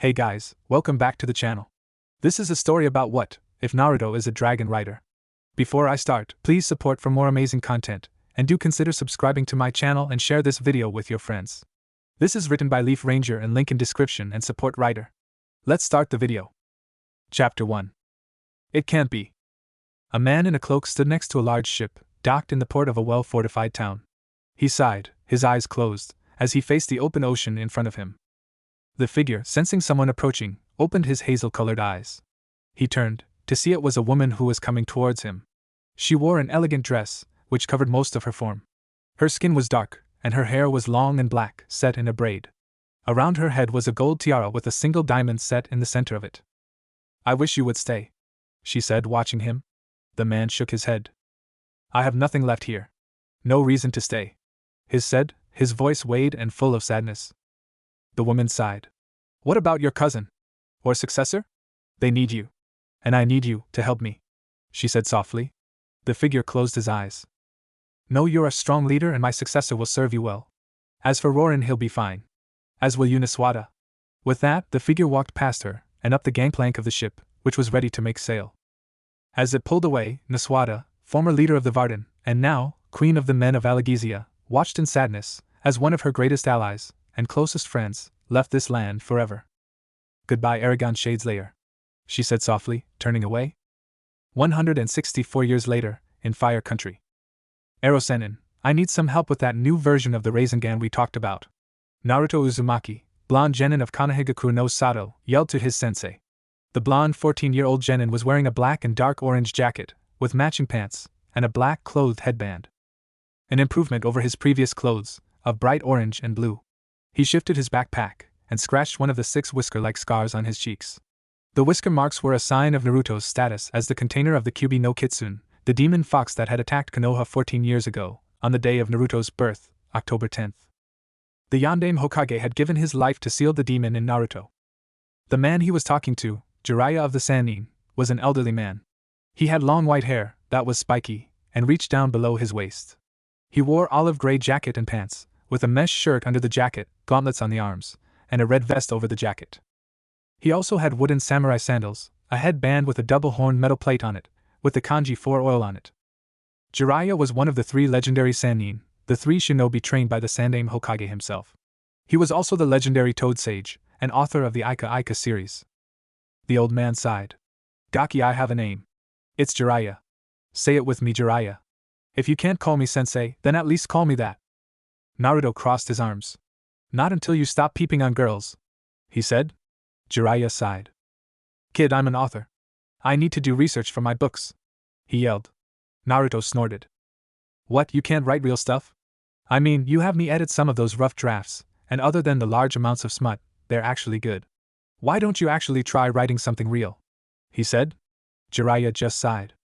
Hey guys, welcome back to the channel. This is a story about what if Naruto is a dragon rider. Before I start, please support for more amazing content, and do consider subscribing to my channel and share this video with your friends. This is written by Leaf Ranger and link in description and support writer. Let's start the video. Chapter 1. It can't be. A man in a cloak stood next to a large ship, docked in the port of a well-fortified town. He sighed, his eyes closed, as he faced the open ocean in front of him. The figure, sensing someone approaching, opened his hazel-colored eyes. He turned, to see it was a woman who was coming towards him. She wore an elegant dress, which covered most of her form. Her skin was dark, and her hair was long and black, set in a braid. Around her head was a gold tiara with a single diamond set in the center of it. "I wish you would stay," she said, watching him. The man shook his head. "I have nothing left here. No reason to stay," he said, his voice weighed and full of sadness. The woman sighed. "What about your cousin? Or successor? They need you. And I need you to help me," she said softly. The figure closed his eyes. "No, you're a strong leader and my successor will serve you well. As for Rorin, he'll be fine. As will you, Niswada." With that, the figure walked past her, and up the gangplank of the ship, which was ready to make sail. As it pulled away, Niswada, former leader of the Varden, and now, queen of the men of Alagizia, watched in sadness, as one of her greatest allies, and closest friends, left this land forever. "Goodbye, Aragon Shades Layer," she said softly, turning away. 164 years later, in Fire Country. "Ero-senin, I need some help with that new version of the Rasengan we talked about." Naruto Uzumaki, blonde genin of Konoha no Sato, yelled to his sensei. The blonde 14-year-old genin was wearing a black and dark orange jacket, with matching pants, and a black clothed headband. An improvement over his previous clothes, of bright orange and blue. He shifted his backpack, and scratched one of the 6 whisker-like scars on his cheeks. The whisker marks were a sign of Naruto's status as the container of the Kyubi no Kitsune, the demon fox that had attacked Konoha 14 years ago, on the day of Naruto's birth, October 10th. The Yondaime Hokage had given his life to seal the demon in Naruto. The man he was talking to, Jiraiya of the Sannin, was an elderly man. He had long white hair, that was spiky, and reached down below his waist. He wore olive-gray jacket and pants, with a mesh shirt under the jacket, gauntlets on the arms, and a red vest over the jacket. He also had wooden samurai sandals, a headband with a double-horned metal plate on it, with the kanji 4 oil on it. Jiraiya was one of the 3 legendary Sannin, the 3 shinobi trained by the Sandaime Hokage himself. He was also the legendary Toad Sage, and author of the Ika Ika series. The old man sighed. "Gaki, I have a name. It's Jiraiya. Say it with me, Jiraiya. If you can't call me sensei, then at least call me that." Naruto crossed his arms. "Not until you stop peeping on girls," he said. Jiraiya sighed. "Kid, I'm an author. I need to do research for my books," he yelled. Naruto snorted. "What, you can't write real stuff? I mean, you have me edit some of those rough drafts, and other than the large amounts of smut, they're actually good. Why don't you actually try writing something real?" he said. Jiraiya just sighed.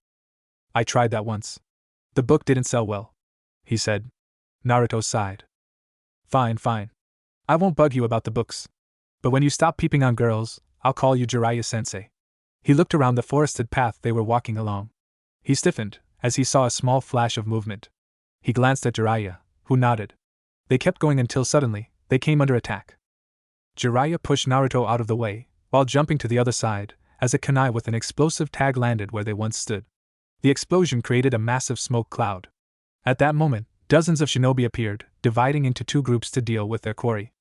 "I tried that once. The book didn't sell well," he said. Naruto sighed. Fine. I won't bug you about the books. But when you stop peeping on girls, I'll call you Jiraiya-sensei." He looked around the forested path they were walking along. He stiffened, as he saw a small flash of movement. He glanced at Jiraiya, who nodded. They kept going until suddenly, they came under attack. Jiraiya pushed Naruto out of the way, while jumping to the other side, as a kunai with an explosive tag landed where they once stood. The explosion created a massive smoke cloud. At that moment, dozens of shinobi appeared, dividing into 2 groups to deal with their quarry.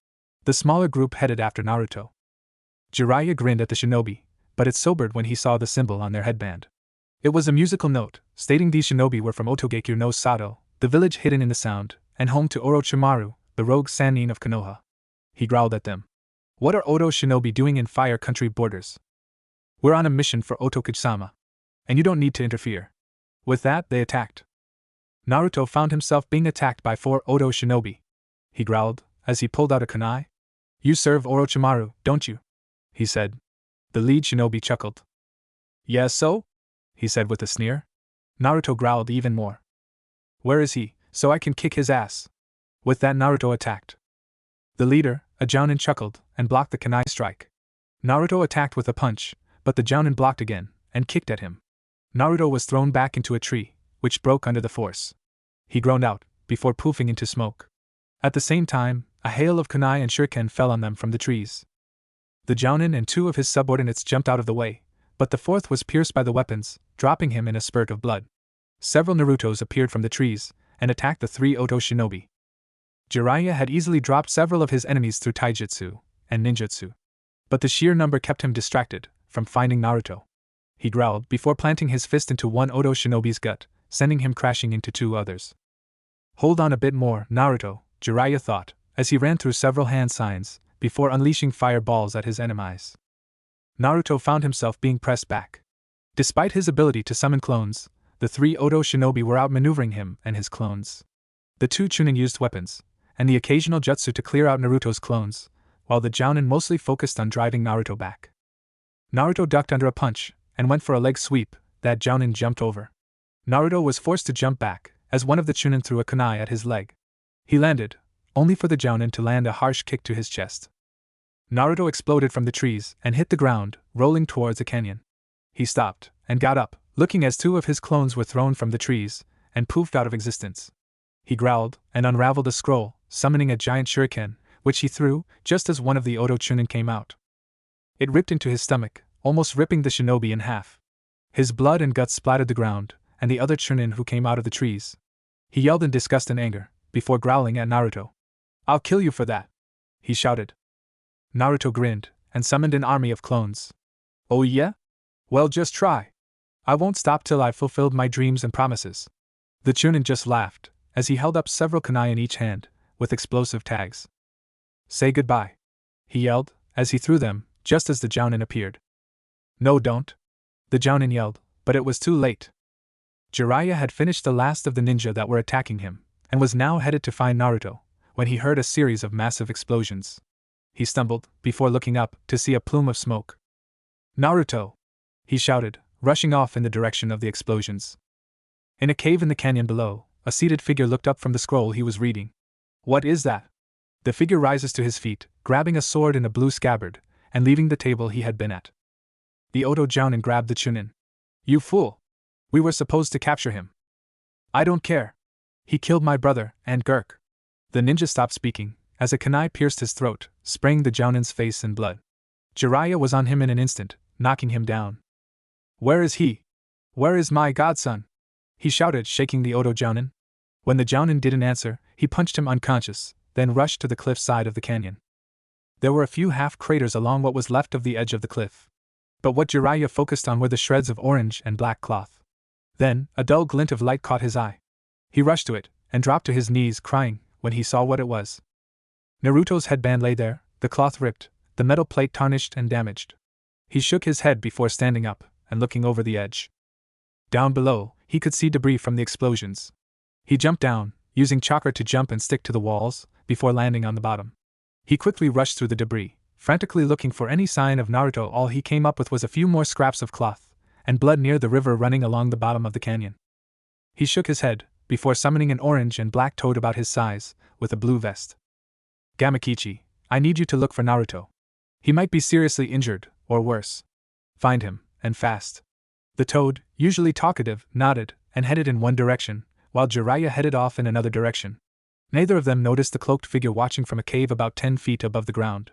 The smaller group headed after Naruto. Jiraiya grinned at the shinobi, but it sobered when he saw the symbol on their headband. It was a musical note, stating these shinobi were from Otogekyo no Sato, the village hidden in the sound, and home to Orochimaru, the rogue Sannin of Konoha. He growled at them. "What are Oto shinobi doing in Fire Country borders? We're on a mission for Otokage-sama. And you don't need to interfere." With that, they attacked. Naruto found himself being attacked by 4 Oto shinobi. He growled, as he pulled out a kunai. "You serve Orochimaru, don't you?" he said. The lead shinobi chuckled. "Yes, so?" he said with a sneer. Naruto growled even more. "Where is he, so I can kick his ass?" With that, Naruto attacked. The leader, a jounin, chuckled, and blocked the kunai strike. Naruto attacked with a punch, but the jounin blocked again, and kicked at him. Naruto was thrown back into a tree, which broke under the force. He groaned out, before poofing into smoke. At the same time, a hail of kunai and shuriken fell on them from the trees. The Jounin and 2 of his subordinates jumped out of the way, but the 4th was pierced by the weapons, dropping him in a spurt of blood. Several Narutos appeared from the trees and attacked the 3 Oto shinobi. Jiraiya had easily dropped several of his enemies through taijutsu and ninjutsu, but the sheer number kept him distracted from finding Naruto. He growled before planting his fist into one Oto shinobi's gut, sending him crashing into 2 others. Hold on a bit more, Naruto, Jiraiya thought, as he ran through several hand signs before unleashing fireballs at his enemies. Naruto found himself being pressed back. Despite his ability to summon clones, the 3 Oto shinobi were outmaneuvering him and his clones. The 2 Chunin used weapons, and the occasional jutsu to clear out Naruto's clones, while the Jounin mostly focused on driving Naruto back. Naruto ducked under a punch and went for a leg sweep that Jounin jumped over. Naruto was forced to jump back as one of the Chunin threw a kunai at his leg. He landed, only for the Jounin to land a harsh kick to his chest. Naruto exploded from the trees and hit the ground, rolling towards a canyon. He stopped and got up, looking as 2 of his clones were thrown from the trees and poofed out of existence. He growled and unraveled a scroll, summoning a giant shuriken, which he threw just as one of the Oto Chunin came out. It ripped into his stomach, almost ripping the shinobi in half. His blood and guts splattered the ground and the other Chunin who came out of the trees. He yelled in disgust and anger before growling at Naruto. "I'll kill you for that," he shouted. Naruto grinned and summoned an army of clones. "Oh yeah? Well, just try. I won't stop till I've fulfilled my dreams and promises." The Chunin just laughed as he held up several kunai in each hand, with explosive tags. "Say goodbye," he yelled as he threw them, just as the Jounin appeared. "No, don't," the Jounin yelled, but it was too late. Jiraiya had finished the last of the ninja that were attacking him, and was now headed to find Naruto, when he heard a series of massive explosions. He stumbled, before looking up, to see a plume of smoke. "Naruto!" he shouted, rushing off in the direction of the explosions. In a cave in the canyon below, a seated figure looked up from the scroll he was reading. "What is that?" The figure rises to his feet, grabbing a sword in a blue scabbard, and leaving the table he had been at. The Oto Jounin grabbed the Chunin. "You fool! We were supposed to capture him." "I don't care. He killed my brother, and Gurk." The ninja stopped speaking, as a kunai pierced his throat, spraying the Jounin's face in blood. Jiraiya was on him in an instant, knocking him down. "Where is he? Where is my godson?" he shouted, shaking the Oto Jounin. When the Jounin didn't answer, he punched him unconscious, then rushed to the cliff side of the canyon. There were a few half-craters along what was left of the edge of the cliff. But what Jiraiya focused on were the shreds of orange and black cloth. Then, a dull glint of light caught his eye. He rushed to it, and dropped to his knees crying, when he saw what it was. Naruto's headband lay there, the cloth ripped, the metal plate tarnished and damaged. He shook his head before standing up, and looking over the edge. Down below, he could see debris from the explosions. He jumped down, using chakra to jump and stick to the walls, before landing on the bottom. He quickly rushed through the debris, frantically looking for any sign of Naruto. All he came up with was a few more scraps of cloth, and blood near the river running along the bottom of the canyon. He shook his head, before summoning an orange and black toad about his size, with a blue vest. "Gamakichi, I need you to look for Naruto. He might be seriously injured, or worse. Find him, and fast." The toad, usually talkative, nodded, and headed in one direction, while Jiraiya headed off in another direction. Neither of them noticed the cloaked figure watching from a cave about 10 feet above the ground.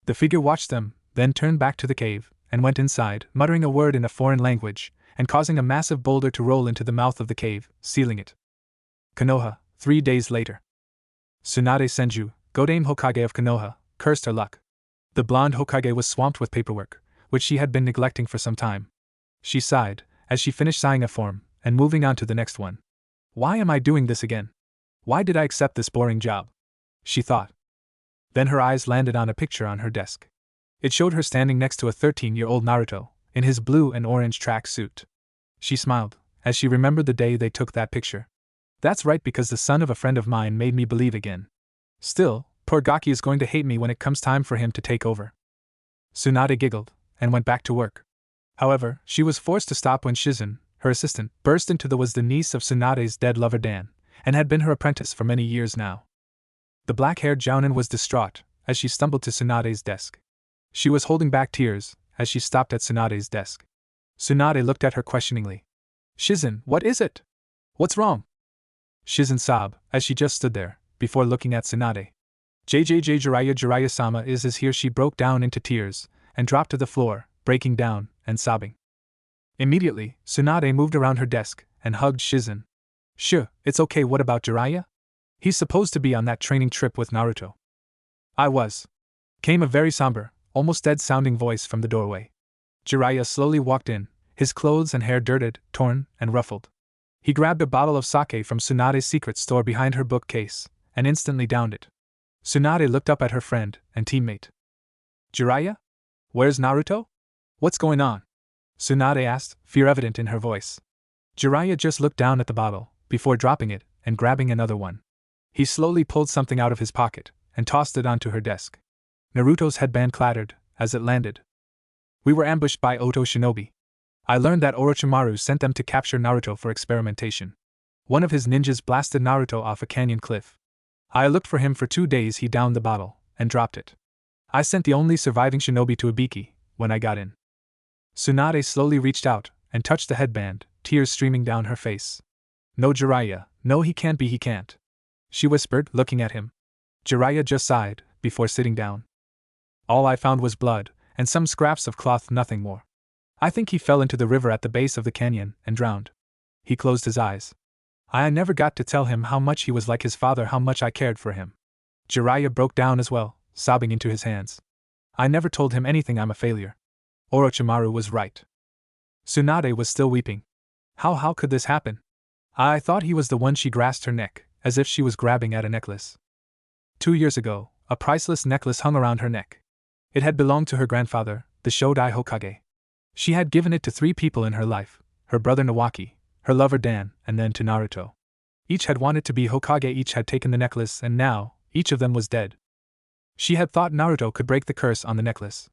The figure watched them, then turned back to the cave, and went inside, muttering a word in a foreign language, and causing a massive boulder to roll into the mouth of the cave, sealing it. Konoha, 3 days later. Tsunade Senju, Godame Hokage of Konoha, cursed her luck. The blonde Hokage was swamped with paperwork, which she had been neglecting for some time. She sighed, as she finished signing a form, and moving on to the next one. "Why am I doing this again? Why did I accept this boring job?" she thought. Then her eyes landed on a picture on her desk. It showed her standing next to a 13-year-old Naruto, in his blue and orange track suit. She smiled, as she remembered the day they took that picture. "That's right, because the son of a friend of mine made me believe again. Still, poor Gaki is going to hate me when it comes time for him to take over." Tsunade giggled, and went back to work. However, she was forced to stop when Shizen, her assistant, burst into the niece of Tsunade's dead lover Dan, and had been her apprentice for many years now. The black-haired Jounin was distraught, as she stumbled to Tsunade's desk. She was holding back tears, as she stopped at Tsunade's desk. Tsunade looked at her questioningly. "Shizen, what is it? What's wrong?" Shizen sobbed, as she just stood there, before looking at Tsunade. JJJ Jiraiya-sama is here. She broke down into tears, and dropped to the floor, breaking down, and sobbing. Immediately, Tsunade moved around her desk, and hugged Shizen. Sure, it's okay. What about Jiraiya? He's supposed to be on that training trip with Naruto. I was. Came a very somber, almost dead-sounding voice from the doorway. Jiraiya slowly walked in, his clothes and hair dirted, torn, and ruffled. He grabbed a bottle of sake from Tsunade's secret store behind her bookcase, and instantly downed it. Tsunade looked up at her friend and teammate. Jiraiya? Where's Naruto? What's going on? Tsunade asked, fear evident in her voice. Jiraiya just looked down at the bottle, before dropping it, and grabbing another one. He slowly pulled something out of his pocket, and tossed it onto her desk. Naruto's headband clattered, as it landed. We were ambushed by Oto Shinobi. I learned that Orochimaru sent them to capture Naruto for experimentation. One of his ninjas blasted Naruto off a canyon cliff. I looked for him for 2 days. He downed the bottle, and dropped it. I sent the only surviving shinobi to Ibiki, when I got in. Tsunade slowly reached out, and touched the headband, tears streaming down her face. No, Jiraiya, no, he can't. She whispered, looking at him. Jiraiya just sighed, before sitting down. All I found was blood, and some scraps of cloth, nothing more. I think he fell into the river at the base of the canyon, and drowned. He closed his eyes. I never got to tell him how much he was like his father, how much I cared for him. Jiraiya broke down as well, sobbing into his hands. I never told him anything. I'm a failure. Orochimaru was right. Tsunade was still weeping. How could this happen? I thought he was the one. She grasped her neck, as if she was grabbing at a necklace. 2 years ago, a priceless necklace hung around her neck. It had belonged to her grandfather, the Shodai Hokage. She had given it to 3 people in her life, her brother Nawaki, her lover Dan, and then to Naruto. Each had wanted to be Hokage, each had taken the necklace, and now, each of them was dead. She had thought Naruto could break the curse on the necklace.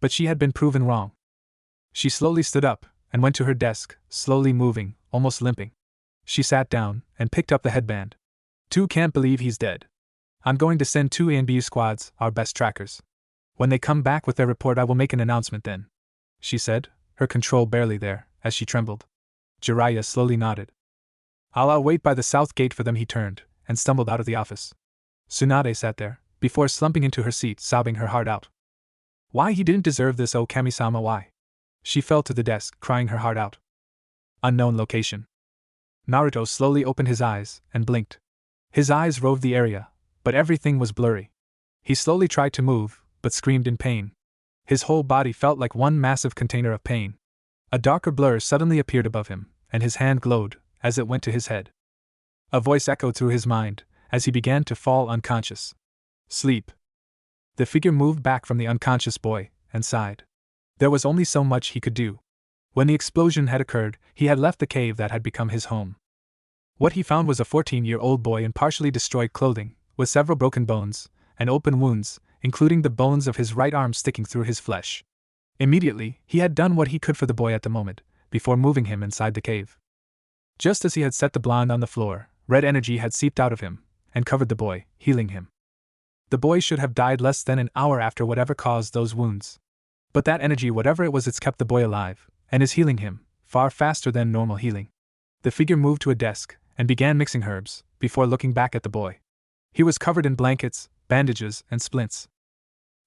But she had been proven wrong. She slowly stood up, and went to her desk, slowly moving, almost limping. She sat down, and picked up the headband. Can't believe he's dead. I'm going to send 2 ANBU squads, our best trackers. When they come back with their report, I will make an announcement then, she said, her control barely there, as she trembled. Jiraiya slowly nodded. I'll wait by the south gate for them. He turned, and stumbled out of the office. Tsunade sat there, before slumping into her seat, sobbing her heart out. Why he didn't deserve this, oh Kami-sama, why? She fell to the desk, crying her heart out. Unknown location. Naruto slowly opened his eyes, and blinked. His eyes roved the area, but everything was blurry. He slowly tried to move, but screamed in pain. His whole body felt like one massive container of pain. A darker blur suddenly appeared above him, and his hand glowed, as it went to his head. A voice echoed through his mind, as he began to fall unconscious. Sleep. The figure moved back from the unconscious boy, and sighed. There was only so much he could do. When the explosion had occurred, he had left the cave that had become his home. What he found was a 14-year-old boy in partially destroyed clothing, with several broken bones, and open wounds, including the bones of his right arm sticking through his flesh. Immediately, he had done what he could for the boy at the moment, before moving him inside the cave. Just as he had set the blonde on the floor, red energy had seeped out of him, and covered the boy, healing him. The boy should have died less than an hour after whatever caused those wounds. But that energy, whatever it was, it's kept the boy alive, and is healing him, far faster than normal healing. The figure moved to a desk, and began mixing herbs, before looking back at the boy. He was covered in blankets, bandages, and splints.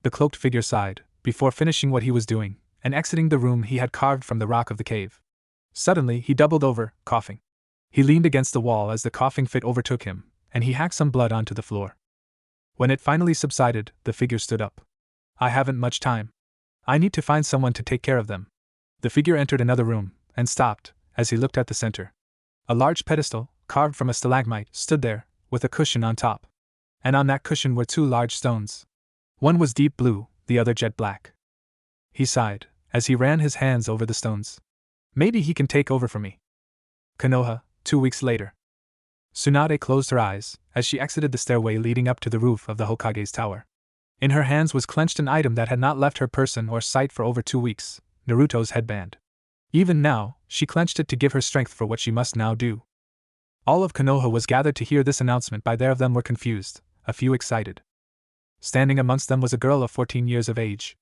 The cloaked figure sighed, before finishing what he was doing, and exiting the room he had carved from the rock of the cave. Suddenly he doubled over, coughing. He leaned against the wall as the coughing fit overtook him, and he hacked some blood onto the floor. When it finally subsided, the figure stood up. I haven't much time. I need to find someone to take care of them. The figure entered another room, and stopped, as he looked at the center. A large pedestal, carved from a stalagmite, stood there, with a cushion on top. And on that cushion were 2 large stones. One was deep blue, the other jet black. He sighed, as he ran his hands over the stones. Maybe he can take over for me. Konoha, 2 weeks later. Tsunade closed her eyes, as she exited the stairway leading up to the roof of the Hokage's tower. In her hands was clenched an item that had not left her person or sight for over 2 weeks, Naruto's headband. Even now, she clenched it to give her strength for what she must now do. All of Konoha was gathered to hear this announcement. By there of them were confused, a few excited. Standing amongst them was a girl of 14 years of age.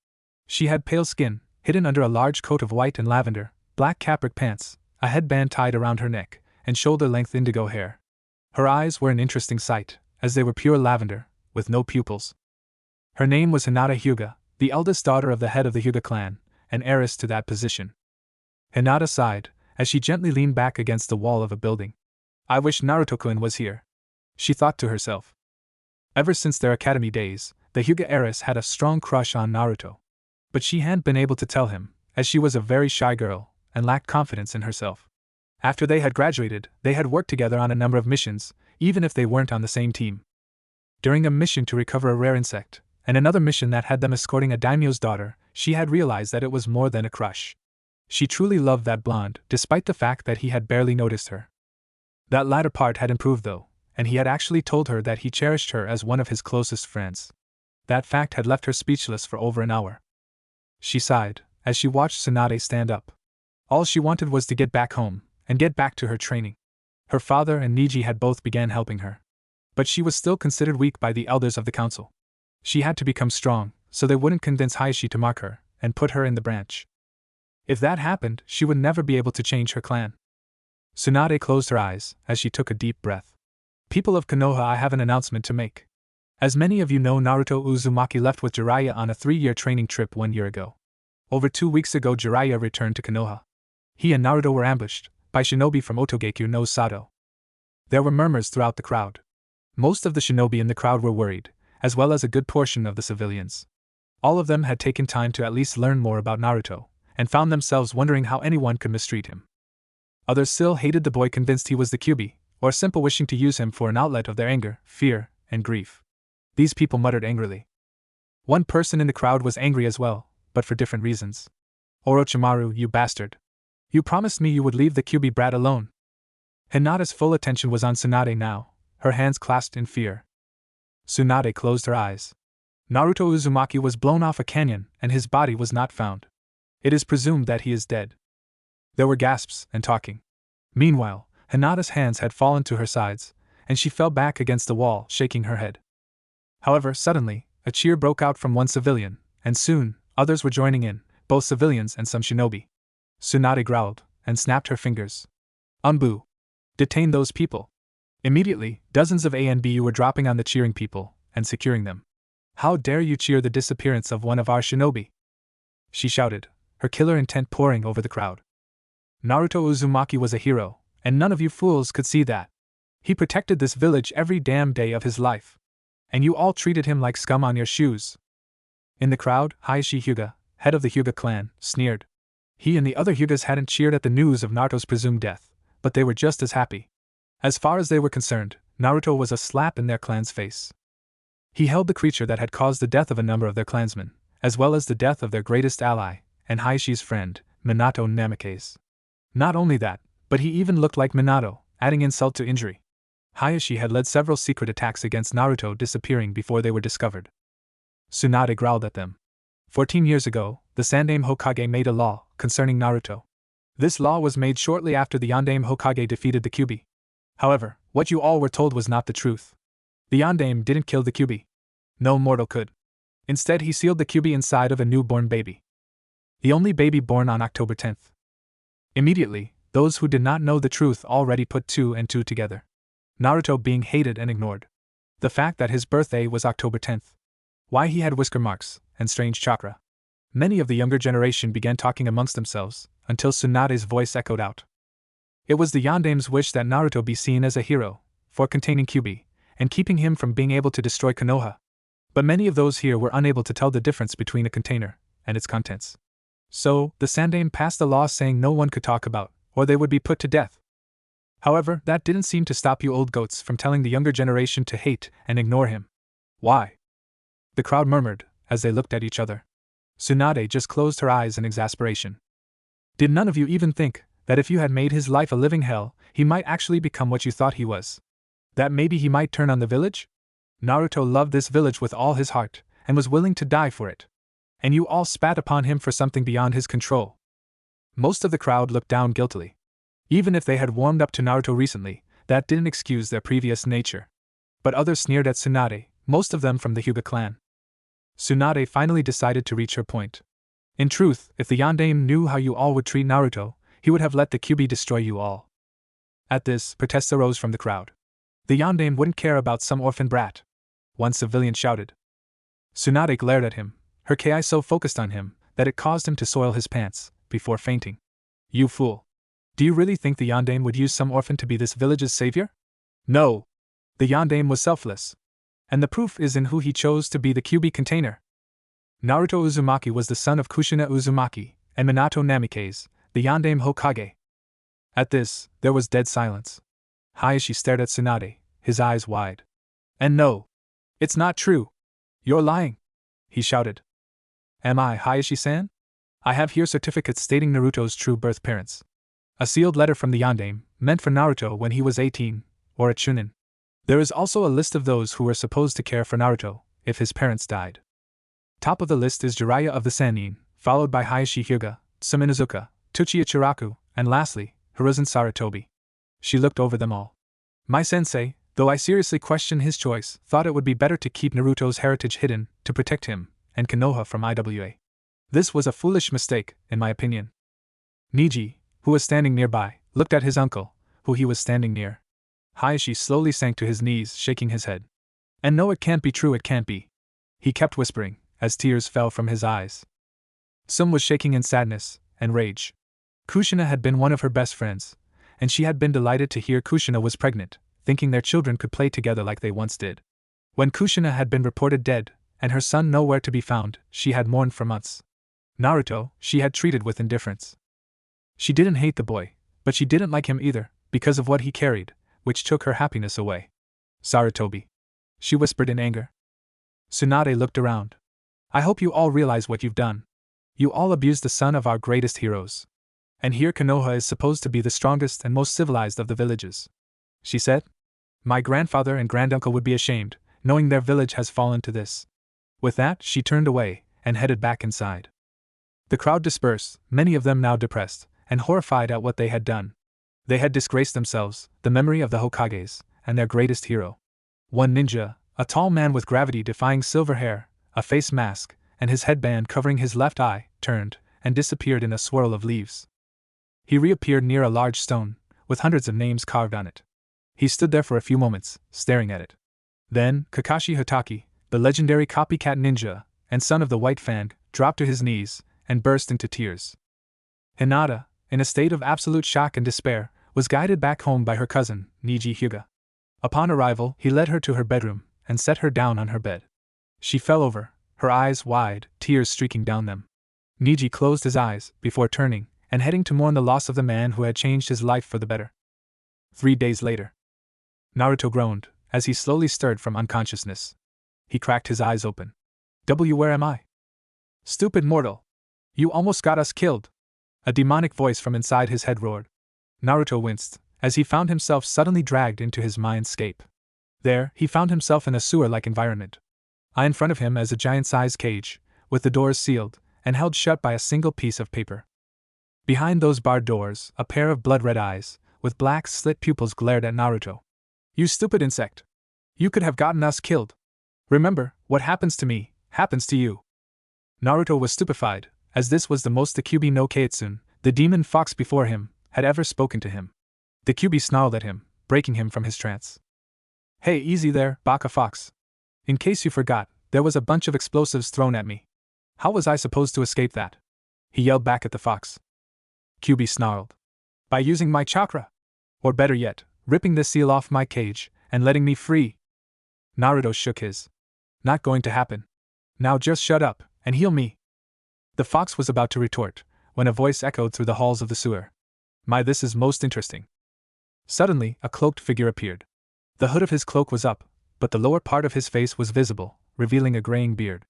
She had pale skin, hidden under a large coat of white and lavender, black capric pants, a headband tied around her neck, and shoulder-length indigo hair. Her eyes were an interesting sight, as they were pure lavender, with no pupils. Her name was Hinata Hyuga, the eldest daughter of the head of the Hyuga clan, and heiress to that position. Hinata sighed, as she gently leaned back against the wall of a building. I wish Naruto-kun was here, she thought to herself. Ever since their academy days, the Hyuga heiress had a strong crush on Naruto. But she hadn't been able to tell him, as she was a very shy girl, and lacked confidence in herself. After they had graduated, they had worked together on a number of missions, even if they weren't on the same team. During a mission to recover a rare insect, and another mission that had them escorting a daimyo's daughter, she had realized that it was more than a crush. She truly loved that blonde, despite the fact that he had barely noticed her. That latter part had improved though, and he had actually told her that he cherished her as one of his closest friends. That fact had left her speechless for over an hour. She sighed, as she watched Tsunade stand up. All she wanted was to get back home, and get back to her training. Her father and Niji had both began helping her. But she was still considered weak by the elders of the council. She had to become strong, so they wouldn't convince Hayashi to mark her, and put her in the branch. If that happened, she would never be able to change her clan. Tsunade closed her eyes, as she took a deep breath. People of Konoha, I have an announcement to make. As many of you know, Naruto Uzumaki left with Jiraiya on a 3-year training trip 1 year ago. Over 2 weeks ago, Jiraiya returned to Konoha. He and Naruto were ambushed by shinobi from Otogekyu no Sato. There were murmurs throughout the crowd. Most of the shinobi in the crowd were worried, as well as a good portion of the civilians. All of them had taken time to at least learn more about Naruto, and found themselves wondering how anyone could mistreat him. Others still hated the boy, convinced he was the Kyuubi, or simple wishing to use him for an outlet of their anger, fear, and grief. These people muttered angrily. One person in the crowd was angry as well, but for different reasons. Orochimaru, you bastard. You promised me you would leave the Kyuubi brat alone. Hinata's full attention was on Tsunade now, her hands clasped in fear. Tsunade closed her eyes. Naruto Uzumaki was blown off a canyon, and his body was not found. It is presumed that he is dead. There were gasps and talking. Meanwhile, Hinata's hands had fallen to her sides, and she fell back against the wall, shaking her head. However, suddenly, a cheer broke out from one civilian, and soon, others were joining in, both civilians and some shinobi. Tsunade growled, and snapped her fingers. Umbu! Detain those people! Immediately, dozens of A and BU were dropping on the cheering people, and securing them. How dare you cheer the disappearance of one of our shinobi? She shouted, her killer intent pouring over the crowd. Naruto Uzumaki was a hero, and none of you fools could see that. He protected this village every damn day of his life. And you all treated him like scum on your shoes. In the crowd, Hayashi Hyuga, head of the Hyuga clan, sneered. He and the other Hyugas hadn't cheered at the news of Naruto's presumed death, but they were just as happy. As far as they were concerned, Naruto was a slap in their clan's face. He held the creature that had caused the death of a number of their clansmen, as well as the death of their greatest ally, and Hayashi's friend, Minato Namikaze. Not only that, but he even looked like Minato, adding insult to injury. Hayashi had led several secret attacks against Naruto, disappearing before they were discovered. Tsunade growled at them. 14 years ago, the Sandaime Hokage made a law concerning Naruto. This law was made shortly after the Yondaime Hokage defeated the Kyuubi. However, what you all were told was not the truth. The Yondaime didn't kill the Kyuubi. No mortal could. Instead, he sealed the Kyuubi inside of a newborn baby. The only baby born on October 10th. Immediately, those who did not know the truth already put 2 and 2 together. Naruto being hated and ignored. The fact that his birthday was October 10th. Why he had whisker marks and strange chakra. Many of the younger generation began talking amongst themselves, until Tsunade's voice echoed out. It was the Yondaime's wish that Naruto be seen as a hero, for containing Kyuubi, and keeping him from being able to destroy Konoha. But many of those here were unable to tell the difference between a container and its contents. So, the Sandaime passed a law saying no one could talk about, or they would be put to death. However, that didn't seem to stop you old goats from telling the younger generation to hate and ignore him. Why? The crowd murmured, as they looked at each other. Tsunade just closed her eyes in exasperation. Did none of you even think that if you had made his life a living hell, he might actually become what you thought he was? That maybe he might turn on the village? Naruto loved this village with all his heart, and was willing to die for it. And you all spat upon him for something beyond his control. Most of the crowd looked down guiltily. Even if they had warmed up to Naruto recently, that didn't excuse their previous nature. But others sneered at Tsunade, most of them from the Hyuga clan. Tsunade finally decided to reach her point. In truth, if the Yondaime knew how you all would treat Naruto, he would have let the Kyuubi destroy you all. At this, protests arose from the crowd. The Yondaime wouldn't care about some orphan brat. one civilian shouted. Tsunade glared at him, her ki so focused on him that it caused him to soil his pants, before fainting. You fool. Do you really think the yondaime would use some orphan to be this village's savior? No. The yondaime was selfless. And the proof is in who he chose to be the QB container. Naruto Uzumaki was the son of Kushina Uzumaki and Minato Namikaze, the yondaime Hokage. At this, there was dead silence. Hayashi stared at Tsunade, his eyes wide. And no. It's not true. You're lying. He shouted. Am I Hayashi-san? I have here certificates stating Naruto's true birth parents. A sealed letter from the yondaime, meant for Naruto when he was 18, or at Chunin. There is also a list of those who were supposed to care for Naruto, if his parents died. Top of the list is Jiraiya of the Sannin, followed by Hayashi Hyuga, Suminazuka, Tuchiya Chiraku, and lastly, Hiruzen Sarutobi. She looked over them all. My sensei, though I seriously question his choice, thought it would be better to keep Naruto's heritage hidden, to protect him, and Konoha from IWA. This was a foolish mistake, in my opinion. Niji, who was standing nearby, looked at his uncle, who he was standing near. Hayashi slowly sank to his knees, shaking his head. And no, it can't be true, it can't be. He kept whispering, as tears fell from his eyes. Sum was shaking in sadness and rage. Kushina had been one of her best friends, and she had been delighted to hear Kushina was pregnant, thinking their children could play together like they once did. When Kushina had been reported dead, and her son nowhere to be found, she had mourned for months. Naruto, she had treated with indifference. She didn't hate the boy, but she didn't like him either, because of what he carried, which took her happiness away. Sarutobi. She whispered in anger. Tsunade looked around. I hope you all realize what you've done. You all abused the son of our greatest heroes. And here Konoha is supposed to be the strongest and most civilized of the villages. She said. My grandfather and granduncle would be ashamed, knowing their village has fallen to this. With that, she turned away, and headed back inside. The crowd dispersed, many of them now depressed, and horrified at what they had done. They had disgraced themselves, the memory of the Hokages, and their greatest hero. One ninja, a tall man with gravity-defying silver hair, a face mask, and his headband covering his left eye, turned, and disappeared in a swirl of leaves. He reappeared near a large stone, with hundreds of names carved on it. He stood there for a few moments, staring at it. Then, Kakashi Hatake, the legendary copycat ninja, and son of the White Fang, dropped to his knees, and burst into tears. Hinata, in a state of absolute shock and despair, was guided back home by her cousin, Niji Hyuga. Upon arrival, he led her to her bedroom, and set her down on her bed. She fell over, her eyes wide, tears streaking down them. Niji closed his eyes, before turning, and heading to mourn the loss of the man who had changed his life for the better. 3 days later. Naruto groaned, as he slowly stirred from unconsciousness. He cracked his eyes open. Where am I? Stupid mortal! You almost got us killed! A demonic voice from inside his head roared. Naruto winced, as he found himself suddenly dragged into his mindscape. There, he found himself in a sewer-like environment. In front of him as a giant-sized cage, with the doors sealed, and held shut by a single piece of paper. Behind those barred doors, a pair of blood-red eyes, with black slit pupils glared at Naruto. You stupid insect! You could have gotten us killed. Remember, what happens to me, happens to you. Naruto was stupefied, as this was the most the Kyuubi no Kaitsune, the demon fox before him, had ever spoken to him. The Kyuubi snarled at him, breaking him from his trance. Hey, easy there, Baka Fox. In case you forgot, there was a bunch of explosives thrown at me. How was I supposed to escape that? He yelled back at the fox. Kyuubi snarled. By using my chakra! Or better yet, ripping the seal off my cage, and letting me free. Naruto shook his. Not going to happen. Now just shut up, and heal me. The fox was about to retort, when a voice echoed through the halls of the sewer. My, this is most interesting. Suddenly, a cloaked figure appeared. The hood of his cloak was up, but the lower part of his face was visible, revealing a graying beard.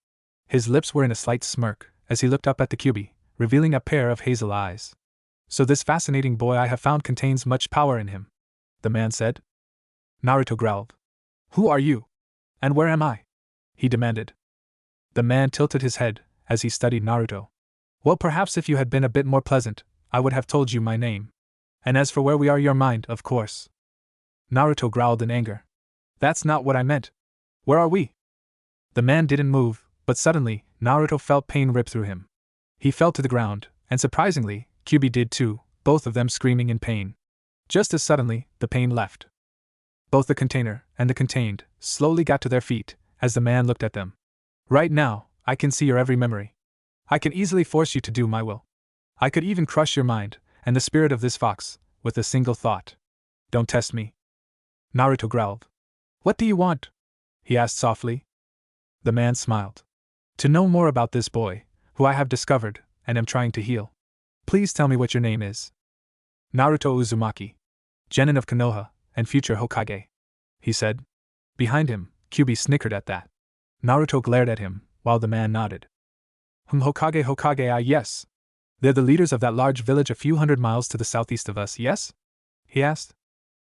His lips were in a slight smirk, as he looked up at the Kyuubi, revealing a pair of hazel eyes. So this fascinating boy I have found contains much power in him, the man said. Naruto growled. Who are you? And where am I? He demanded. The man tilted his head, as he studied Naruto. Well, perhaps if you had been a bit more pleasant, I would have told you my name. And as for where we are, your mind, of course. Naruto growled in anger. That's not what I meant. Where are we? The man didn't move, but suddenly, Naruto felt pain rip through him. He fell to the ground, and surprisingly, Kyuubi did too, both of them screaming in pain. Just as suddenly, the pain left. Both the container and the contained slowly got to their feet, as the man looked at them. Right now, I can see your every memory. I can easily force you to do my will. I could even crush your mind, and the spirit of this fox, with a single thought. Don't test me. Naruto growled. What do you want? He asked softly. The man smiled. To know more about this boy, who I have discovered, and am trying to heal. Please tell me what your name is. Naruto Uzumaki. Genin of Konoha, and future Hokage. He said. Behind him, Kyuubi snickered at that. Naruto glared at him, while the man nodded. Hokage, yes. They're the leaders of that large village a few hundred miles to the southeast of us, yes? He asked.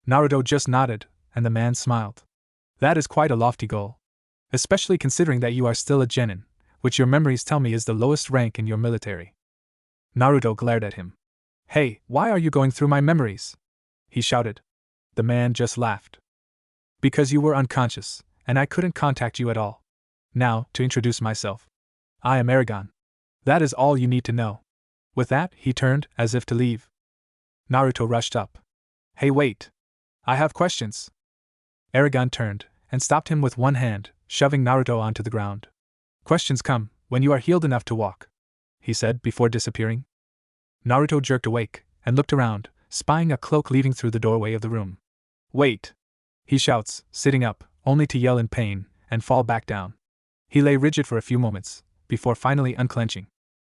Naruto just nodded, and the man smiled. That is quite a lofty goal. Especially considering that you are still a genin, which your memories tell me is the lowest rank in your military. Naruto glared at him. Hey, why are you going through my memories? He shouted. The man just laughed. Because you were unconscious, and I couldn't contact you at all. Now, to introduce myself. I am Aragon. That is all you need to know. With that, he turned, as if to leave. Naruto rushed up. Hey, wait. I have questions. Aragon turned, and stopped him with one hand, shoving Naruto onto the ground. Questions come when you are healed enough to walk, he said before disappearing. Naruto jerked awake, and looked around, spying a cloak leading through the doorway of the room. Wait! He shouts, sitting up, only to yell in pain, and fall back down. He lay rigid for a few moments, before finally unclenching.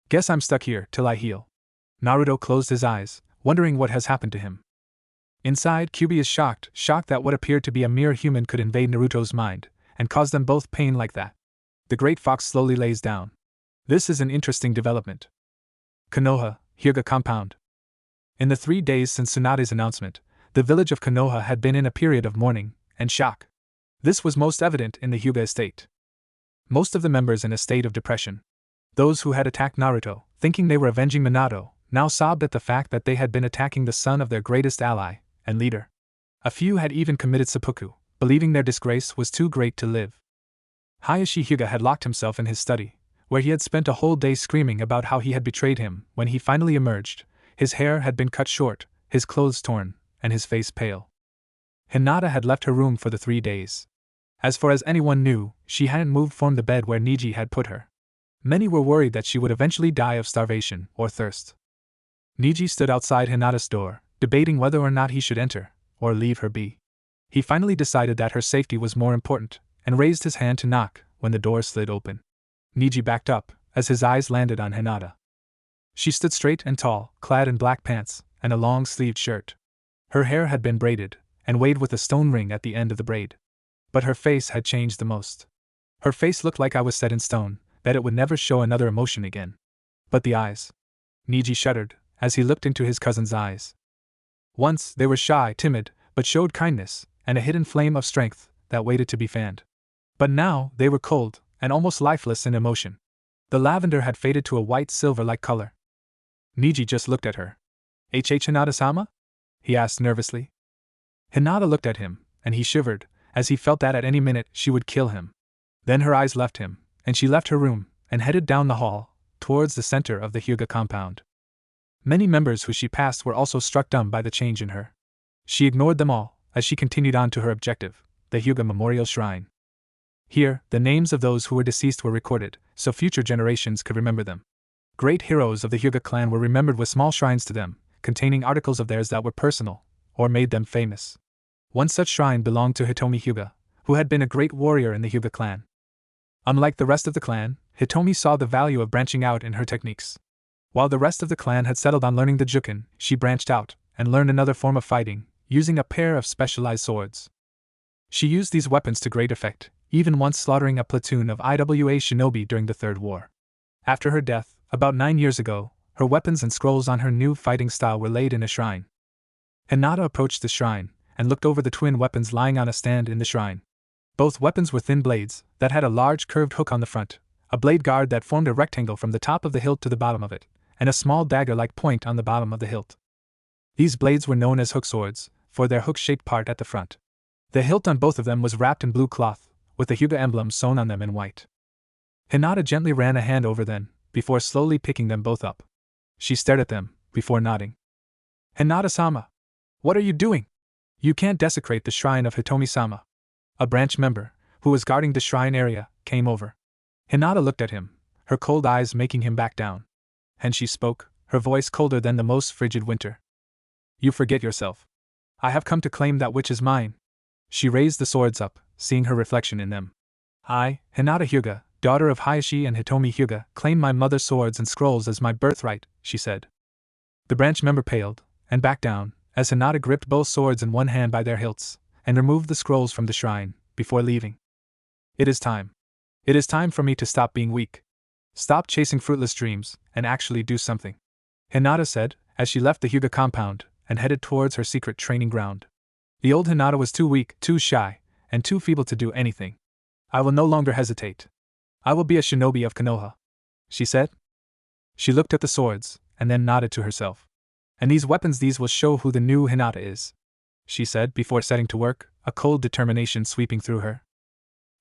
Guess I'm stuck here till I heal. Naruto closed his eyes, wondering what has happened to him. Inside, Kyuubi is shocked that what appeared to be a mere human could invade Naruto's mind, and cause them both pain like that. The great fox slowly lays down. This is an interesting development. Konoha, Hyuga compound. In the 3 days since Tsunade's announcement, the village of Konoha had been in a period of mourning and shock. This was most evident in the Hyuga estate. Most of the members in a state of depression. Those who had attacked Naruto, thinking they were avenging Minato, now sobbed at the fact that they had been attacking the son of their greatest ally and leader. A few had even committed seppuku, believing their disgrace was too great to live. Hayashi Hyuga had locked himself in his study, where he had spent a whole day screaming about how he had betrayed him. When he finally emerged, his hair had been cut short, his clothes torn, and his face pale. Hinata had left her room for the 3 days. As far as anyone knew, she hadn't moved from the bed where Niji had put her. Many were worried that she would eventually die of starvation or thirst. Niji stood outside Hinata's door, debating whether or not he should enter, or leave her be. He finally decided that her safety was more important, and raised his hand to knock when the door slid open. Niji backed up, as his eyes landed on Hinata. She stood straight and tall, clad in black pants and a long-sleeved shirt. Her hair had been braided, and weighed with a stone ring at the end of the braid. But her face had changed the most. Her face looked like I was set in stone, that it would never show another emotion again. But the eyes. Niji shuddered, as he looked into his cousin's eyes. Once, they were shy, timid, but showed kindness, and a hidden flame of strength that waited to be fanned. But now, they were cold, and almost lifeless in emotion. The lavender had faded to a white silver-like color. Niji just looked at her. Hinata-sama? He asked nervously. Hinata looked at him, and he shivered, as he felt that at any minute she would kill him. Then her eyes left him, and she left her room, and headed down the hall, towards the center of the Hyuga compound. Many members who she passed were also struck dumb by the change in her. She ignored them all, as she continued on to her objective, the Hyuga Memorial Shrine. Here, the names of those who were deceased were recorded, so future generations could remember them. Great heroes of the Hyuga clan were remembered with small shrines to them, containing articles of theirs that were personal, or made them famous. One such shrine belonged to Hitomi Hyuga, who had been a great warrior in the Hyuga clan. Unlike the rest of the clan, Hitomi saw the value of branching out in her techniques. While the rest of the clan had settled on learning the Juken, she branched out, and learned another form of fighting, using a pair of specialized swords. She used these weapons to great effect, even once slaughtering a platoon of IWA shinobi during the Third War. After her death, about 9 years ago, her weapons and scrolls on her new fighting style were laid in a shrine. Hinata approached the shrine, and looked over the twin weapons lying on a stand in the shrine. Both weapons were thin blades, that had a large curved hook on the front, a blade guard that formed a rectangle from the top of the hilt to the bottom of it, and a small dagger-like point on the bottom of the hilt. These blades were known as hook swords, for their hook-shaped part at the front. The hilt on both of them was wrapped in blue cloth, with the Hyuga emblem sewn on them in white. Hinata gently ran a hand over them, before slowly picking them both up. She stared at them, before nodding. Hinata-sama! What are you doing? You can't desecrate the shrine of Hitomi-sama. A branch member, who was guarding the shrine area, came over. Hinata looked at him, her cold eyes making him back down. And she spoke, her voice colder than the most frigid winter. You forget yourself. I have come to claim that which is mine. She raised the swords up, seeing her reflection in them. I, Hinata Hyuga, daughter of Hayashi and Hitomi Hyuga, claim my mother's swords and scrolls as my birthright, she said. The branch member paled, and backed down, as Hinata gripped both swords in one hand by their hilts, and removed the scrolls from the shrine, before leaving. It is time. It is time for me to stop being weak. Stop chasing fruitless dreams, and actually do something. Hinata said, as she left the Hyuga compound, and headed towards her secret training ground. The old Hinata was too weak, too shy, and too feeble to do anything. I will no longer hesitate. I will be a shinobi of Konoha, she said. She looked at the swords, and then nodded to herself. And these weapons, these will show who the new Hinata is, she said before setting to work, a cold determination sweeping through her.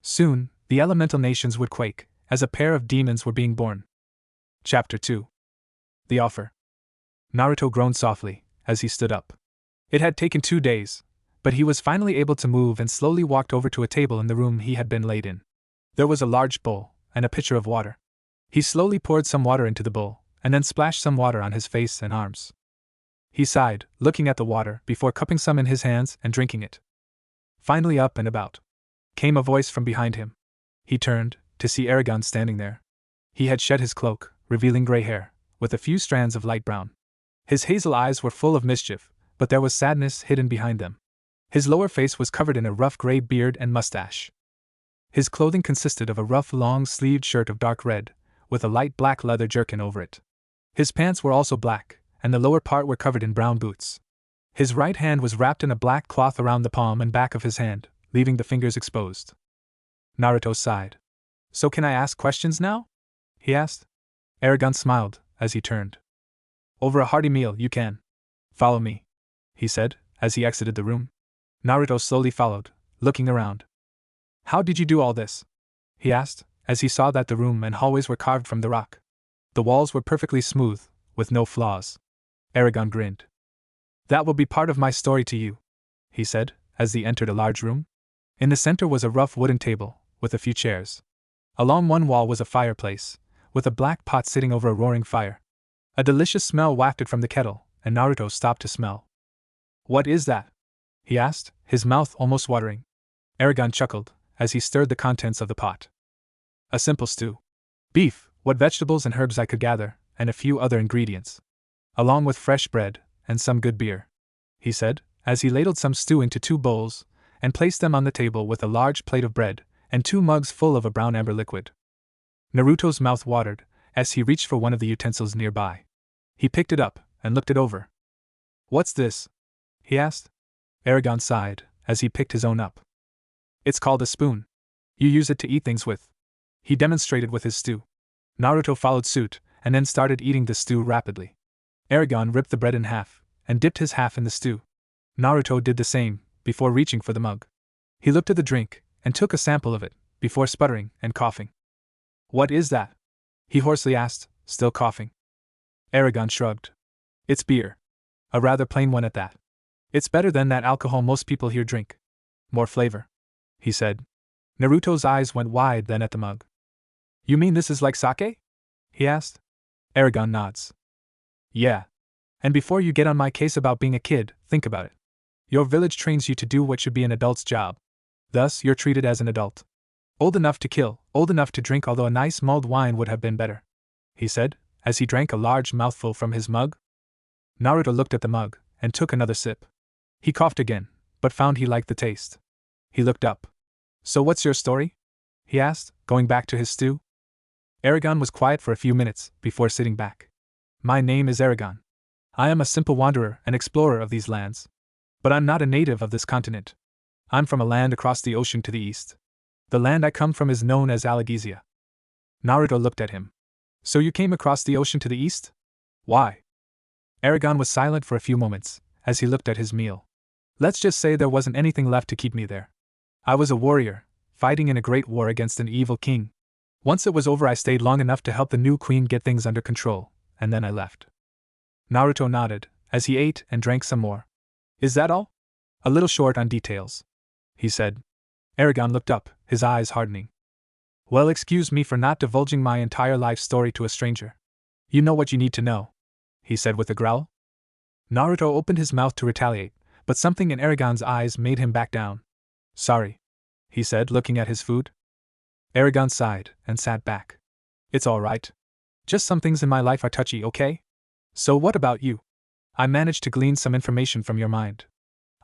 Soon, the elemental nations would quake, as a pair of demons were being born. Chapter 2. The Offer. Naruto groaned softly, as he stood up. It had taken 2 days, but he was finally able to move and slowly walked over to a table in the room he had been laid in. There was a large bowl, and a pitcher of water. He slowly poured some water into the bowl, and then splashed some water on his face and arms. He sighed, looking at the water, before cupping some in his hands and drinking it. Finally up and about came a voice from behind him. He turned, to see Aragon standing there. He had shed his cloak, revealing gray hair, with a few strands of light brown. His hazel eyes were full of mischief, but there was sadness hidden behind them. His lower face was covered in a rough gray beard and mustache. His clothing consisted of a rough long-sleeved shirt of dark red, with a light black leather jerkin over it. His pants were also black, and the lower part were covered in brown boots. His right hand was wrapped in a black cloth around the palm and back of his hand, leaving the fingers exposed. Naruto sighed. So can I ask questions now? He asked. Aragon smiled, as he turned. Over a hearty meal, you can. Follow me, he said, as he exited the room. Naruto slowly followed, looking around. How did you do all this? He asked, as he saw that the room and hallways were carved from the rock. The walls were perfectly smooth, with no flaws. Aragon grinned. That will be part of my story to you, he said, as he entered a large room. In the center was a rough wooden table, with a few chairs. Along one wall was a fireplace, with a black pot sitting over a roaring fire. A delicious smell wafted from the kettle, and Naruto stopped to smell. What is that? He asked, his mouth almost watering. Aragon chuckled, as he stirred the contents of the pot. A simple stew. Beef, what vegetables and herbs I could gather, and a few other ingredients. Along with fresh bread, and some good beer, he said, as he ladled some stew into 2 bowls, and placed them on the table with a large plate of bread, and 2 mugs full of a brown amber liquid. Naruto's mouth watered, as he reached for one of the utensils nearby. He picked it up, and looked it over. What's this? He asked. Aragon sighed, as he picked his own up. It's called a spoon. You use it to eat things with. He demonstrated with his stew. Naruto followed suit, and then started eating the stew rapidly. Aragon ripped the bread in half, and dipped his half in the stew. Naruto did the same, before reaching for the mug. He looked at the drink, and took a sample of it, before sputtering and coughing. What is that? He hoarsely asked, still coughing. Aragon shrugged. It's beer. A rather plain one at that. It's better than that alcohol most people here drink. More flavor, he said. Naruto's eyes went wide then at the mug. You mean this is like sake? He asked. Aragon nods. Yeah. And before you get on my case about being a kid, think about it. Your village trains you to do what should be an adult's job. Thus, you're treated as an adult. Old enough to kill, old enough to drink, although a nice mulled wine would have been better, he said, as he drank a large mouthful from his mug. Naruto looked at the mug, and took another sip. He coughed again, but found he liked the taste. He looked up. So what's your story? He asked, going back to his stew. Aragon was quiet for a few minutes, before sitting back. My name is Aragon. I am a simple wanderer and explorer of these lands. But I'm not a native of this continent. I'm from a land across the ocean to the east. The land I come from is known as Alagaezia. Naruto looked at him. So you came across the ocean to the east? Why? Aragon was silent for a few moments, as he looked at his meal. Let's just say there wasn't anything left to keep me there. I was a warrior, fighting in a great war against an evil king. Once it was over, I stayed long enough to help the new queen get things under control, and then I left. Naruto nodded, as he ate and drank some more. Is that all? A little short on details, he said. Aragon looked up, his eyes hardening. Well, excuse me for not divulging my entire life story to a stranger. You know what you need to know, he said with a growl. Naruto opened his mouth to retaliate, but something in Aragon's eyes made him back down. Sorry, he said, looking at his food. Aragon sighed and sat back. It's all right. Just some things in my life are touchy, okay? So what about you? I managed to glean some information from your mind.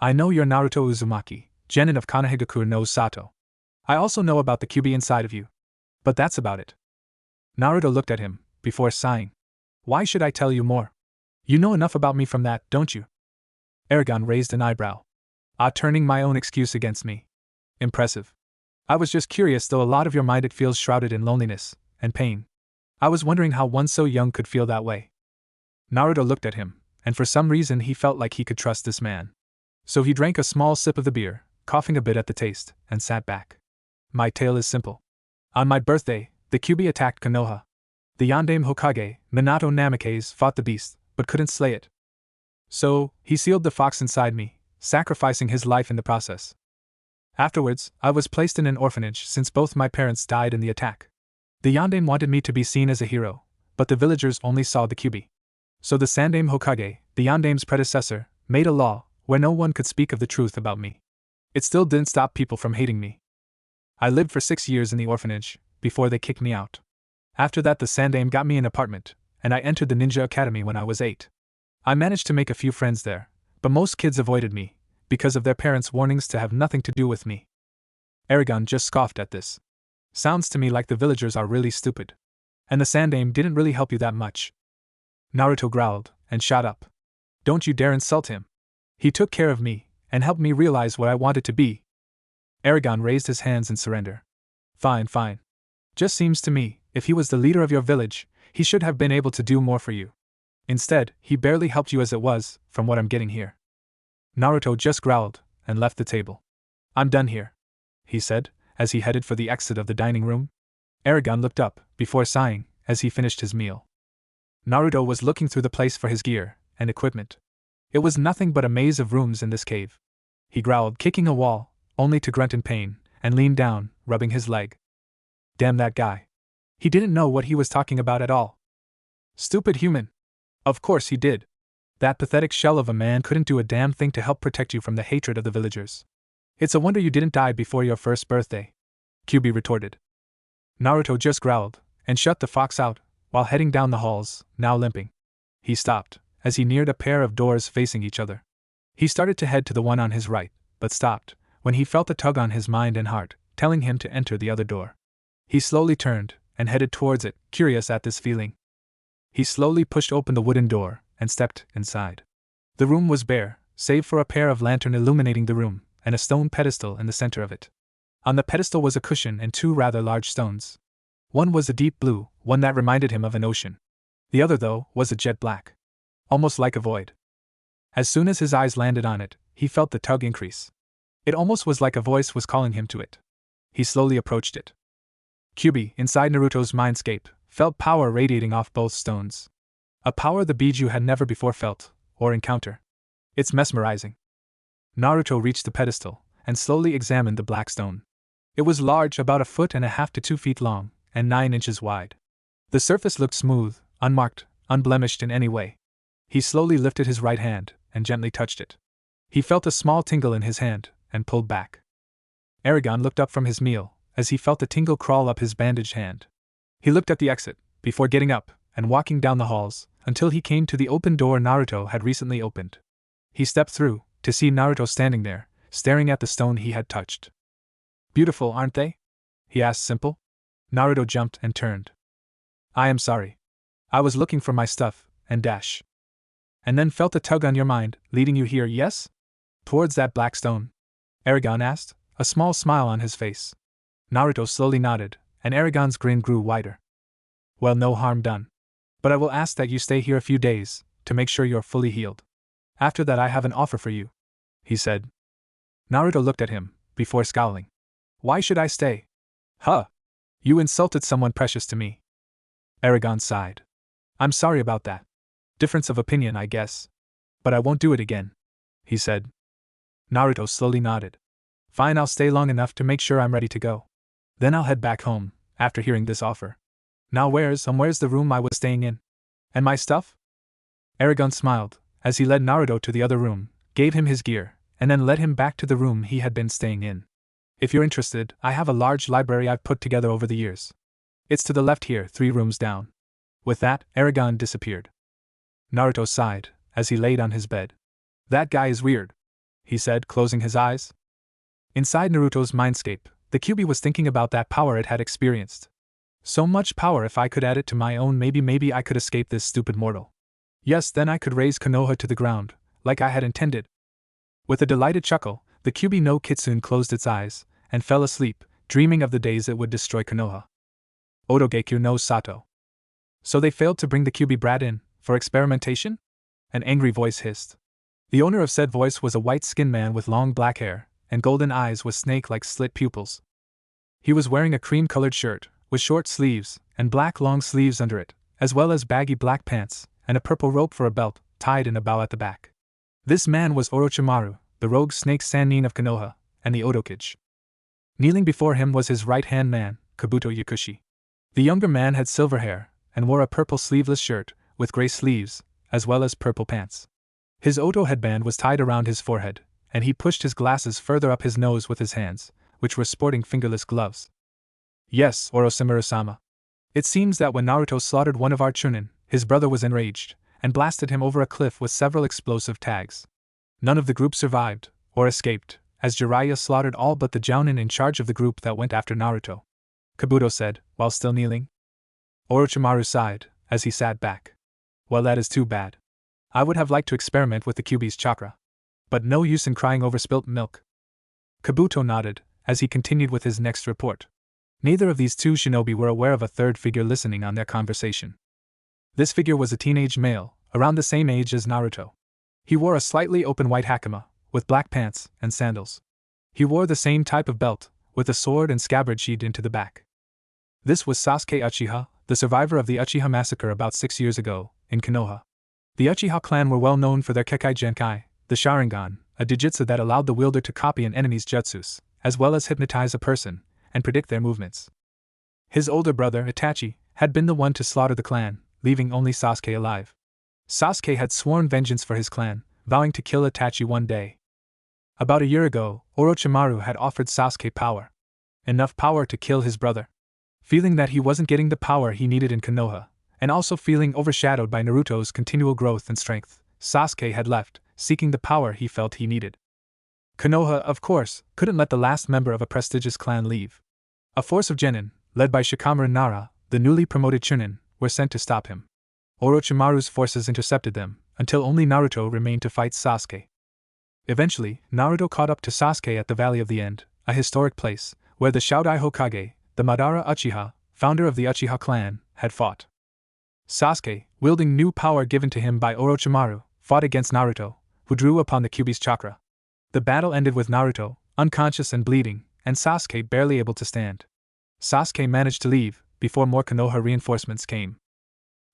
I know you're Naruto Uzumaki, genin of Konoha no Sato. I also know about the Kyuubi inside of you. But that's about it. Naruto looked at him, before sighing. Why should I tell you more? You know enough about me from that, don't you? Aragon raised an eyebrow. Turning my own excuse against me. Impressive. I was just curious, though a lot of your mind it feels shrouded in loneliness and pain. I was wondering how one so young could feel that way. Naruto looked at him, and for some reason he felt like he could trust this man. So he drank a small sip of the beer, coughing a bit at the taste, and sat back. My tale is simple. On my birthday, the Kyuubi attacked Konoha. The Yondaime Hokage, Minato Namikaze, fought the beast, but couldn't slay it. So, he sealed the fox inside me, sacrificing his life in the process. Afterwards, I was placed in an orphanage since both my parents died in the attack. The Yondaime wanted me to be seen as a hero, but the villagers only saw the Kyuubi. So the Sandaime Hokage, the Yondaime's predecessor, made a law where no one could speak of the truth about me. It still didn't stop people from hating me. I lived for 6 years in the orphanage, before they kicked me out. After that the Sandaime got me an apartment, and I entered the ninja academy when I was 8. I managed to make a few friends there, but most kids avoided me, because of their parents' warnings to have nothing to do with me. Aragon just scoffed at this. Sounds to me like the villagers are really stupid. And the Sandaime didn't really help you that much. Naruto growled, and shot up. Don't you dare insult him. He took care of me, and helped me realize what I wanted to be. Aragon raised his hands in surrender. Fine, fine. Just seems to me, if he was the leader of your village, he should have been able to do more for you. Instead, he barely helped you as it was, from what I'm getting here. Naruto just growled, and left the table. I'm done here, he said, as he headed for the exit of the dining room. Aragon looked up, before sighing, as he finished his meal. Naruto was looking through the place for his gear and equipment. It was nothing but a maze of rooms in this cave. He growled, kicking a wall, only to grunt in pain, and leaned down, rubbing his leg. Damn that guy. He didn't know what he was talking about at all. Stupid human. Of course he did. That pathetic shell of a man couldn't do a damn thing to help protect you from the hatred of the villagers. It's a wonder you didn't die before your first birthday, Kyuubi retorted. Naruto just growled, and shut the fox out, while heading down the halls, now limping. He stopped, as he neared a pair of doors facing each other. He started to head to the one on his right, but stopped, when he felt a tug on his mind and heart, telling him to enter the other door. He slowly turned, and headed towards it, curious at this feeling. He slowly pushed open the wooden door, and stepped inside. The room was bare, save for a pair of lanterns illuminating the room, and a stone pedestal in the center of it. On the pedestal was a cushion and 2 rather large stones. One was a deep blue, one that reminded him of an ocean. The other, though, was a jet black. Almost like a void. As soon as his eyes landed on it, he felt the tug increase. It almost was like a voice was calling him to it. He slowly approached it. Kyuubi, inside Naruto's mindscape, felt power radiating off both stones. A power the Biju had never before felt, or encounter. It's mesmerizing. Naruto reached the pedestal, and slowly examined the black stone. It was large, about 1.5 feet to 2 feet long, and 9 inches wide. The surface looked smooth, unmarked, unblemished in any way. He slowly lifted his right hand, and gently touched it. He felt a small tingle in his hand, and pulled back. Aragon looked up from his meal, as he felt the tingle crawl up his bandaged hand. He looked at the exit, before getting up, and walking down the halls, until he came to the open door Naruto had recently opened. He stepped through, to see Naruto standing there, staring at the stone he had touched. Beautiful, aren't they? He asked simple. Naruto jumped and turned. I am sorry. I was looking for my stuff, and dash. And then felt a tug on your mind, leading you here, yes? Towards that black stone? Aragon asked, a small smile on his face. Naruto slowly nodded, and Aragon's grin grew wider. Well, no harm done. But I will ask that you stay here a few days, to make sure you're fully healed. After that I have an offer for you, he said. Naruto looked at him, before scowling. Why should I stay? Huh! You insulted someone precious to me. Aragon sighed. I'm sorry about that. Difference of opinion, I guess. But I won't do it again, he said. Naruto slowly nodded. Fine, I'll stay long enough to make sure I'm ready to go. Then I'll head back home, after hearing this offer. Now where's the room I was staying in? And my stuff? Aragon smiled, as he led Naruto to the other room, gave him his gear, and then led him back to the room he had been staying in. If you're interested, I have a large library I've put together over the years. It's to the left here, 3 rooms down. With that, Aragon disappeared. Naruto sighed, as he laid on his bed. That guy is weird, he said, closing his eyes. Inside Naruto's mindscape, the Kyuubi was thinking about that power it had experienced. So much power, if I could add it to my own, maybe I could escape this stupid mortal. Yes, then I could raise Konoha to the ground, like I had intended. With a delighted chuckle, the Kyuubi no Kitsune closed its eyes, and fell asleep, dreaming of the days it would destroy Konoha. Otogekyu no Sato. So they failed to bring the Kyuubi brat in, for experimentation? An angry voice hissed. The owner of said voice was a white-skinned man with long black hair, and golden eyes with snake-like slit pupils. He was wearing a cream-colored shirt, with short sleeves, and black long sleeves under it, as well as baggy black pants, and a purple rope for a belt, tied in a bow at the back. This man was Orochimaru, the rogue snake Sannin of Konoha, and the Otokage. Kneeling before him was his right-hand man, Kabuto Yakushi. The younger man had silver hair, and wore a purple sleeveless shirt, with gray sleeves, as well as purple pants. His Oto headband was tied around his forehead, and he pushed his glasses further up his nose with his hands, which were sporting fingerless gloves. Yes, Orochimaru-sama. It seems that when Naruto slaughtered one of our Chunin, his brother was enraged, and blasted him over a cliff with several explosive tags. None of the group survived, or escaped, as Jiraiya slaughtered all but the Jounin in charge of the group that went after Naruto, Kabuto said, while still kneeling. Orochimaru sighed, as he sat back. Well, that is too bad. I would have liked to experiment with the Kyuubi's chakra. But no use in crying over spilt milk. Kabuto nodded, as he continued with his next report. Neither of these two shinobi were aware of a third figure listening on their conversation. This figure was a teenage male, around the same age as Naruto. He wore a slightly open white hakama, with black pants and sandals. He wore the same type of belt, with a sword and scabbard sheathed into the back. This was Sasuke Uchiha, the survivor of the Uchiha massacre about 6 years ago, in Konoha. The Uchiha clan were well known for their Kekai Genkai, the Sharingan, a dijutsu that allowed the wielder to copy an enemy's jutsus, as well as hypnotize a person, and predict their movements. His older brother, Itachi, had been the one to slaughter the clan, leaving only Sasuke alive. Sasuke had sworn vengeance for his clan, vowing to kill Itachi one day. About a year ago, Orochimaru had offered Sasuke power. Enough power to kill his brother. Feeling that he wasn't getting the power he needed in Konoha, and also feeling overshadowed by Naruto's continual growth and strength, Sasuke had left, seeking the power he felt he needed. Konoha, of course, couldn't let the last member of a prestigious clan leave. A force of genin, led by Shikamaru and Nara, the newly promoted Chunin, were sent to stop him. Orochimaru's forces intercepted them, until only Naruto remained to fight Sasuke. Eventually, Naruto caught up to Sasuke at the Valley of the End, a historic place, where the Shoudai Hokage, the Madara Uchiha, founder of the Uchiha clan, had fought. Sasuke, wielding new power given to him by Orochimaru, fought against Naruto, who drew upon the Kyuubi's chakra. The battle ended with Naruto, unconscious and bleeding, and Sasuke barely able to stand. Sasuke managed to leave, before more Konoha reinforcements came.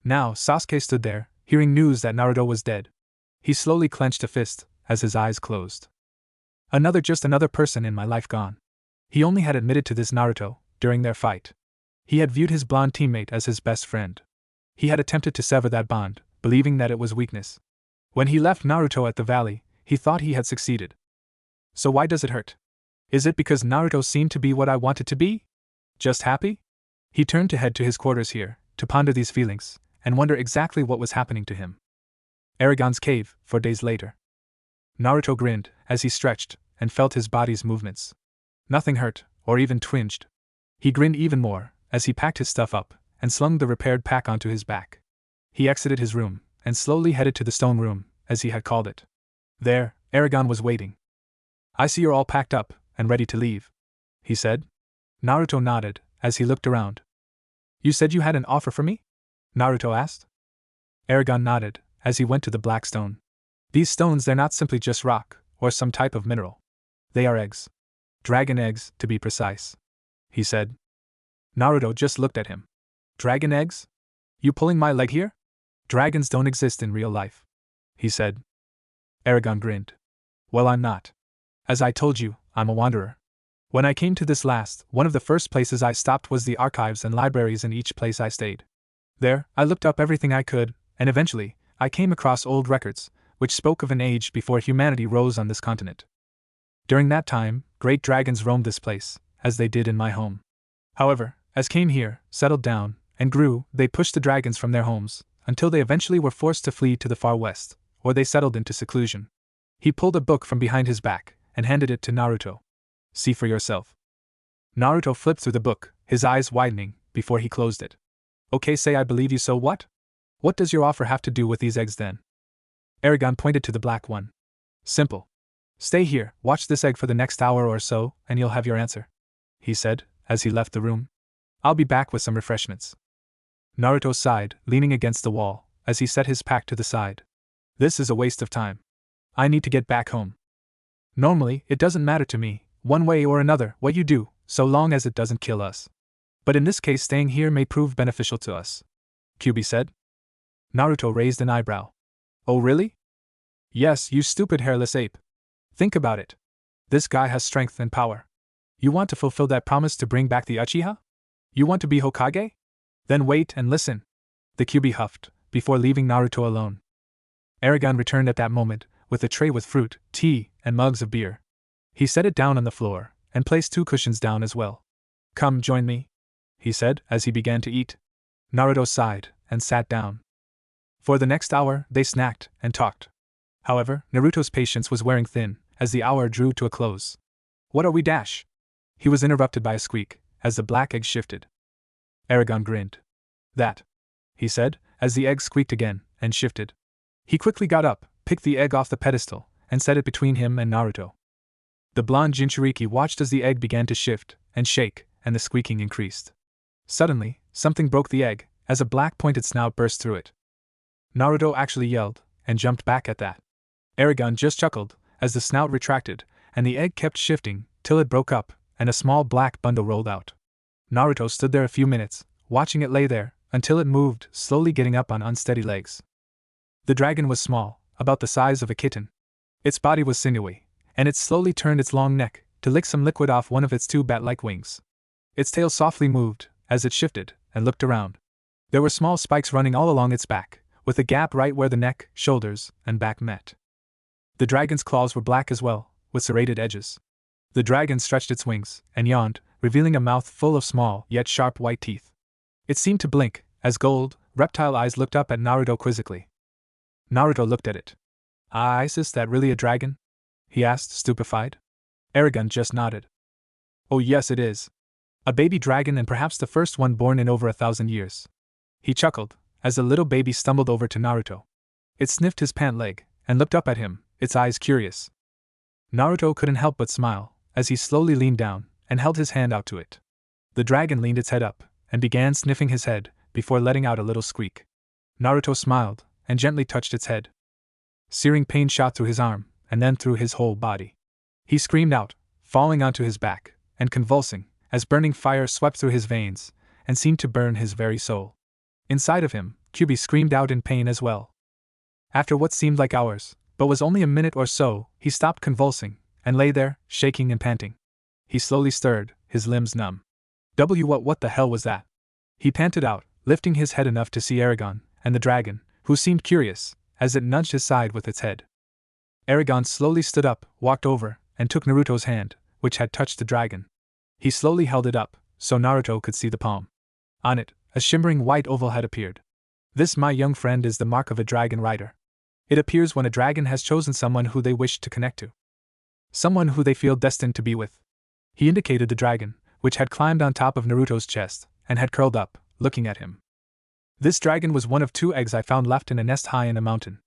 Now Sasuke stood there, hearing news that Naruto was dead. He slowly clenched a fist, as his eyes closed. Just another person in my life gone. He only had admitted to this Naruto, during their fight. He had viewed his blonde teammate as his best friend. He had attempted to sever that bond, believing that it was weakness. When he left Naruto at the valley, he thought he had succeeded. So why does it hurt? Is it because Naruto seemed to be what I wanted to be? Just happy? He turned to head to his quarters here, to ponder these feelings, and wonder exactly what was happening to him. Aragon's cave, 4 days later. Naruto grinned, as he stretched, and felt his body's movements. Nothing hurt, or even twinged. He grinned even more, as he packed his stuff up, and slung the repaired pack onto his back. He exited his room, and slowly headed to the stone room, as he had called it. There, Aragon was waiting. I see you're all packed up, and ready to leave, he said. Naruto nodded, as he looked around. You said you had an offer for me? Naruto asked. Aragon nodded, as he went to the black stone. These stones, they're not simply just rock, or some type of mineral. They are eggs. Dragon eggs, to be precise, he said. Naruto just looked at him. Dragon eggs? You pulling my leg here? Dragons don't exist in real life, he said. Aragon grinned. Well, I'm not. As I told you, I'm a wanderer. When I came to this last, one of the first places I stopped was the archives and libraries in each place I stayed. There, I looked up everything I could, and eventually, I came across old records, which spoke of an age before humanity rose on this continent. During that time, great dragons roamed this place, as they did in my home. However, as came here, settled down, and grew, they pushed the dragons from their homes, until they eventually were forced to flee to the far west, or they settled into seclusion. He pulled a book from behind his back, and handed it to Naruto. See for yourself. Naruto flipped through the book, his eyes widening, before he closed it. Okay, say I believe you, so what? What does your offer have to do with these eggs then? Aragon pointed to the black one. Simple. Stay here, watch this egg for the next hour or so, and you'll have your answer, he said, as he left the room. I'll be back with some refreshments. Naruto sighed, leaning against the wall, as he set his pack to the side. This is a waste of time. I need to get back home. Normally, it doesn't matter to me, one way or another, what you do, so long as it doesn't kill us. But in this case, staying here may prove beneficial to us, Kyuubi said. Naruto raised an eyebrow. Oh really? Yes, you stupid hairless ape. Think about it. This guy has strength and power. You want to fulfill that promise to bring back the Uchiha? You want to be Hokage? Then wait and listen. The Kyuubi huffed, before leaving Naruto alone. Aragon returned at that moment, with a tray with fruit, tea, and mugs of beer. He set it down on the floor, and placed 2 cushions down as well. Come join me, he said, as he began to eat. Naruto sighed, and sat down. For the next hour, they snacked and talked. However, Naruto's patience was wearing thin, as the hour drew to a close. What are we dash? He was interrupted by a squeak, as the black egg shifted. Aragon grinned. That, he said, as the egg squeaked again, and shifted. He quickly got up, picked the egg off the pedestal, and set it between him and Naruto. The blonde Jinchuriki watched as the egg began to shift and shake, and the squeaking increased. Suddenly, something broke the egg, as a black pointed snout burst through it. Naruto actually yelled, and jumped back at that. Aragon just chuckled, as the snout retracted, and the egg kept shifting, till it broke up, and a small black bundle rolled out. Naruto stood there a few minutes, watching it lay there, until it moved, slowly getting up on unsteady legs. The dragon was small, about the size of a kitten. Its body was sinewy, and it slowly turned its long neck, to lick some liquid off one of its 2 bat-like wings. Its tail softly moved, as it shifted, and looked around. There were small spikes running all along its back, with a gap right where the neck, shoulders, and back met. The dragon's claws were black as well, with serrated edges. The dragon stretched its wings, and yawned, revealing a mouth full of small, yet sharp white teeth. It seemed to blink, as gold, reptile eyes looked up at Naruto quizzically. Naruto looked at it. Ah, is that really a dragon? He asked, stupefied. Aragon just nodded. Oh yes, it is. A baby dragon, and perhaps the first one born in over 1,000 years. He chuckled, as the little baby stumbled over to Naruto. It sniffed his pant leg, and looked up at him, its eyes curious. Naruto couldn't help but smile, as he slowly leaned down, and held his hand out to it. The dragon leaned its head up, and began sniffing his head, before letting out a little squeak. Naruto smiled, and gently touched its head. Searing pain shot through his arm, and then through his whole body. He screamed out, falling onto his back, and convulsing, as burning fire swept through his veins, and seemed to burn his very soul. Inside of him, Kyuubi screamed out in pain as well. After what seemed like hours, but was only a minute or so, he stopped convulsing, and lay there, shaking and panting. He slowly stirred, his limbs numb. What the hell was that? He panted out, lifting his head enough to see Aragon, and the dragon, who seemed curious, as it nudged his side with its head. Aragon slowly stood up, walked over, and took Naruto's hand, which had touched the dragon. He slowly held it up, so Naruto could see the palm. On it, a shimmering white oval had appeared. This, my young friend, is the mark of a dragon rider. It appears when a dragon has chosen someone who they wish to connect to. Someone who they feel destined to be with. He indicated the dragon, which had climbed on top of Naruto's chest, and had curled up, looking at him. This dragon was one of 2 eggs I found left in a nest high in a mountain.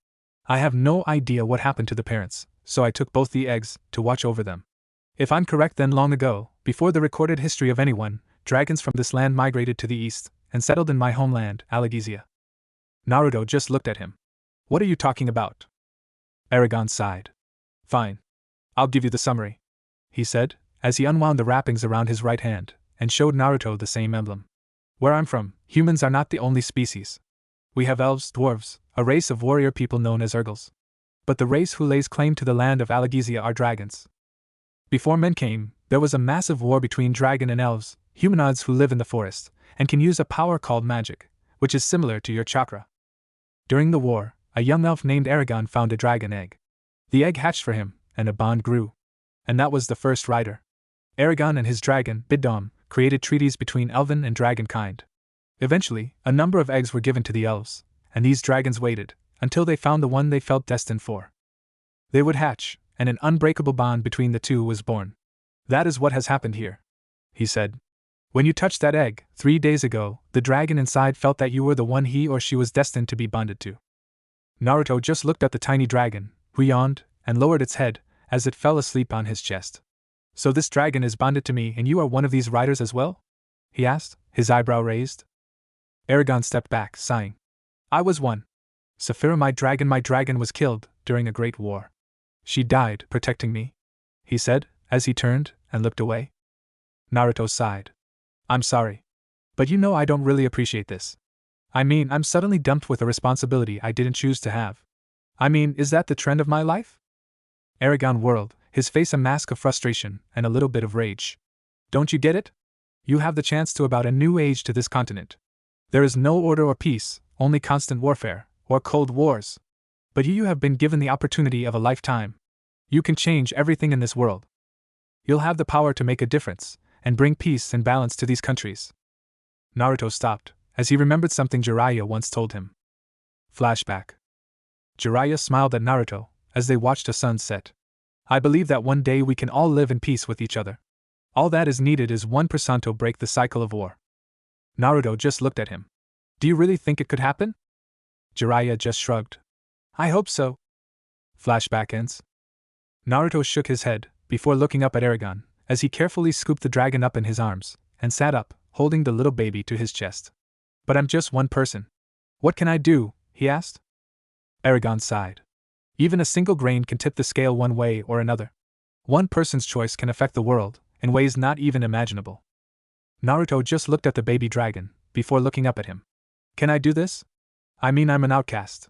I have no idea what happened to the parents, so I took both the eggs, to watch over them. If I'm correct, then long ago, before the recorded history of anyone, dragons from this land migrated to the east, and settled in my homeland, Alagizia. Naruto just looked at him. What are you talking about? Aragon sighed. Fine. I'll give you the summary, he said, as he unwound the wrappings around his right hand, and showed Naruto the same emblem. Where I'm from, humans are not the only species. We have elves, dwarves, a race of warrior people known as Urgles. But the race who lays claim to the land of Alagizia are dragons. Before men came, There was a massive war between dragon and elves, humanoids who live in the forest, and can use a power called magic, which is similar to your chakra. During the war, a young elf named Aragon found a dragon egg. The egg hatched for him, and a bond grew. And that was the first rider. Aragon and his dragon, Bidom, created treaties between elven and dragon kind. Eventually, a number of eggs were given to the elves, and these dragons waited until they found the one they felt destined for. They would hatch, and an unbreakable bond between the two was born. That is what has happened here, he said. When you touched that egg, 3 days ago, the dragon inside felt that you were the one he or she was destined to be bonded to. Naruto just looked at the tiny dragon, who yawned and lowered its head as it fell asleep on his chest. So this dragon is bonded to me and you are one of these riders as well? He asked, his eyebrow raised. Aragon stepped back, sighing. I was one. Saphira, my dragon was killed during a great war. She died protecting me, he said, as he turned and looked away. Naruto sighed. I'm sorry. But you know I don't really appreciate this. I mean, I'm suddenly dumped with a responsibility I didn't choose to have. I mean, is that the trend of my life? Aragon whirled, his face a mask of frustration and a little bit of rage. Don't you get it? You have the chance to about a new age to this continent. There is no order or peace, only constant warfare, or cold wars. But you have been given the opportunity of a lifetime. You can change everything in this world. You'll have the power to make a difference, and bring peace and balance to these countries. Naruto stopped, as he remembered something Jiraiya once told him. Flashback. Jiraiya smiled at Naruto, as they watched a sunset. I believe that one day we can all live in peace with each other. All that is needed is 1% to break the cycle of war. Naruto just looked at him. Do you really think it could happen? Jiraiya just shrugged. I hope so. Flashback ends. Naruto shook his head, before looking up at Aragon, as he carefully scooped the dragon up in his arms, and sat up, holding the little baby to his chest. But I'm just one person. What can I do? He asked. Aragon sighed. Even a single grain can tip the scale one way or another. One person's choice can affect the world, in ways not even imaginable. Naruto just looked at the baby dragon, before looking up at him. Can I do this? I mean, I'm an outcast.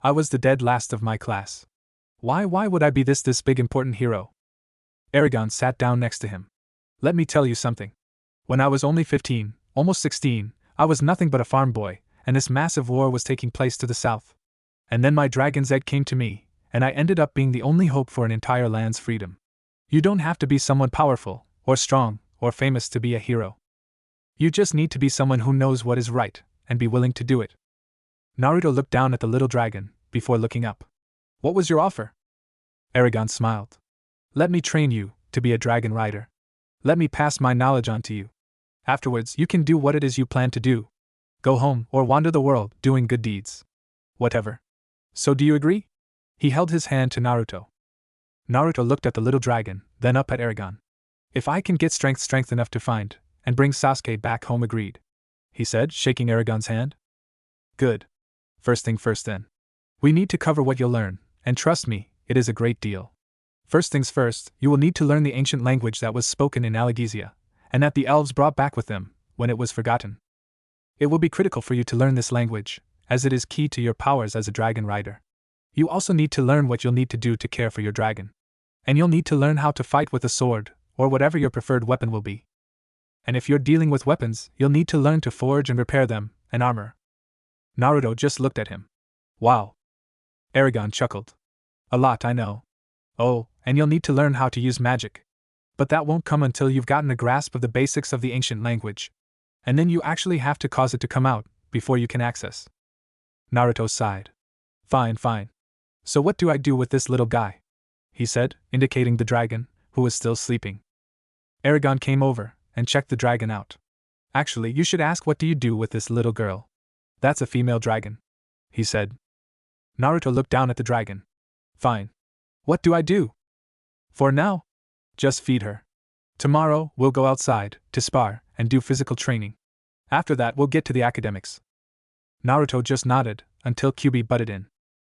I was the dead last of my class. Why would I be this big important hero? Aragon sat down next to him. Let me tell you something. When I was only 15, almost 16, I was nothing but a farm boy, and this massive war was taking place to the south. And then my dragon's egg came to me, and I ended up being the only hope for an entire land's freedom. You don't have to be someone powerful, or strong, or famous to be a hero. You just need to be someone who knows what is right, and be willing to do it. Naruto looked down at the little dragon, before looking up. What was your offer? Aragon smiled. Let me train you to be a dragon rider. Let me pass my knowledge on to you. Afterwards, you can do what it is you plan to do. Go home or wander the world doing good deeds. Whatever. So do you agree? He held his hand to Naruto. Naruto looked at the little dragon, then up at Aragon. If I can get strength enough to find and bring Sasuke back home, agreed, he said, shaking Aragon's hand. Good. First thing first then. We need to cover what you'll learn, and trust me, it is a great deal. First things first, you will need to learn the ancient language that was spoken in Algesia, and that the elves brought back with them, when it was forgotten. It will be critical for you to learn this language, as it is key to your powers as a dragon rider. You also need to learn what you'll need to do to care for your dragon. And you'll need to learn how to fight with a sword, or whatever your preferred weapon will be. And if you're dealing with weapons, you'll need to learn to forge and repair them, and armor. Naruto just looked at him. Wow. Aragon chuckled. A lot, I know. Oh, and you'll need to learn how to use magic. But that won't come until you've gotten a grasp of the basics of the ancient language. And then you actually have to cause it to come out, before you can access. Naruto sighed. Fine. So what do I do with this little guy? He said, indicating the dragon, who was still sleeping. Aragon came over, and checked the dragon out. Actually, you should ask, what do you do with this little girl? That's a female dragon, he said. Naruto looked down at the dragon. Fine. What do I do? For now, just feed her. Tomorrow, we'll go outside, to spar, and do physical training. After that, we'll get to the academics. Naruto just nodded, until Kyuubi butted in.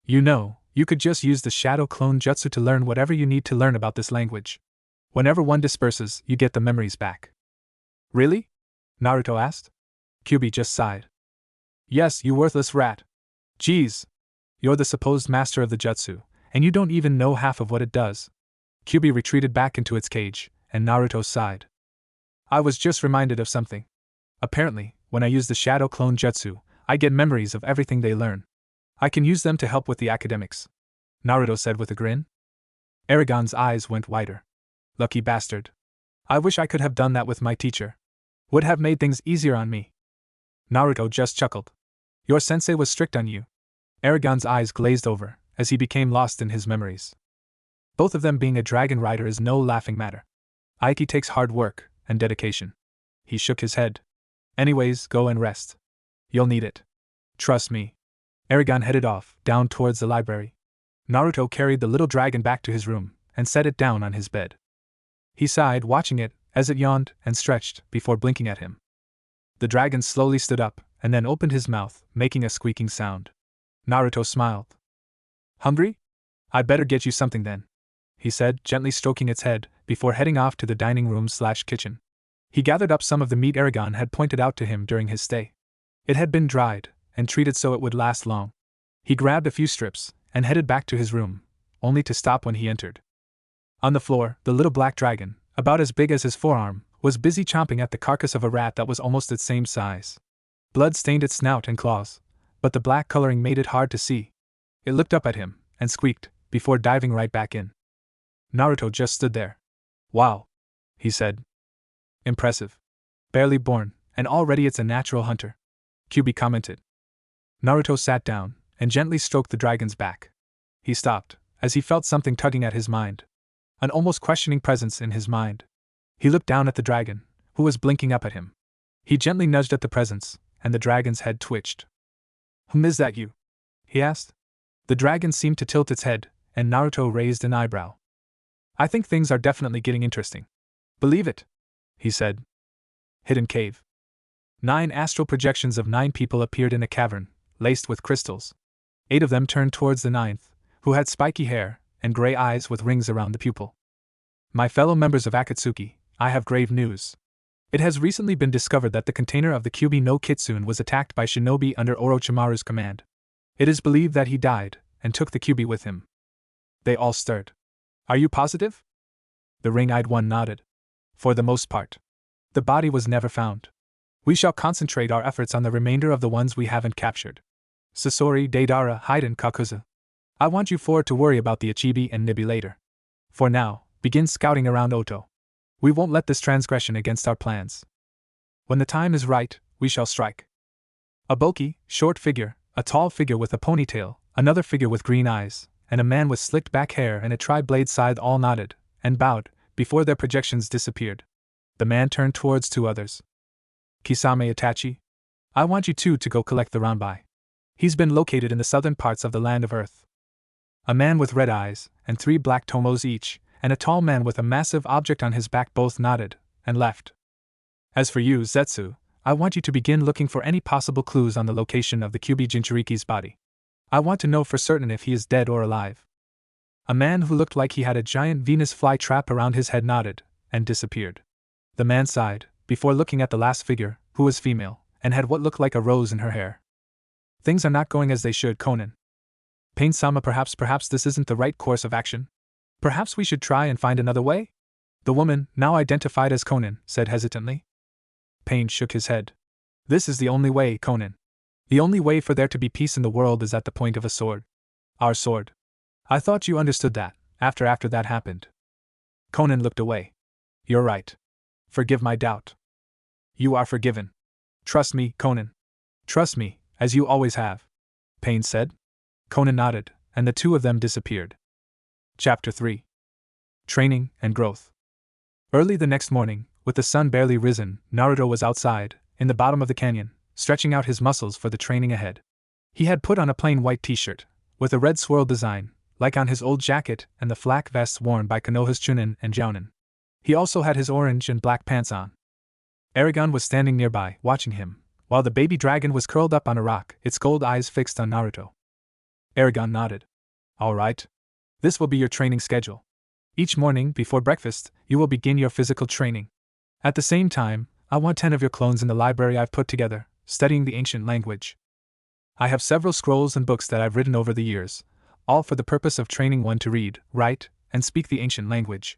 You know, you could just use the shadow clone jutsu to learn whatever you need to learn about this language. Whenever one disperses, you get the memories back. Really? Naruto asked. Kyuubi just sighed. Yes, you worthless rat. Geez. You're the supposed master of the jutsu, and you don't even know half of what it does. Kyuubi retreated back into its cage, and Naruto sighed. I was just reminded of something. Apparently, when I use the Shadow Clone Jutsu, I get memories of everything they learn. I can use them to help with the academics, Naruto said with a grin. Aragon's eyes went wider. Lucky bastard. I wish I could have done that with my teacher. Would have made things easier on me. Naruto just chuckled. Your sensei was strict on you. Aragon's eyes glazed over, as he became lost in his memories. Both of them being a dragon rider is no laughing matter. Aiki takes hard work and dedication. He shook his head. Anyways, go and rest. You'll need it. Trust me. Aragon headed off, down towards the library. Naruto carried the little dragon back to his room, and set it down on his bed. He sighed watching it, as it yawned and stretched, before blinking at him. The dragon slowly stood up, and then opened his mouth, making a squeaking sound. Naruto smiled. Hungry? I'd better get you something then, he said, gently stroking its head, before heading off to the dining room/kitchen. He gathered up some of the meat Aragon had pointed out to him during his stay. It had been dried, and treated so it would last long. He grabbed a few strips, and headed back to his room, only to stop when he entered. On the floor, the little black dragon, about as big as his forearm, was busy chomping at the carcass of a rat that was almost its same size. Blood stained its snout and claws, but the black coloring made it hard to see. It looked up at him, and squeaked, before diving right back in. Naruto just stood there. Wow, he said. Impressive. Barely born, and already it's a natural hunter, Kyubi commented. Naruto sat down, and gently stroked the dragon's back. He stopped, as he felt something tugging at his mind. An almost questioning presence in his mind. He looked down at the dragon, who was blinking up at him. He gently nudged at the presence, and the dragon's head twitched. Is that you? He asked. The dragon seemed to tilt its head, and Naruto raised an eyebrow. I think things are definitely getting interesting. Believe it, he said. Hidden cave. 9 astral projections of 9 people appeared in a cavern, laced with crystals. 8 of them turned towards the 9th, who had spiky hair and gray eyes with rings around the pupil. My fellow members of Akatsuki, I have grave news. It has recently been discovered that the container of the Kyubi no Kitsune was attacked by shinobi under Orochimaru's command. It is believed that he died, and took the Kyubi with him. They all stirred. Are you positive? The ring-eyed one nodded. For the most part. The body was never found. We shall concentrate our efforts on the remainder of the ones we haven't captured. Sasori, Deidara, Haiden, Kakuzu. I want you 4 to worry about the Ichibi and Nibi later. For now, begin scouting around Oto. We won't let this transgression against our plans. When the time is right, we shall strike. A bulky, short figure, a tall figure with a ponytail, another figure with green eyes, and a man with slicked back hair and a tri-blade scythe all nodded, and bowed, before their projections disappeared. The man turned towards 2 others. Kisame Itachi, I want you 2 to go collect the Ranbai. He's been located in the southern parts of the land of Earth. A man with red eyes, and 3 black tomos each, and a tall man with a massive object on his back both nodded, and left. As for you, Zetsu, I want you to begin looking for any possible clues on the location of the Kyubi Jinchuriki's body. I want to know for certain if he is dead or alive. A man who looked like he had a giant Venus flytrap around his head nodded, and disappeared. The man sighed, before looking at the last figure, who was female, and had what looked like a rose in her hair. Things are not going as they should, Konan. Pain-sama, perhaps this isn't the right course of action. Perhaps we should try and find another way? The woman, now identified as Konan, said hesitantly. Pain shook his head. This is the only way, Konan. The only way for there to be peace in the world is at the point of a sword. Our sword. I thought you understood that, after that happened. Konan looked away. You're right. Forgive my doubt. You are forgiven. Trust me, Konan. Trust me, as you always have. Pain said. Konan nodded, and the 2 of them disappeared. Chapter 3. Training and Growth. Early the next morning, with the sun barely risen, Naruto was outside, in the bottom of the canyon, stretching out his muscles for the training ahead. He had put on a plain white t-shirt, with a red swirl design, like on his old jacket and the flak vests worn by Konoha's Chunin and Jounin. He also had his orange and black pants on. Aragon was standing nearby, watching him, while the baby dragon was curled up on a rock, its gold eyes fixed on Naruto. Aragon nodded. All right. This will be your training schedule. Each morning, before breakfast, you will begin your physical training. At the same time, I want 10 of your clones in the library I've put together, studying the ancient language. I have several scrolls and books that I've written over the years, all for the purpose of training one to read, write, and speak the ancient language.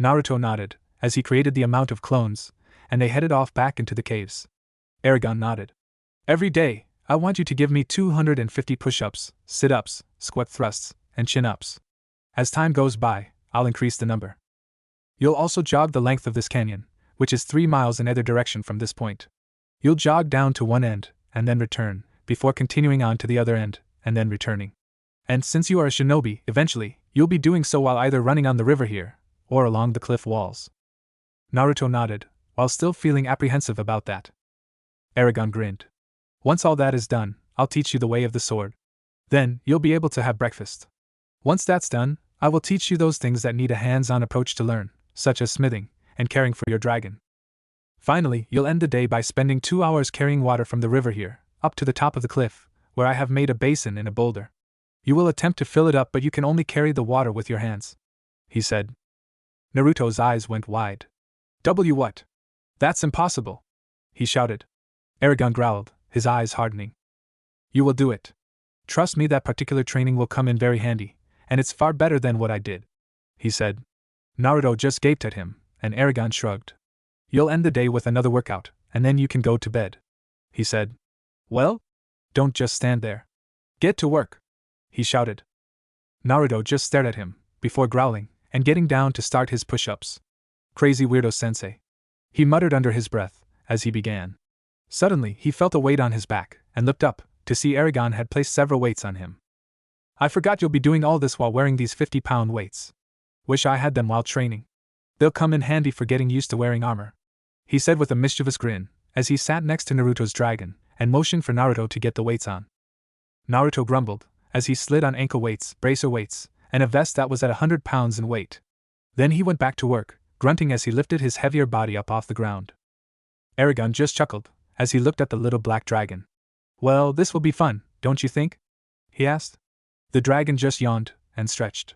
Naruto nodded, as he created the amount of clones, and they headed off back into the caves. Aragon nodded. Every day, I want you to give me 250 push-ups, sit-ups, squat thrusts, and chin-ups. As time goes by, I'll increase the number. You'll also jog the length of this canyon, which is 3 miles in either direction from this point. You'll jog down to one end, and then return, before continuing on to the other end, and then returning. And since you are a shinobi, eventually, you'll be doing so while either running on the river here, or along the cliff walls. Naruto nodded, while still feeling apprehensive about that. Aragon grinned. Once all that is done, I'll teach you the way of the sword. Then, you'll be able to have breakfast. Once that's done, I will teach you those things that need a hands-on approach to learn, such as smithing, and caring for your dragon. Finally, you'll end the day by spending 2 hours carrying water from the river here, up to the top of the cliff, where I have made a basin in a boulder. You will attempt to fill it up, but you can only carry the water with your hands, he said. Naruto's eyes went wide. What? That's impossible, he shouted. Aragon growled, his eyes hardening. You will do it. Trust me, that particular training will come in very handy, and it's far better than what I did, he said. Naruto just gaped at him, and Aragon shrugged. You'll end the day with another workout, and then you can go to bed, he said. Well? Don't just stand there. Get to work, he shouted. Naruto just stared at him, before growling, and getting down to start his push-ups. Crazy weirdo sensei, he muttered under his breath, as he began. Suddenly, he felt a weight on his back, and looked up, to see Aragon had placed several weights on him. I forgot you'll be doing all this while wearing these 50-pound weights. Wish I had them while training. They'll come in handy for getting used to wearing armor, he said with a mischievous grin, as he sat next to Naruto's dragon, and motioned for Naruto to get the weights on. Naruto grumbled, as he slid on ankle weights, bracer weights, and a vest that was at 100 pounds in weight. Then he went back to work, grunting as he lifted his heavier body up off the ground. Aragon just chuckled, as he looked at the little black dragon. Well, this will be fun, don't you think? He asked. The dragon just yawned, and stretched.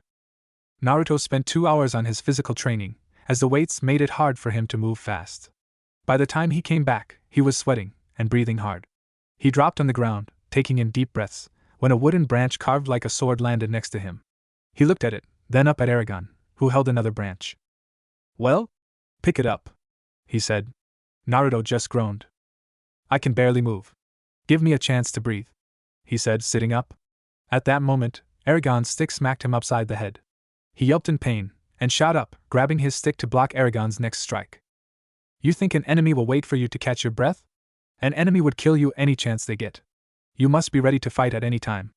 Naruto spent 2 hours on his physical training, as the weights made it hard for him to move fast. By the time he came back, he was sweating, and breathing hard. He dropped on the ground, taking in deep breaths, when a wooden branch carved like a sword landed next to him. He looked at it, then up at Aragon, who held another branch. Well? Pick it up, he said. Naruto just groaned. I can barely move. Give me a chance to breathe, he said, sitting up. At that moment, Aragon's stick smacked him upside the head. He yelped in pain, and shot up, grabbing his stick to block Aragon's next strike. You think an enemy will wait for you to catch your breath? An enemy would kill you any chance they get. You must be ready to fight at any time,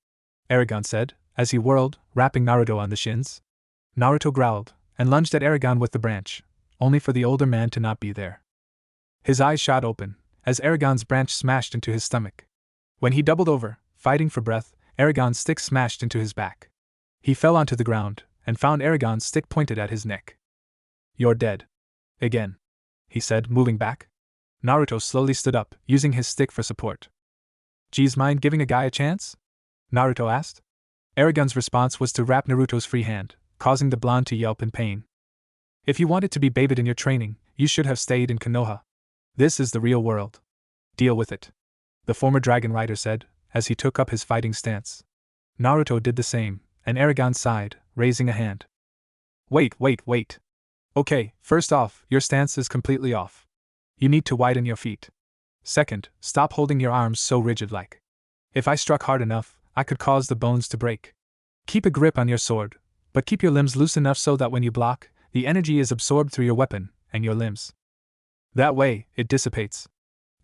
Aragon said, as he whirled, rapping Naruto on the shins. Naruto growled, and lunged at Aragon with the branch, only for the older man to not be there. His eyes shot open, as Aragon's branch smashed into his stomach. When he doubled over, fighting for breath, Aragon's stick smashed into his back. He fell onto the ground, and found Aragon's stick pointed at his neck. You're dead. Again, he said, moving back. Naruto slowly stood up, using his stick for support. Geez, mind giving a guy a chance? Naruto asked. Aragon's response was to wrap Naruto's free hand, causing the blonde to yelp in pain. If you wanted to be babied in your training, you should have stayed in Konoha. This is the real world. Deal with it, the former dragon rider said, as he took up his fighting stance. Naruto did the same, and Aragon sighed, raising a hand. Wait. Okay, first off, your stance is completely off. You need to widen your feet. Second, stop holding your arms so rigid-like. If I struck hard enough, I could cause the bones to break. Keep a grip on your sword, but keep your limbs loose enough so that when you block, the energy is absorbed through your weapon and your limbs. That way, it dissipates.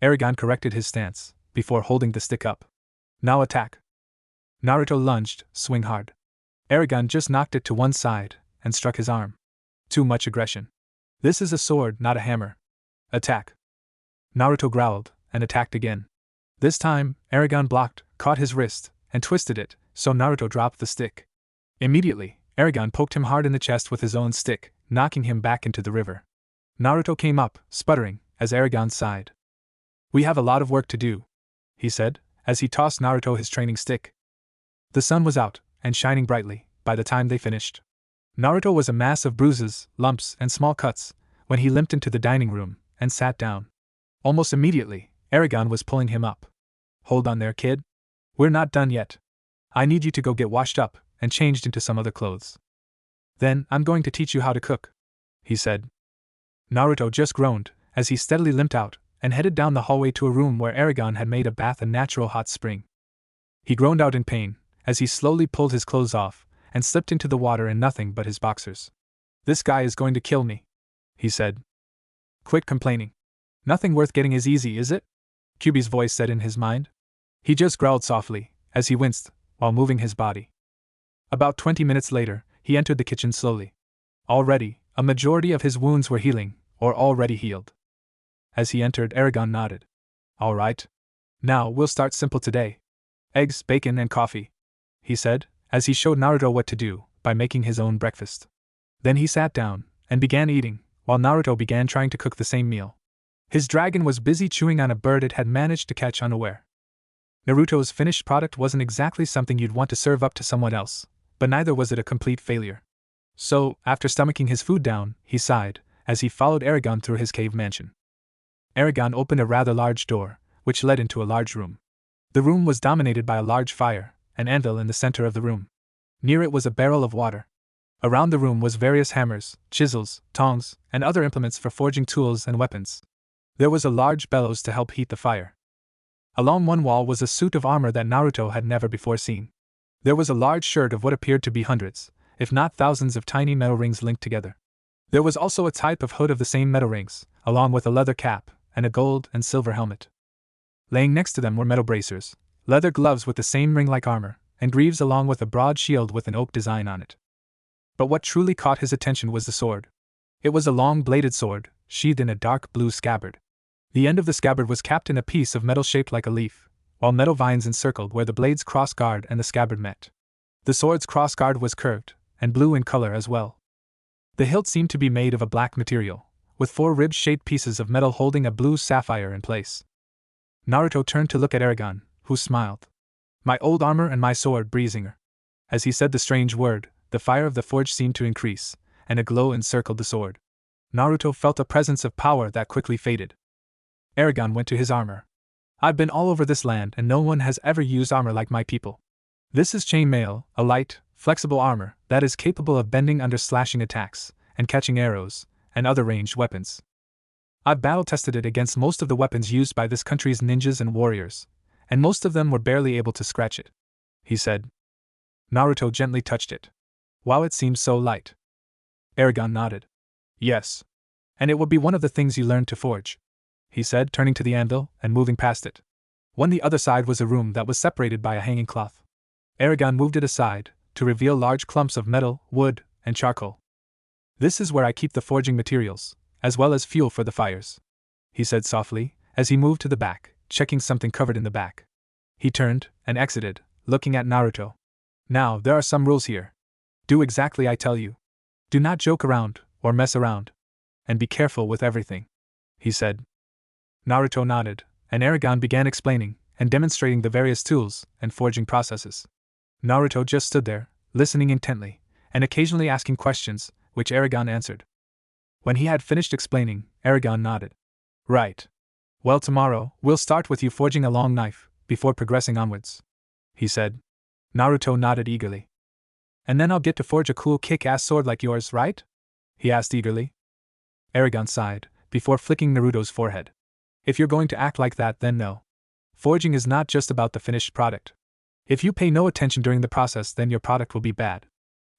Aragon corrected his stance, before holding the stick up. Now attack. Naruto lunged, swing hard. Aragon just knocked it to one side, and struck his arm. Too much aggression. This is a sword, not a hammer. Attack. Naruto growled, and attacked again. This time, Aragon blocked, caught his wrist, and twisted it, so Naruto dropped the stick. Immediately, Aragon poked him hard in the chest with his own stick, knocking him back into the river. Naruto came up, sputtering, as Aragon sighed. We have a lot of work to do, he said, as he tossed Naruto his training stick. The sun was out, and shining brightly, by the time they finished. Naruto was a mass of bruises, lumps, and small cuts, when he limped into the dining room, and sat down. Almost immediately, Aragon was pulling him up. Hold on there, kid. We're not done yet. I need you to go get washed up, and changed into some other clothes. Then, I'm going to teach you how to cook, he said. Naruto just groaned, as he steadily limped out, and headed down the hallway to a room where Aragon had made a bath a natural hot spring. He groaned out in pain, as he slowly pulled his clothes off, and slipped into the water in nothing but his boxers. "This guy is going to kill me," he said. "Quit complaining. Nothing worth getting is easy, is it?" Kyubi's voice said in his mind. He just growled softly, as he winced, while moving his body. About 20 minutes later, he entered the kitchen slowly. Already, a majority of his wounds were healing, or already healed. As he entered, Aragon nodded. "All right. Now, we'll start simple today. Eggs, bacon, and coffee," he said, as he showed Naruto what to do, by making his own breakfast. Then he sat down, and began eating, while Naruto began trying to cook the same meal. His dragon was busy chewing on a bird it had managed to catch unaware. Naruto's finished product wasn't exactly something you'd want to serve up to someone else, but neither was it a complete failure. So, after stomaching his food down, he sighed, as he followed Aragon through his cave mansion. Aragon opened a rather large door, which led into a large room. The room was dominated by a large fire, an anvil in the center of the room. Near it was a barrel of water. Around the room was various hammers, chisels, tongs, and other implements for forging tools and weapons. There was a large bellows to help heat the fire. Along one wall was a suit of armor that Naruto had never before seen. There was a large shirt of what appeared to be hundreds, if not thousands of tiny metal rings linked together. There was also a type of hood of the same metal rings, along with a leather cap, and a gold and silver helmet. Laying next to them were metal bracers, leather gloves with the same ring-like armor, and greaves along with a broad shield with an oak design on it. But what truly caught his attention was the sword. It was a long-bladed sword, sheathed in a dark blue scabbard. The end of the scabbard was capped in a piece of metal shaped like a leaf, while metal vines encircled where the blade's cross-guard and the scabbard met. The sword's cross-guard was curved, and blue in color as well. The hilt seemed to be made of a black material, with 4 rib-shaped pieces of metal holding a blue sapphire in place. Naruto turned to look at Aragon, who smiled. "My old armor and my sword, Breezinger." As he said the strange word, the fire of the forge seemed to increase, and a glow encircled the sword. Naruto felt a presence of power that quickly faded. Aragon went to his armor. "I've been all over this land and no one has ever used armor like my people. This is chainmail, a light, flexible armor that is capable of bending under slashing attacks, and catching arrows, and other ranged weapons. I've battle-tested it against most of the weapons used by this country's ninjas and warriors, and most of them were barely able to scratch it," he said. Naruto gently touched it. "Wow, it seems so light." Aragon nodded. "Yes. And it will be one of the things you learn to forge," he said, turning to the anvil and moving past it. On the other side was a room that was separated by a hanging cloth. Aragon moved it aside, to reveal large clumps of metal, wood, and charcoal. "This is where I keep the forging materials, as well as fuel for the fires," he said softly, as he moved to the back, checking something covered in the back. He turned and exited, looking at Naruto. "Now, there are some rules here. Do exactly I tell you. Do not joke around, or mess around. And be careful with everything," he said. Naruto nodded, and Aragon began explaining and demonstrating the various tools and forging processes. Naruto just stood there, listening intently, and occasionally asking questions, which Aragon answered. When he had finished explaining, Aragon nodded. "Right. Well, tomorrow, we'll start with you forging a long knife, before progressing onwards," he said. Naruto nodded eagerly. "And then I'll get to forge a cool kick-ass sword like yours, right?" he asked eagerly. Aragon sighed, before flicking Naruto's forehead. "If you're going to act like that, then no. Forging is not just about the finished product. If you pay no attention during the process, then your product will be bad.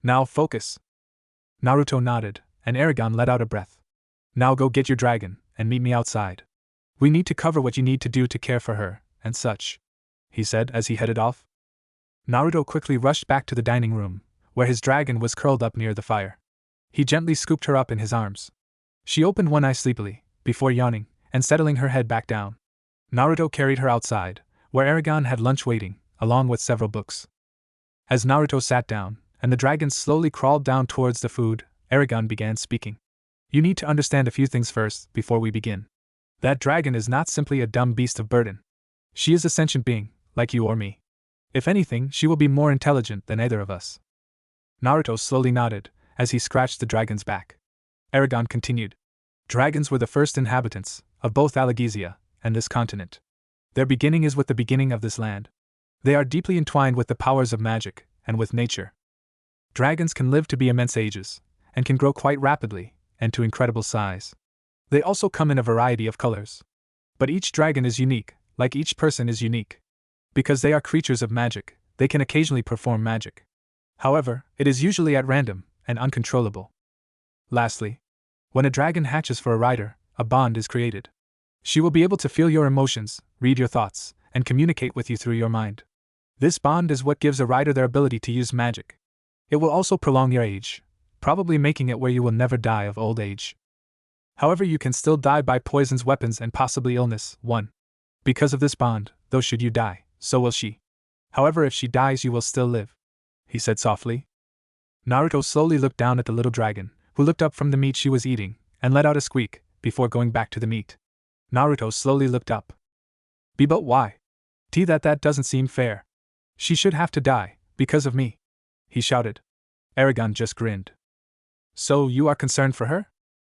Now focus." Naruto nodded, and Aragon let out a breath. "Now go get your dragon, and meet me outside. We need to cover what you need to do to care for her, and such," he said as he headed off. Naruto quickly rushed back to the dining room, where his dragon was curled up near the fire. He gently scooped her up in his arms. She opened one eye sleepily, before yawning, and settling her head back down. Naruto carried her outside, where Aragon had lunch waiting, along with several books. As Naruto sat down, and the dragon slowly crawled down towards the food, Aragon began speaking. "You need to understand a few things first, before we begin. That dragon is not simply a dumb beast of burden. She is a sentient being, like you or me. If anything, she will be more intelligent than either of us." Naruto slowly nodded, as he scratched the dragon's back. Aragon continued. "Dragons were the first inhabitants of both Alagaezia and this continent. Their beginning is with the beginning of this land. They are deeply entwined with the powers of magic and with nature. Dragons can live to be immense ages, and can grow quite rapidly, and to incredible size. They also come in a variety of colors. But each dragon is unique, like each person is unique. Because they are creatures of magic, they can occasionally perform magic. However, it is usually at random and uncontrollable. Lastly, when a dragon hatches for a rider, a bond is created. She will be able to feel your emotions, read your thoughts, and communicate with you through your mind. This bond is what gives a rider their ability to use magic. It will also prolong your age, probably making it where you will never die of old age. However, you can still die by poisons, weapons, and possibly illness. 1. Because of this bond, though should you die, so will she. However, if she dies, you will still live, he said softly. Naruto slowly looked down at the little dragon, who looked up from the meat she was eating, and let out a squeak, before going back to the meat. Naruto slowly looked up. But why? That doesn't seem fair. She should have to die, because of me, he shouted. Aragon just grinned. So you are concerned for her?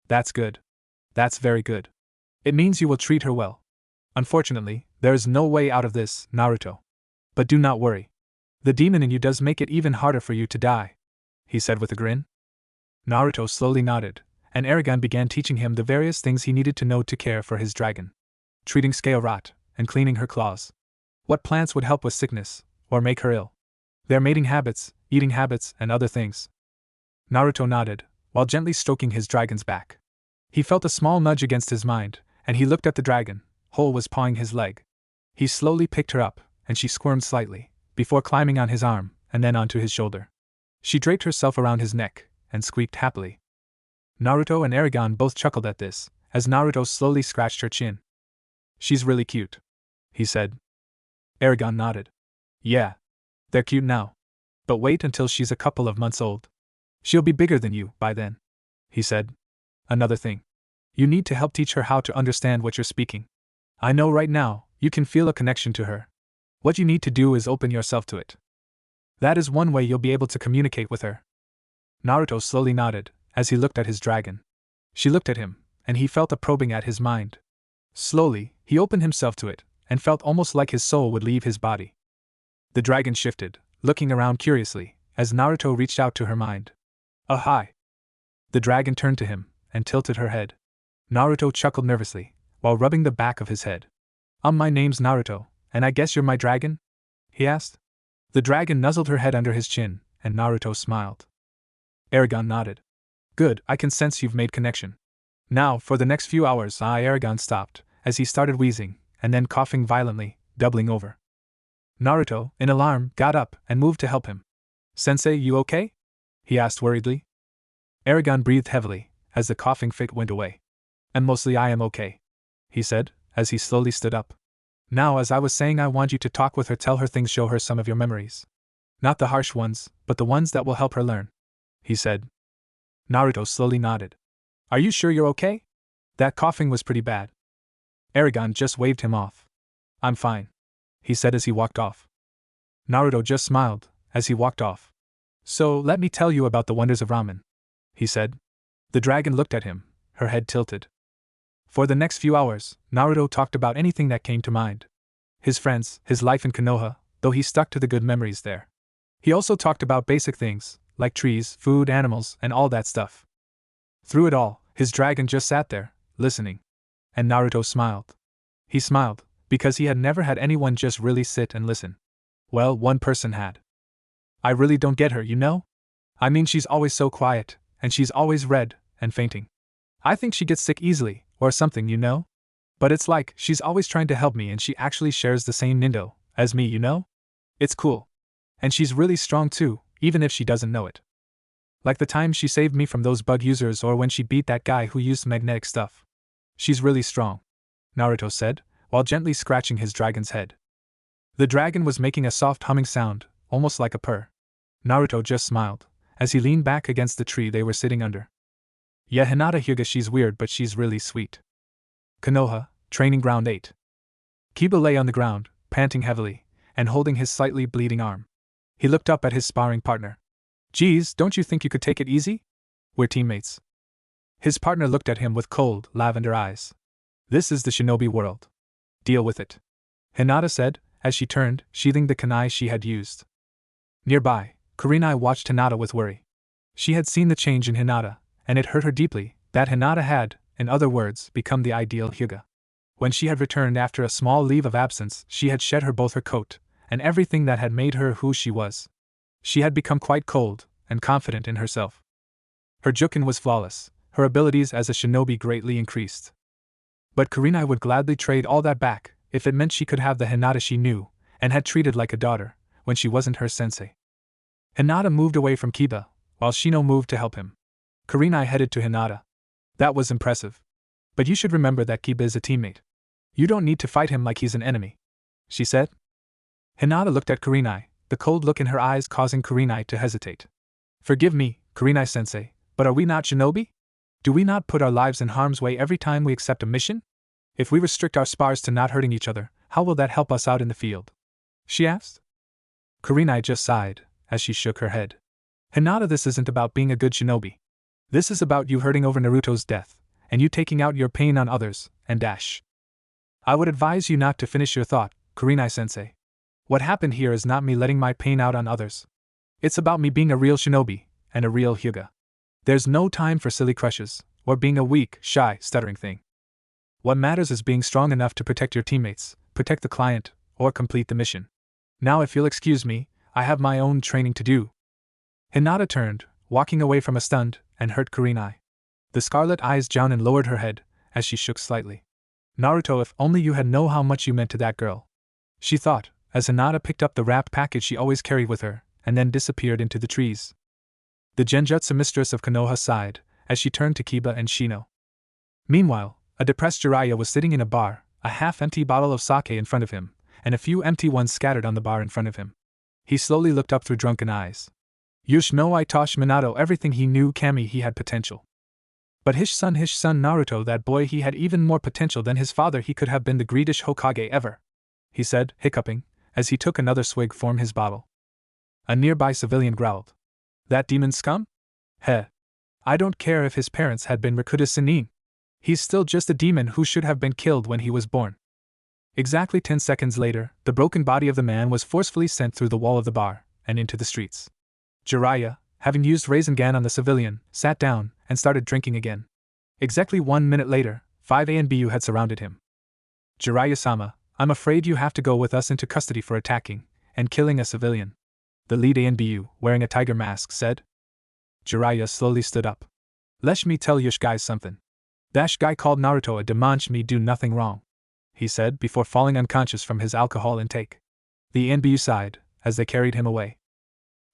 That's good. That's very good. It means you will treat her well. Unfortunately, there is no way out of this, Naruto. But do not worry. The demon in you does make it even harder for you to die, he said with a grin. Naruto slowly nodded, and Aragon began teaching him the various things he needed to know to care for his dragon. Treating scale rot, and cleaning her claws. What plants would help with sickness, or make her ill. Their mating habits, eating habits, and other things. Naruto nodded, while gently stroking his dragon's back. He felt a small nudge against his mind, and he looked at the dragon. Hole was pawing his leg. He slowly picked her up, and she squirmed slightly, before climbing on his arm, and then onto his shoulder. She draped herself around his neck, and squeaked happily. Naruto and Aragon both chuckled at this, as Naruto slowly scratched her chin. She's really cute, he said. Aragon nodded. Yeah. They're cute now. But wait until she's a couple of months old. She'll be bigger than you by then, he said. Another thing. You need to help teach her how to understand what you're speaking. I know right now, you can feel a connection to her. What you need to do is open yourself to it. That is one way you'll be able to communicate with her. Naruto slowly nodded, as he looked at his dragon. She looked at him, and he felt a probing at his mind. Slowly, he opened himself to it, and felt almost like his soul would leave his body. The dragon shifted, looking around curiously, as Naruto reached out to her mind. Hi. The dragon turned to him, and tilted her head. Naruto chuckled nervously, while rubbing the back of his head. My name's Naruto, and I guess you're my dragon? He asked. The dragon nuzzled her head under his chin, and Naruto smiled. Aragon nodded. Good, I can sense you've made connection. Now, for the next few hours, Aragon stopped, as he started wheezing, and then coughing violently, doubling over. Naruto, in alarm, got up and moved to help him. Sensei, you okay? He asked worriedly. Aragon breathed heavily, as the coughing fit went away. And mostly I am okay, he said, as he slowly stood up. Now, as I was saying, I want you to talk with her, tell her things, show her some of your memories. Not the harsh ones, but the ones that will help her learn, he said. Naruto slowly nodded. Are you sure you're okay? That coughing was pretty bad. Aragon just waved him off. I'm fine, he said as he walked off. Naruto just smiled, as he walked off. So, let me tell you about the wonders of ramen, he said. The dragon looked at him, her head tilted. For the next few hours, Naruto talked about anything that came to mind. His friends, his life in Konoha, though he stuck to the good memories there. He also talked about basic things, like trees, food, animals, and all that stuff. Through it all, his dragon just sat there, listening. And Naruto smiled. He smiled, because he had never had anyone just really sit and listen. Well, one person had. I really don't get her, you know? I mean, she's always so quiet, and she's always red, and fainting. I think she gets sick easily, or something, you know? But it's like, she's always trying to help me and she actually shares the same Nindo as me, you know? It's cool. And she's really strong too, even if she doesn't know it. Like the time she saved me from those bug users or when she beat that guy who used magnetic stuff. She's really strong, Naruto said, while gently scratching his dragon's head. The dragon was making a soft humming sound, almost like a purr. Naruto just smiled, as he leaned back against the tree they were sitting under. Yeah, Hinata Hyuga, she's weird but she's really sweet. Konoha, Training Ground 8. Kiba lay on the ground, panting heavily, and holding his slightly bleeding arm. He looked up at his sparring partner. Geez, don't you think you could take it easy? We're teammates. His partner looked at him with cold, lavender eyes. This is the shinobi world. Deal with it, Hinata said, as she turned, sheathing the kunai she had used. Nearby, Kurenai watched Hinata with worry. She had seen the change in Hinata, and it hurt her deeply that Hinata had, in other words, become the ideal Hyuga. When she had returned after a small leave of absence, she had shed both her coat and everything that had made her who she was. She had become quite cold and confident in herself. Her jukin was flawless, her abilities as a shinobi greatly increased. But Kurenai would gladly trade all that back if it meant she could have the Hinata she knew and had treated like a daughter when she wasn't her sensei. Hinata moved away from Kiba, while Shino moved to help him. Kurenai headed to Hinata. That was impressive. But you should remember that Kiba is a teammate. You don't need to fight him like he's an enemy, she said. Hinata looked at Kurenai, the cold look in her eyes causing Kurenai to hesitate. Forgive me, Kurenai-sensei, but are we not shinobi? Do we not put our lives in harm's way every time we accept a mission? If we restrict our spars to not hurting each other, how will that help us out in the field? She asked. Kurenai just sighed, as she shook her head. Hinata, this isn't about being a good shinobi. This is about you hurting over Naruto's death, and you taking out your pain on others, and dash. I would advise you not to finish your thought, Kurenai-sensei. What happened here is not me letting my pain out on others. It's about me being a real shinobi, and a real Hyuga. There's no time for silly crushes, or being a weak, shy, stuttering thing. What matters is being strong enough to protect your teammates, protect the client, or complete the mission. Now if you'll excuse me, I have my own training to do. Hinata turned, walking away from a stunned and hurt Kurenai. The scarlet eyes Jounin lowered her head, as she shook slightly. Naruto, if only you had known how much you meant to that girl, she thought, as Hinata picked up the wrapped package she always carried with her, and then disappeared into the trees. The Genjutsu mistress of Konoha sighed, as she turned to Kiba and Shino. Meanwhile, a depressed Jiraiya was sitting in a bar, a half-empty bottle of sake in front of him, and a few empty ones scattered on the bar in front of him. He slowly looked up through drunken eyes. Yush no Itosh Minato, everything he knew Kami he had potential. But his son Naruto, that boy, he had even more potential than his father. He could have been the greatest Hokage ever, he said, hiccuping, as he took another swig from his bottle. A nearby civilian growled. That demon scum? Heh. I don't care if his parents had been Rakuta Sennin. He's still just a demon who should have been killed when he was born. Exactly 10 seconds later, the broken body of the man was forcefully sent through the wall of the bar, and into the streets. Jiraiya, having used Rasengan on the civilian, sat down and started drinking again. Exactly 1 minute later, 5 ANBU had surrounded him. Jiraiya-sama, I'm afraid you have to go with us into custody for attacking and killing a civilian, the lead ANBU, wearing a tiger mask, said. Jiraiya slowly stood up. Let me tell Yush guys something. That guy called Naruto a demonch me do nothing wrong, he said before falling unconscious from his alcohol intake. The ANBU sighed as they carried him away.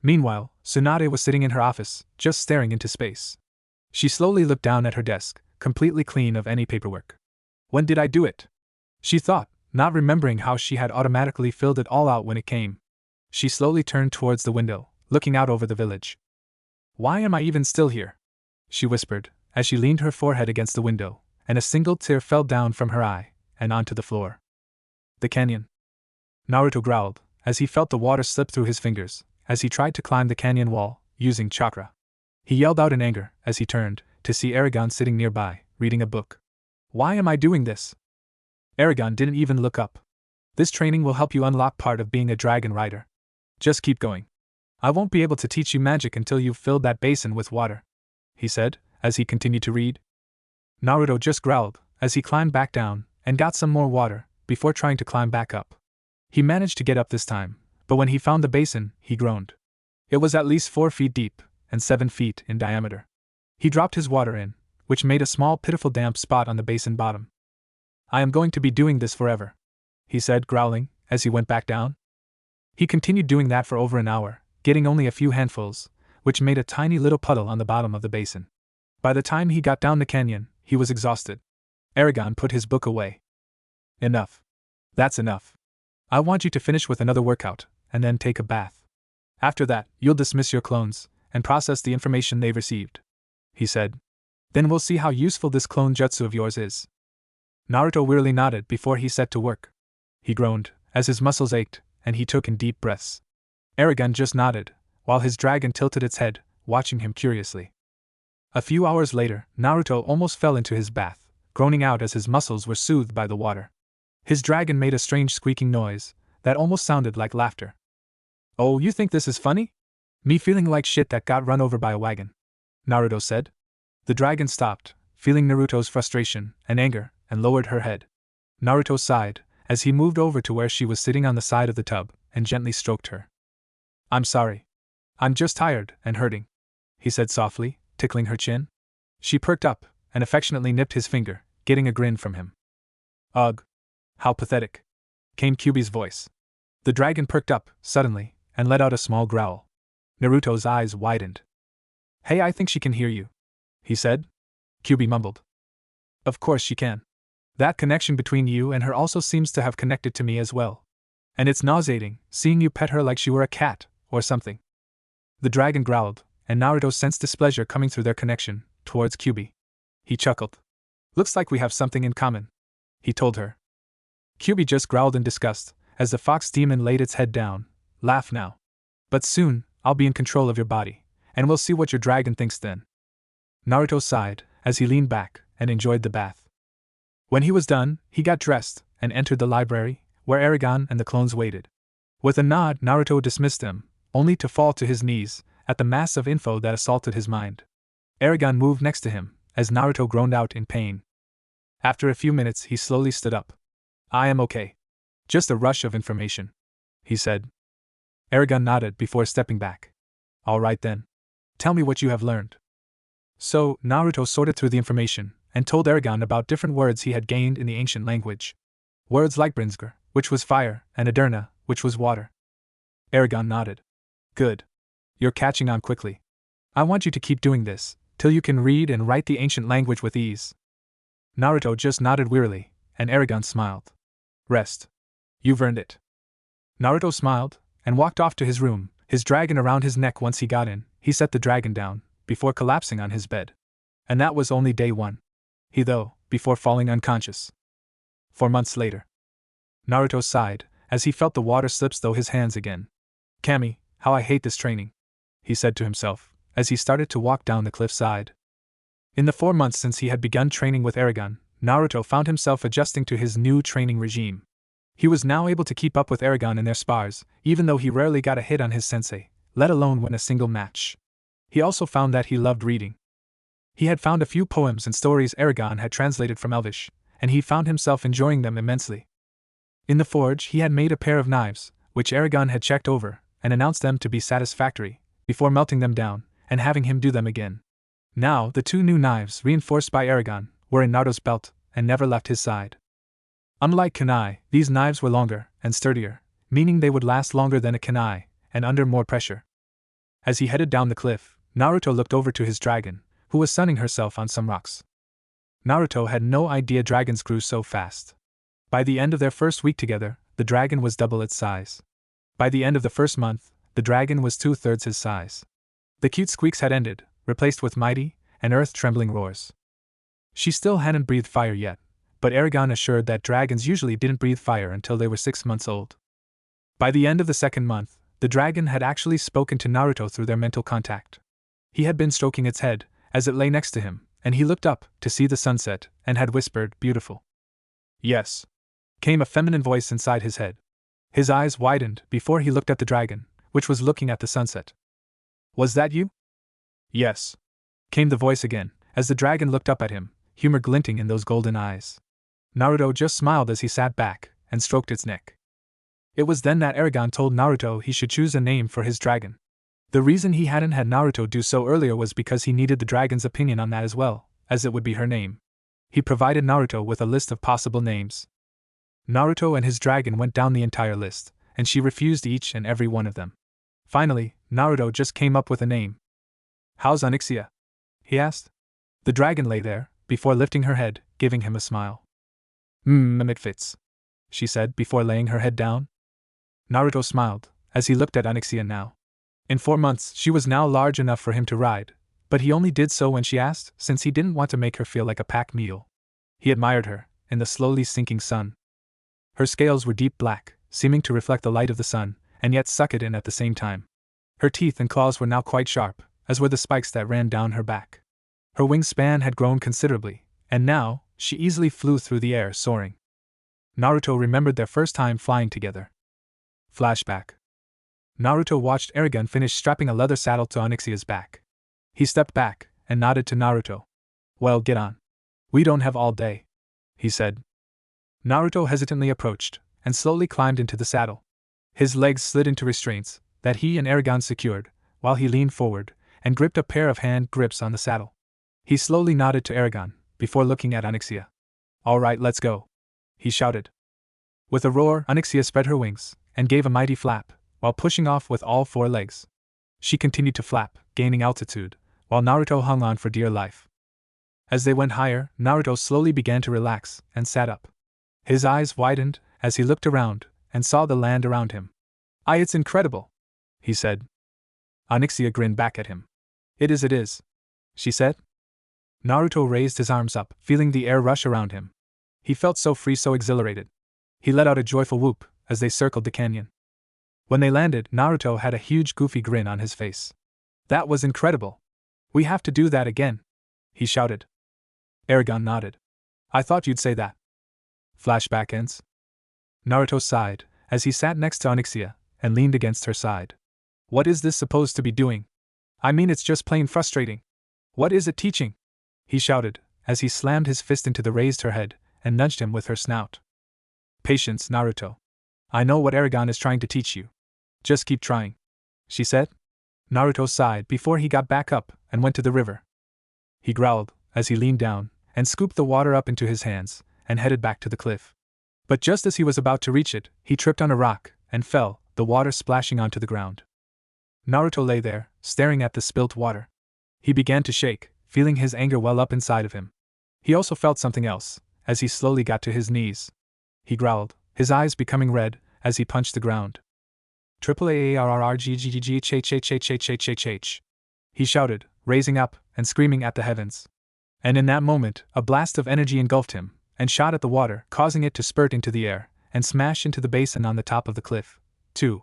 Meanwhile, Tsunade was sitting in her office, just staring into space. She slowly looked down at her desk, completely clean of any paperwork. When did I do it? She thought, not remembering how she had automatically filled it all out when it came. She slowly turned towards the window, looking out over the village. Why am I even still here? She whispered, as she leaned her forehead against the window, and a single tear fell down from her eye, and onto the floor. The canyon. Naruto growled, as he felt the water slip through his fingers, as he tried to climb the canyon wall, using chakra. He yelled out in anger, as he turned, to see Aragon sitting nearby, reading a book. Why am I doing this? Aragon didn't even look up. This training will help you unlock part of being a dragon rider. Just keep going. I won't be able to teach you magic until you've filled that basin with water, he said, as he continued to read. Naruto just growled, as he climbed back down, and got some more water, before trying to climb back up. He managed to get up this time, but when he found the basin, he groaned. It was at least 4 feet deep, and 7 feet in diameter. He dropped his water in, which made a small pitiful damp spot on the basin bottom. I am going to be doing this forever, he said, growling, as he went back down. He continued doing that for over an hour, getting only a few handfuls, which made a tiny little puddle on the bottom of the basin. By the time he got down the canyon, he was exhausted. Aragon put his book away. Enough. That's enough. I want you to finish with another workout, and then take a bath. After that, you'll dismiss your clones, and process the information they've received, he said. Then we'll see how useful this clone jutsu of yours is. Naruto wearily nodded before he set to work. He groaned, as his muscles ached, and he took in deep breaths. Aragon just nodded, while his dragon tilted its head, watching him curiously. A few hours later, Naruto almost fell into his bath, groaning out as his muscles were soothed by the water. His dragon made a strange squeaking noise that almost sounded like laughter. Oh, you think this is funny? Me feeling like shit that got run over by a wagon, Naruto said. The dragon stopped, feeling Naruto's frustration and anger, and lowered her head. Naruto sighed, as he moved over to where she was sitting on the side of the tub, and gently stroked her. "I'm sorry. I'm just tired and hurting," he said softly, tickling her chin. She perked up, and affectionately nipped his finger, getting a grin from him. "Ugh. How pathetic," came Kyuubi's voice. The dragon perked up, suddenly, and let out a small growl. Naruto's eyes widened. "Hey, I think she can hear you," he said. Kyuubi mumbled. "Of course she can. That connection between you and her also seems to have connected to me as well. And it's nauseating, seeing you pet her like she were a cat, or something." The dragon growled, and Naruto sensed displeasure coming through their connection, towards Kyuubi. He chuckled. "Looks like we have something in common," he told her. Kyuubi just growled in disgust, as the fox demon laid its head down. "Laugh now. But soon, I'll be in control of your body, and we'll see what your dragon thinks then." Naruto sighed, as he leaned back, and enjoyed the bath. When he was done, he got dressed, and entered the library, where Aragon and the clones waited. With a nod, Naruto dismissed them, only to fall to his knees, at the mass of info that assaulted his mind. Aragon moved next to him, as Naruto groaned out in pain. After a few minutes, he slowly stood up. "I am okay. Just a rush of information," he said. Aragon nodded before stepping back. "All right then. Tell me what you have learned." So, Naruto sorted through the information, and told Aragon about different words he had gained in the ancient language. Words like Brinsger, which was fire, and Aderna, which was water. Aragon nodded. "Good. You're catching on quickly. I want you to keep doing this, till you can read and write the ancient language with ease." Naruto just nodded wearily, and Aragon smiled. "Rest. You've earned it." Naruto smiled, and walked off to his room, his dragon around his neck. Once he got in, he set the dragon down, before collapsing on his bed. And that was only day 1. Before falling unconscious. 4 months later. Naruto sighed, as he felt the water slips through his hands again. "Kami, how I hate this training," he said to himself, as he started to walk down the cliffside. In the 4 months since he had begun training with Aragon, Naruto found himself adjusting to his new training regime. He was now able to keep up with Aragon in their spars, even though he rarely got a hit on his sensei, let alone win a single match. He also found that he loved reading. He had found a few poems and stories Aragon had translated from Elvish, and he found himself enjoying them immensely. In the forge, he had made a pair of knives, which Aragon had checked over, and announced them to be satisfactory, before melting them down, and having him do them again. Now, the 2 new knives, reinforced by Aragon, were in Naruto's belt, and never left his side. Unlike kunai, these knives were longer and sturdier, meaning they would last longer than a kunai, and under more pressure. As he headed down the cliff, Naruto looked over to his dragon, who was sunning herself on some rocks. Naruto had no idea dragons grew so fast. By the end of their first week together, the dragon was double its size. By the end of the first month, the dragon was 2/3 his size. The cute squeaks had ended, replaced with mighty and earth-trembling roars. She still hadn't breathed fire yet, but Aragon assured that dragons usually didn't breathe fire until they were 6 months old. By the end of the 2nd month, the dragon had actually spoken to Naruto through their mental contact. He had been stroking its head, as it lay next to him, and he looked up to see the sunset, and had whispered, "Beautiful." "Yes," came a feminine voice inside his head. His eyes widened before he looked at the dragon, which was looking at the sunset. "Was that you?" "Yes," came the voice again, as the dragon looked up at him, humor glinting in those golden eyes. Naruto just smiled as he sat back, and stroked its neck. It was then that Aragon told Naruto he should choose a name for his dragon. The reason he hadn't had Naruto do so earlier was because he needed the dragon's opinion on that as well, as it would be her name. He provided Naruto with a list of possible names. Naruto and his dragon went down the entire list, and she refused each and every one of them. Finally, Naruto just came up with a name. "How's Onyxia?" he asked. The dragon lay there, before lifting her head, giving him a smile. It fits," she said before laying her head down. Naruto smiled, as he looked at Onyxia now. In 4 months, she was now large enough for him to ride, but he only did so when she asked, since he didn't want to make her feel like a pack mule. He admired her, in the slowly sinking sun. Her scales were deep black, seeming to reflect the light of the sun, and yet suck it in at the same time. Her teeth and claws were now quite sharp, as were the spikes that ran down her back. Her wingspan had grown considerably, and now, she easily flew through the air soaring. Naruto remembered their first time flying together. Flashback. Naruto watched Aragon finish strapping a leather saddle to Onyxia's back. He stepped back, and nodded to Naruto. "Well, get on. We don't have all day, he said. Naruto hesitantly approached, and slowly climbed into the saddle. His legs slid into restraints that he and Aragon secured, while he leaned forward and gripped a pair of hand grips on the saddle. He slowly nodded to Aragon, before looking at Onyxia. All right, let's go, he shouted. With a roar, Onyxia spread her wings and gave a mighty flap, while pushing off with all four legs. She continued to flap, gaining altitude, while Naruto hung on for dear life. As they went higher, Naruto slowly began to relax and sat up. His eyes widened as he looked around and saw the land around him. It's incredible, he said. Onyxia grinned back at him. It is, she said. Naruto raised his arms up, feeling the air rush around him. He felt so free, so exhilarated. He let out a joyful whoop as they circled the canyon. When they landed, Naruto had a huge goofy grin on his face. That was incredible. We have to do that again, he shouted. Aragon nodded. I thought you'd say that. Flashback ends. Naruto sighed as he sat next to Onyxia and leaned against her side. What is this supposed to be doing? I mean, it's just plain frustrating. What is it teaching? He shouted as he slammed his fist into the raised her head and nudged him with her snout. Patience, Naruto. I know what Aragon is trying to teach you. Just keep trying, she said. Naruto sighed before he got back up and went to the river. He growled as he leaned down and scooped the water up into his hands and headed back to the cliff. But just as he was about to reach it, he tripped on a rock and fell, the water splashing onto the ground. Naruto lay there, staring at the spilt water. He began to shake, feeling his anger well up inside of him. He also felt something else as he slowly got to his knees. He growled, his eyes becoming red as he punched the ground. AAARRGGGHHHHHHH. He shouted, raising up and screaming at the heavens. And in that moment, a blast of energy engulfed him and shot at the water, causing it to spurt into the air and smash into the basin on the top of the cliff. 2.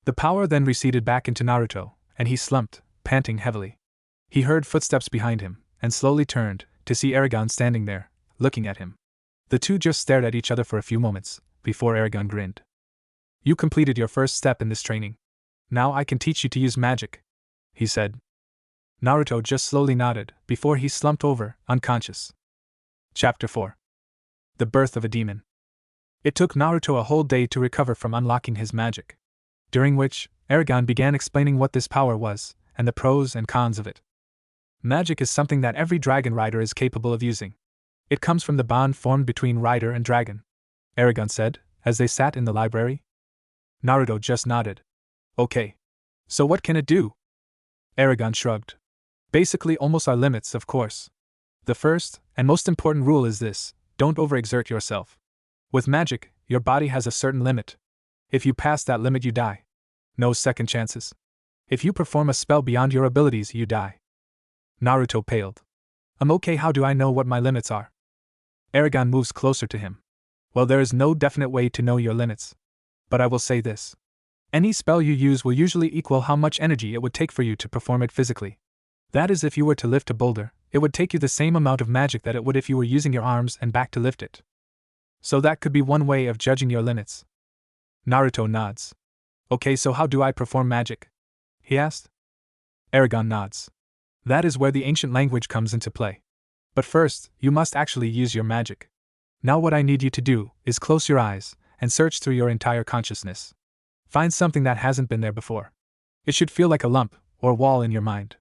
The power then receded back into Naruto, and he slumped, panting heavily. He heard footsteps behind him and slowly turned to see Aragon standing there, looking at him. The two just stared at each other for a few moments before Aragon grinned. You completed your first step in this training. Now I can teach you to use magic, he said. Naruto just slowly nodded before he slumped over, unconscious. Chapter 4. The Birth of a Demon. It took Naruto a whole day to recover from unlocking his magic, during which Aragon began explaining what this power was and the pros and cons of it. Magic is something that every dragon rider is capable of using. It comes from the bond formed between rider and dragon, Aragon said, as they sat in the library. Naruto just nodded. Okay. So what can it do? Aragon shrugged. Basically almost our limits, of course. The first and most important rule is this: don't overexert yourself. With magic, your body has a certain limit. If you pass that limit, you die. No second chances. If you perform a spell beyond your abilities, you die. Naruto paled. Okay, how do I know what my limits are? Aragon moves closer to him. Well, there is no definite way to know your limits. But I will say this. Any spell you use will usually equal how much energy it would take for you to perform it physically. That is, if you were to lift a boulder, it would take you the same amount of magic that it would if you were using your arms and back to lift it. So that could be one way of judging your limits. Naruto nods. Okay, so how do I perform magic? He asked. Aragon nods. That is where the ancient language comes into play. But first, you must actually use your magic. Now what I need you to do is close your eyes and search through your entire consciousness. Find something that hasn't been there before. It should feel like a lump or wall in your mind.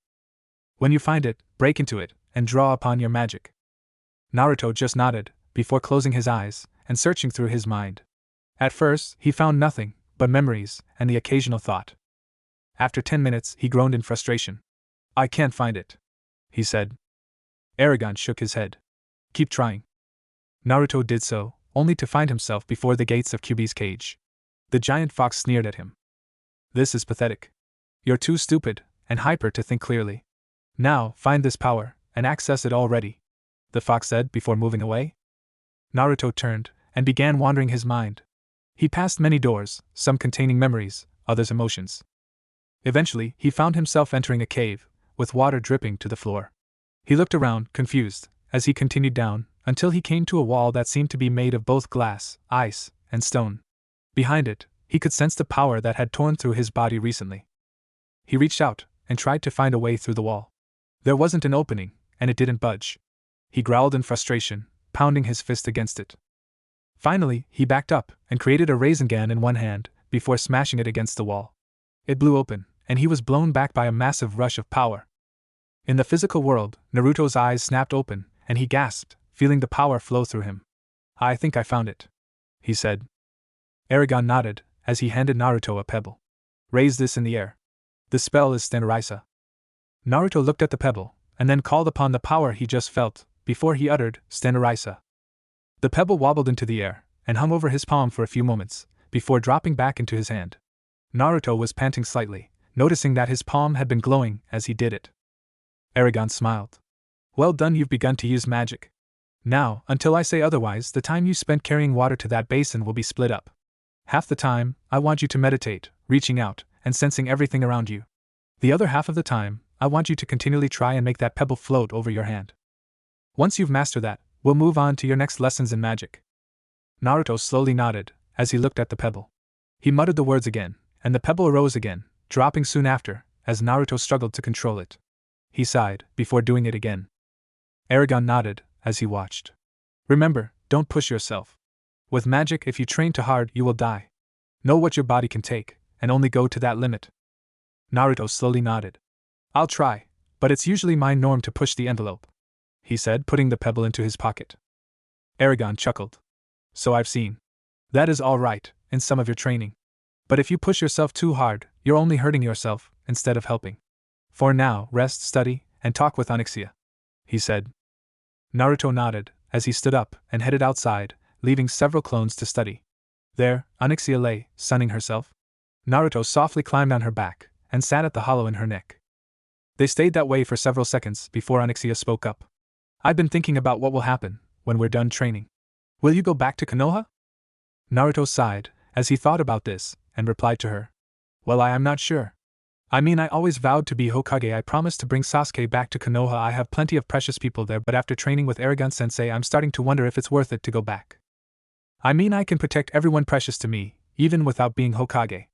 When you find it, break into it and draw upon your magic. Naruto just nodded before closing his eyes and searching through his mind. At first, he found nothing but memories and the occasional thought. After 10 minutes, he groaned in frustration. I can't find it, he said. Aragon shook his head. Keep trying. Naruto did so, only to find himself before the gates of Kyuubi's cage. The giant fox sneered at him. This is pathetic. You're too stupid and hyper to think clearly. Now, find this power and access it already, the fox said before moving away. Naruto turned and began wandering his mind. He passed many doors, some containing memories, others emotions. Eventually, he found himself entering a cave, with water dripping to the floor. He looked around, confused, as he continued down, until he came to a wall that seemed to be made of both glass, ice, and stone. Behind it, he could sense the power that had torn through his body recently. He reached out and tried to find a way through the wall. There wasn't an opening, and it didn't budge. He growled in frustration, pounding his fist against it. Finally, he backed up and created a Rasengan in one hand, before smashing it against the wall. It blew open, and he was blown back by a massive rush of power. In the physical world, Naruto's eyes snapped open, and he gasped, feeling the power flow through him. "I think I found it," he said. Aragon nodded, as he handed Naruto a pebble. "Raise this in the air. The spell is Stenraisa." Naruto looked at the pebble, and then called upon the power he just felt, before he uttered, "Stenraisa." The pebble wobbled into the air, and hung over his palm for a few moments, before dropping back into his hand. Naruto was panting slightly, noticing that his palm had been glowing as he did it. Aragon smiled. "Well done, you've begun to use magic. Now, until I say otherwise, the time you spent carrying water to that basin will be split up. Half the time, I want you to meditate, reaching out, and sensing everything around you. The other half of the time, I want you to continually try and make that pebble float over your hand. Once you've mastered that, we'll move on to your next lessons in magic." Naruto slowly nodded, as he looked at the pebble. He muttered the words again, and the pebble arose again, dropping soon after, as Naruto struggled to control it. He sighed, before doing it again. Aragon nodded, as he watched. "Remember, don't push yourself. With magic, if you train too hard, you will die. Know what your body can take, and only go to that limit." Naruto slowly nodded. "I'll try, but it's usually my norm to push the envelope," he said, putting the pebble into his pocket. Aragon chuckled. "So I've seen. That is all right, in some of your training. But if you push yourself too hard, you're only hurting yourself, instead of helping. For now, rest, study, and talk with Onyxia," he said. Naruto nodded, as he stood up and headed outside, leaving several clones to study. There, Onyxia lay, sunning herself. Naruto softly climbed on her back, and sat at the hollow in her neck. They stayed that way for several seconds before Onyxia spoke up. "I've been thinking about what will happen when we're done training. Will you go back to Konoha?" Naruto sighed, as he thought about this, and replied to her. "Well, I am not sure. I mean, I always vowed to be Hokage. I promised to bring Sasuke back to Konoha. I have plenty of precious people there, but after training with Aragon-sensei, I'm starting to wonder if it's worth it to go back. I mean, I can protect everyone precious to me, even without being Hokage.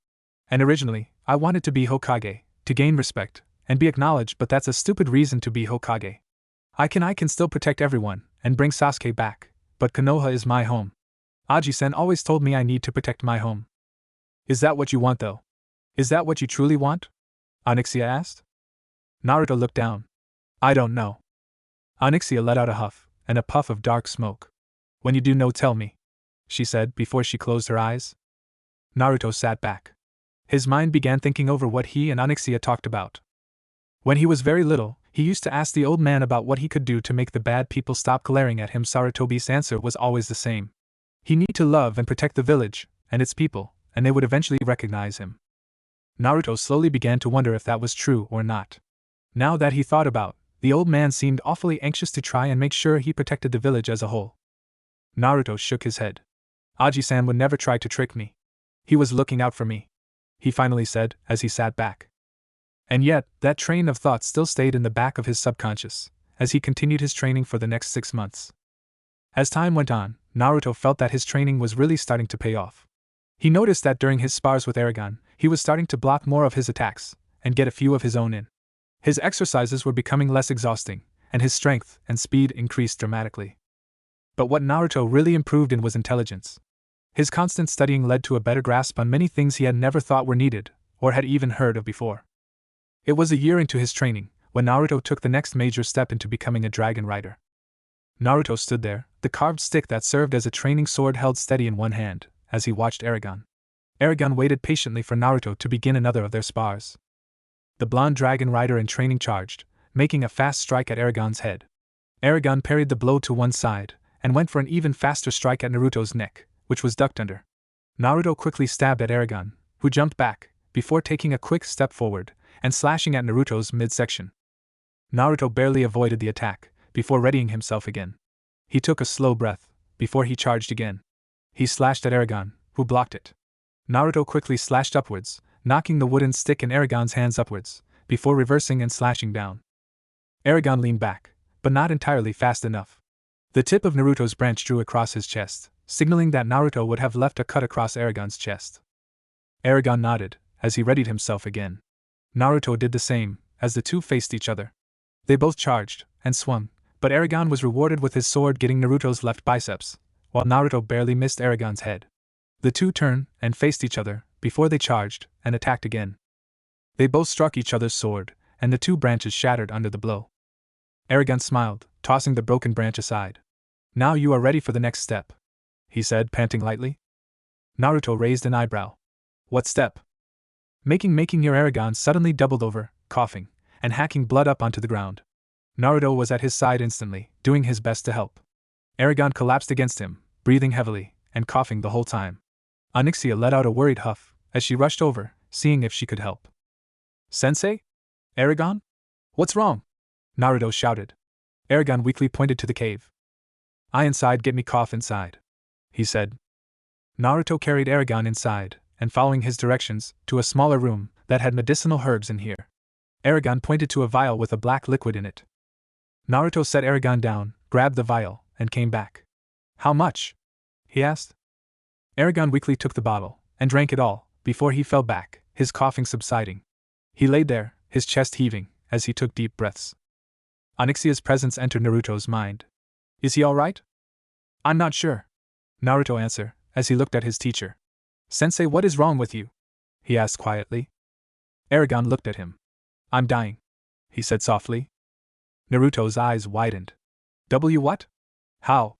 And originally, I wanted to be Hokage, to gain respect, and be acknowledged, but that's a stupid reason to be Hokage. I can still protect everyone, and bring Sasuke back, but Konoha is my home. Aji-sen always told me I need to protect my home." "Is that what you want, though? Is that what you truly want?" Onyxia asked. Naruto looked down. "I don't know." Onyxia let out a huff, and a puff of dark smoke. "When you do know, tell me," she said before she closed her eyes. Naruto sat back. His mind began thinking over what he and Onyxia talked about. When he was very little, he used to ask the old man about what he could do to make the bad people stop glaring at him. Sarutobi's answer was always the same. He needed to love and protect the village, and its people, and they would eventually recognize him. Naruto slowly began to wonder if that was true or not. Now that he thought about, the old man seemed awfully anxious to try and make sure he protected the village as a whole. Naruto shook his head. "Aji-san would never try to trick me. He was looking out for me," he finally said, as he sat back. And yet, that train of thought still stayed in the back of his subconscious, as he continued his training for the next 6 months. As time went on, Naruto felt that his training was really starting to pay off. He noticed that during his spars with Aragon, he was starting to block more of his attacks, and get a few of his own in. His exercises were becoming less exhausting, and his strength and speed increased dramatically. But what Naruto really improved in was intelligence. His constant studying led to a better grasp on many things he had never thought were needed, or had even heard of before. It was a year into his training, when Naruto took the next major step into becoming a dragon rider. Naruto stood there, the carved stick that served as a training sword held steady in one hand, as he watched Aragon. Aragon waited patiently for Naruto to begin another of their spars. The blonde dragon rider in training charged, making a fast strike at Aragon's head. Aragon parried the blow to one side, and went for an even faster strike at Naruto's neck, which was ducked under. Naruto quickly stabbed at Aragon, who jumped back, before taking a quick step forward, and slashing at Naruto's midsection. Naruto barely avoided the attack, before readying himself again. He took a slow breath, before he charged again. He slashed at Aragon, who blocked it. Naruto quickly slashed upwards, knocking the wooden stick in Aragon's hands upwards, before reversing and slashing down. Aragon leaned back, but not entirely fast enough. The tip of Naruto's branch drew across his chest, signaling that Naruto would have left a cut across Aragon's chest. Aragon nodded, as he readied himself again. Naruto did the same, as the two faced each other. They both charged, and swung, But Aragon was rewarded with his sword getting Naruto's left biceps, while Naruto barely missed Aragon's head. The two turned and faced each other before they charged and attacked again. They both struck each other's sword, and the two branches shattered under the blow. Aragon smiled, tossing the broken branch aside. "Now you are ready for the next step," he said, panting lightly. Naruto raised an eyebrow. "What step?" Making your Aragon suddenly doubled over, coughing, and hacking blood up onto the ground. Naruto was at his side instantly, doing his best to help. Aragon collapsed against him, breathing heavily, and coughing the whole time. Onyxia let out a worried huff, as she rushed over, seeing if she could help. "Sensei? Aragon? What's wrong?" Naruto shouted. Aragon weakly pointed to the cave. "I inside, get me cough inside," he said. Naruto carried Aragon inside, and following his directions, to a smaller room that had medicinal herbs in here. Aragon pointed to a vial with a black liquid in it. Naruto set Aragon down, grabbed the vial, and came back. "How much?" he asked. Aragon weakly took the bottle, and drank it all, before he fell back, his coughing subsiding. He lay there, his chest heaving, as he took deep breaths. Onyxia's presence entered Naruto's mind. "Is he alright?" "I'm not sure," Naruto answered, as he looked at his teacher. "Sensei, what is wrong with you?" he asked quietly. Aragon looked at him. "I'm dying," he said softly. Naruto's eyes widened. What? How?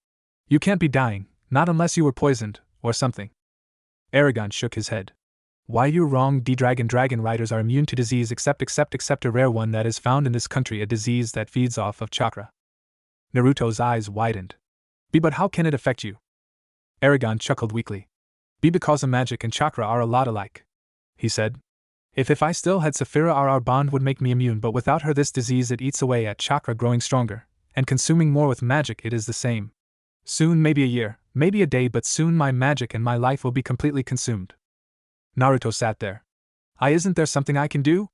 You can't be dying, not unless you were poisoned, or something." Aragon shook his head. "Why, you're wrong. Dragon riders are immune to disease except a rare one that is found in this country, a disease that feeds off of chakra." Naruto's eyes widened. But how can it affect you?" Aragon chuckled weakly. Because magic and chakra are a lot alike," he said. If I still had Saphira, our bond would make me immune, but without her this disease it eats away at chakra, growing stronger, and consuming more. With magic it is the same. Soon, maybe a year, maybe a day, but soon my magic and my life will be completely consumed." Naruto sat there. Isn't there something I can do?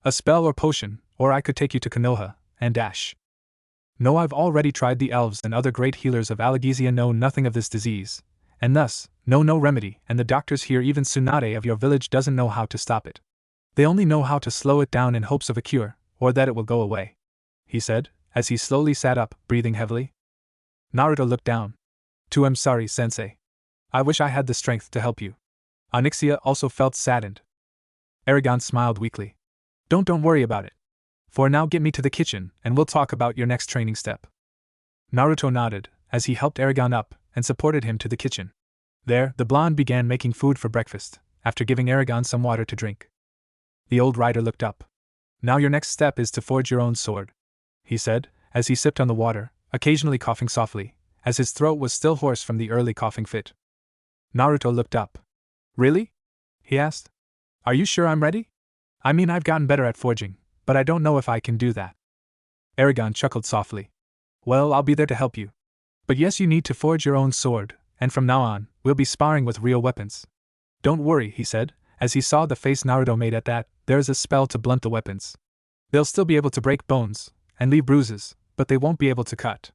A spell or potion, or I could take you to Konoha, and dash." "No, I've already tried. The elves and other great healers of Algesia know nothing of this disease, and thus, know no remedy, and the doctors here, even Tsunade of your village, doesn't know how to stop it. They only know how to slow it down in hopes of a cure, or that it will go away," he said, as he slowly sat up, breathing heavily. Naruto looked down. "I'm sorry, Sensei. I wish I had the strength to help you." Onyxia also felt saddened. Aragon smiled weakly. Don't worry about it. For now, get me to the kitchen, and we'll talk about your next training step." Naruto nodded, as he helped Aragon up, and supported him to the kitchen. There, the blonde began making food for breakfast, after giving Aragon some water to drink. The old rider looked up. "Now your next step is to forge your own sword," he said, as he sipped on the water, occasionally coughing softly, as his throat was still hoarse from the early coughing fit. Naruto looked up. "Really?" he asked. "Are you sure I'm ready? I've gotten better at forging, but I don't know if I can do that." Aragon chuckled softly. "Well, I'll be there to help you. But yes, you need to forge your own sword, and from now on, we'll be sparring with real weapons. Don't worry," he said, as he saw the face Naruto made at that. "There's a spell to blunt the weapons. They'll still be able to break bones, and leave bruises, but they won't be able to cut."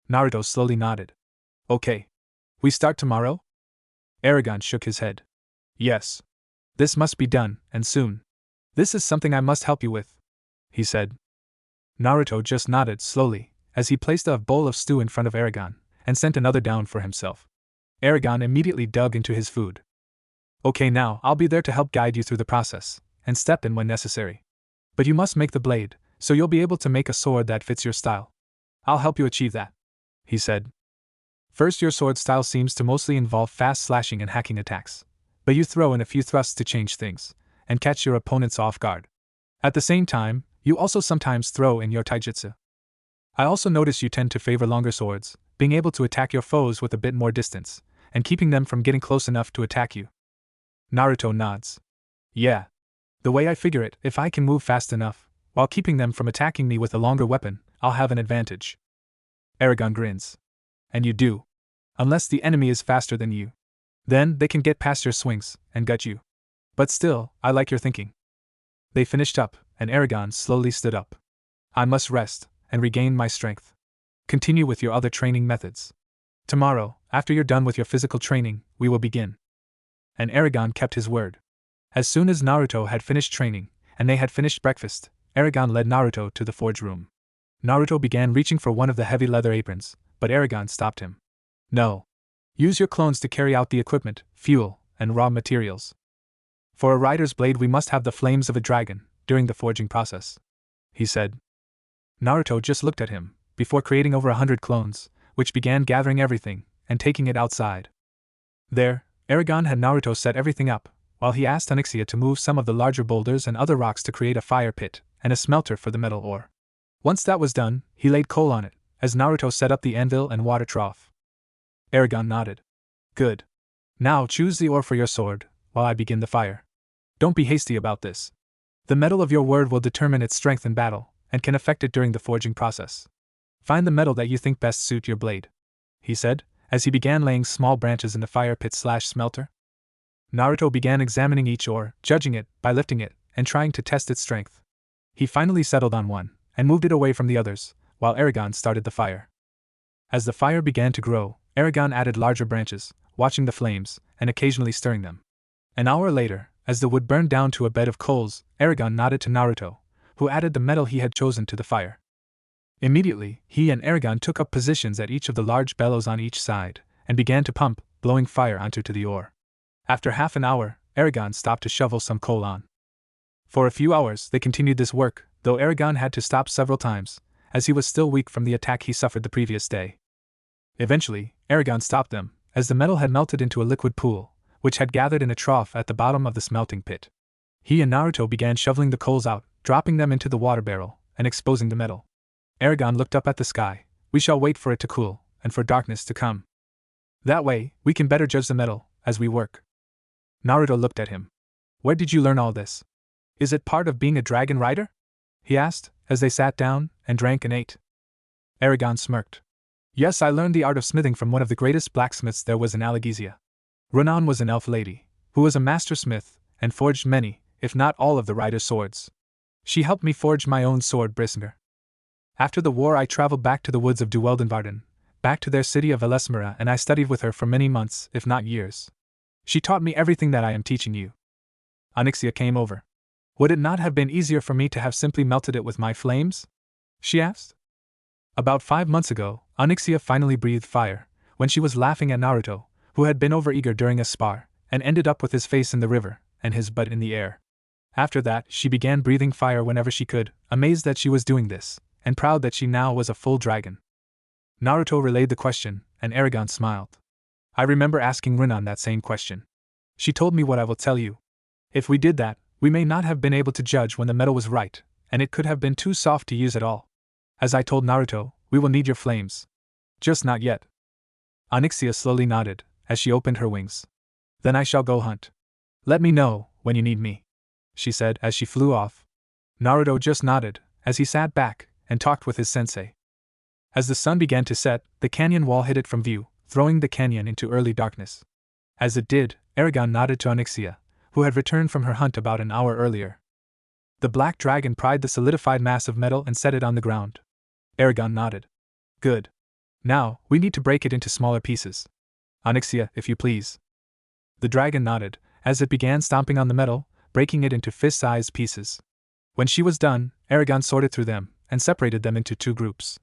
Naruto slowly nodded. "Okay. We start tomorrow?" Aragon shook his head. "Yes. This must be done, and soon. This is something I must help you with," he said. Naruto just nodded slowly, as he placed a bowl of stew in front of Aragon, and sent another down for himself. Aragon immediately dug into his food. "Okay, now, I'll be there to help guide you through the process, and step in when necessary. But you must make the blade, so you'll be able to make a sword that fits your style. I'll help you achieve that," he said. "First, your sword style seems to mostly involve fast slashing and hacking attacks, but you throw in a few thrusts to change things, and catch your opponents off guard. At the same time, you also sometimes throw in your taijutsu. I also notice you tend to favor longer swords, being able to attack your foes with a bit more distance, and keeping them from getting close enough to attack you." Naruto nods. "Yeah. The way I figure it, if I can move fast enough, while keeping them from attacking me with a longer weapon, I'll have an advantage." Aragon grins. "And you do. Unless the enemy is faster than you. Then, they can get past your swings, and gut you. But still, I like your thinking." They finished up, and Aragon slowly stood up. "I must rest, and regain my strength. Continue with your other training methods. Tomorrow, after you're done with your physical training, we will begin." And Aragon kept his word. As soon as Naruto had finished training, and they had finished breakfast, Aragon led Naruto to the forge room. Naruto began reaching for one of the heavy leather aprons, but Aragon stopped him. No. Use your clones to carry out the equipment, fuel, and raw materials. For a rider's blade we must have the flames of a dragon, during the forging process, he said. Naruto just looked at him, before creating over 100 clones, which began gathering everything, and taking it outside. There, Aragon had Naruto set everything up, while he asked Onyxia to move some of the larger boulders and other rocks to create a fire pit, and a smelter for the metal ore. Once that was done, he laid coal on it, as Naruto set up the anvil and water trough. Aragon nodded. Good. Now choose the ore for your sword, while I begin the fire. Don't be hasty about this. The metal of your word will determine its strength in battle, and can affect it during the forging process. Find the metal that you think best suit your blade, he said, as he began laying small branches in the fire pit/smelter. Naruto began examining each ore, judging it by lifting it, and trying to test its strength. He finally settled on one, and moved it away from the others, while Aragon started the fire. As the fire began to grow, Aragon added larger branches, watching the flames, and occasionally stirring them. An hour later, as the wood burned down to a bed of coals, Aragon nodded to Naruto, who added the metal he had chosen to the fire. Immediately, he and Aragon took up positions at each of the large bellows on each side, and began to pump, blowing fire onto the ore. After half an hour, Aragon stopped to shovel some coal on. For a few hours they continued this work, though Aragon had to stop several times, as he was still weak from the attack he suffered the previous day. Eventually, Aragon stopped them, as the metal had melted into a liquid pool, which had gathered in a trough at the bottom of the smelting pit. He and Naruto began shoveling the coals out, dropping them into the water barrel, and exposing the metal. Aragon looked up at the sky. We shall wait for it to cool, and for darkness to come. That way, we can better judge the metal, as we work. Naruto looked at him. Where did you learn all this? Is it part of being a dragon rider? He asked, as they sat down, and drank and ate. Aragon smirked. Yes, I learned the art of smithing from one of the greatest blacksmiths there was in Alagasia. Runan was an elf lady, who was a master smith, and forged many, if not all of the rider's swords. She helped me forge my own sword Brissinger. After the war I traveled back to the woods of Dueldenvarden, back to their city of Elesmera, and I studied with her for many months, if not years. She taught me everything that I am teaching you. Onyxia came over. Would it not have been easier for me to have simply melted it with my flames? She asked. About 5 months ago, Onyxia finally breathed fire, when she was laughing at Naruto, who had been overeager during a spar, and ended up with his face in the river, and his butt in the air. After that, she began breathing fire whenever she could, amazed that she was doing this, and proud that she now was a full dragon. Naruto relayed the question, and Aragon smiled. I remember asking Runan that same question. She told me what I will tell you. If we did that, we may not have been able to judge when the metal was right, and it could have been too soft to use at all. As I told Naruto, we will need your flames. Just not yet. Onyxia slowly nodded, as she opened her wings. Then I shall go hunt. Let me know when you need me, she said as she flew off. Naruto just nodded, as he sat back and talked with his sensei. As the sun began to set, the canyon wall hid it from view, throwing the canyon into early darkness. As it did, Aragon nodded to Onyxia, who had returned from her hunt about an hour earlier. The black dragon pried the solidified mass of metal and set it on the ground. Aragon nodded. Good. Now, we need to break it into smaller pieces. Onyxia, if you please. The dragon nodded, as it began stomping on the metal, breaking it into fist-sized pieces. When she was done, Aragon sorted through them, and separated them into 2 groups.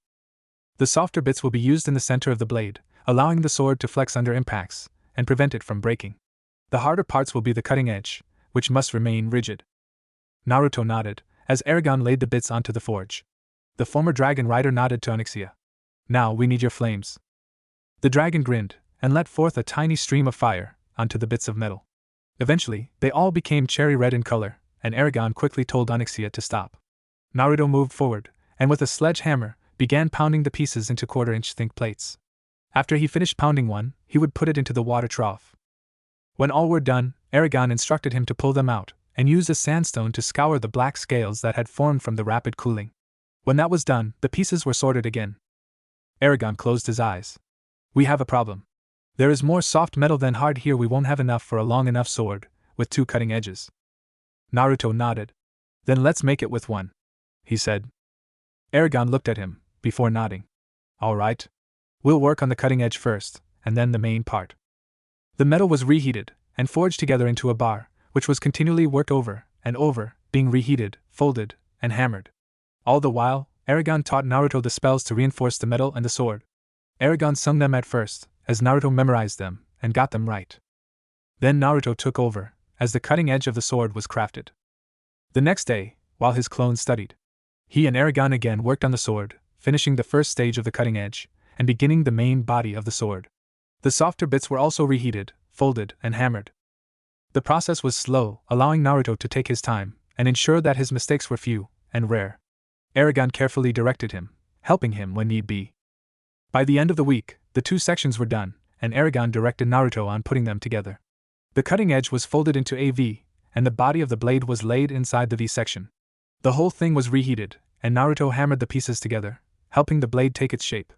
The softer bits will be used in the center of the blade, allowing the sword to flex under impacts, and prevent it from breaking. The harder parts will be the cutting edge, which must remain rigid. Naruto nodded, as Aragon laid the bits onto the forge. The former dragon rider nodded to Onyxia. Now we need your flames. The dragon grinned, and let forth a tiny stream of fire onto the bits of metal. Eventually, they all became cherry red in color, and Aragon quickly told Onyxia to stop. Naruto moved forward, and with a sledgehammer, began pounding the pieces into quarter-inch thick plates. After he finished pounding one, he would put it into the water trough. When all were done, Aragon instructed him to pull them out, and use a sandstone to scour the black scales that had formed from the rapid cooling. When that was done, the pieces were sorted again. Aragon closed his eyes. We have a problem. There is more soft metal than hard here. We won't have enough for a long enough sword, with 2 cutting edges. Naruto nodded. Then let's make it with 1, he said. Aragon looked at him, before nodding. All right. We'll work on the cutting edge first, and then the main part. The metal was reheated, and forged together into a bar, which was continually worked over and over, being reheated, folded, and hammered. All the while, Aragon taught Naruto the spells to reinforce the metal and the sword. Aragon sung them at first, as Naruto memorized them, and got them right. Then Naruto took over, as the cutting edge of the sword was crafted. The next day, while his clones studied, he and Aragon again worked on the sword, finishing the first stage of the cutting edge, and beginning the main body of the sword. The softer bits were also reheated, folded, and hammered. The process was slow, allowing Naruto to take his time, and ensure that his mistakes were few and rare. Aragon carefully directed him, helping him when need be. By the end of the week, the 2 sections were done, and Aragon directed Naruto on putting them together. The cutting edge was folded into a V, and the body of the blade was laid inside the V section. The whole thing was reheated, and Naruto hammered the pieces together, helping the blade take its shape.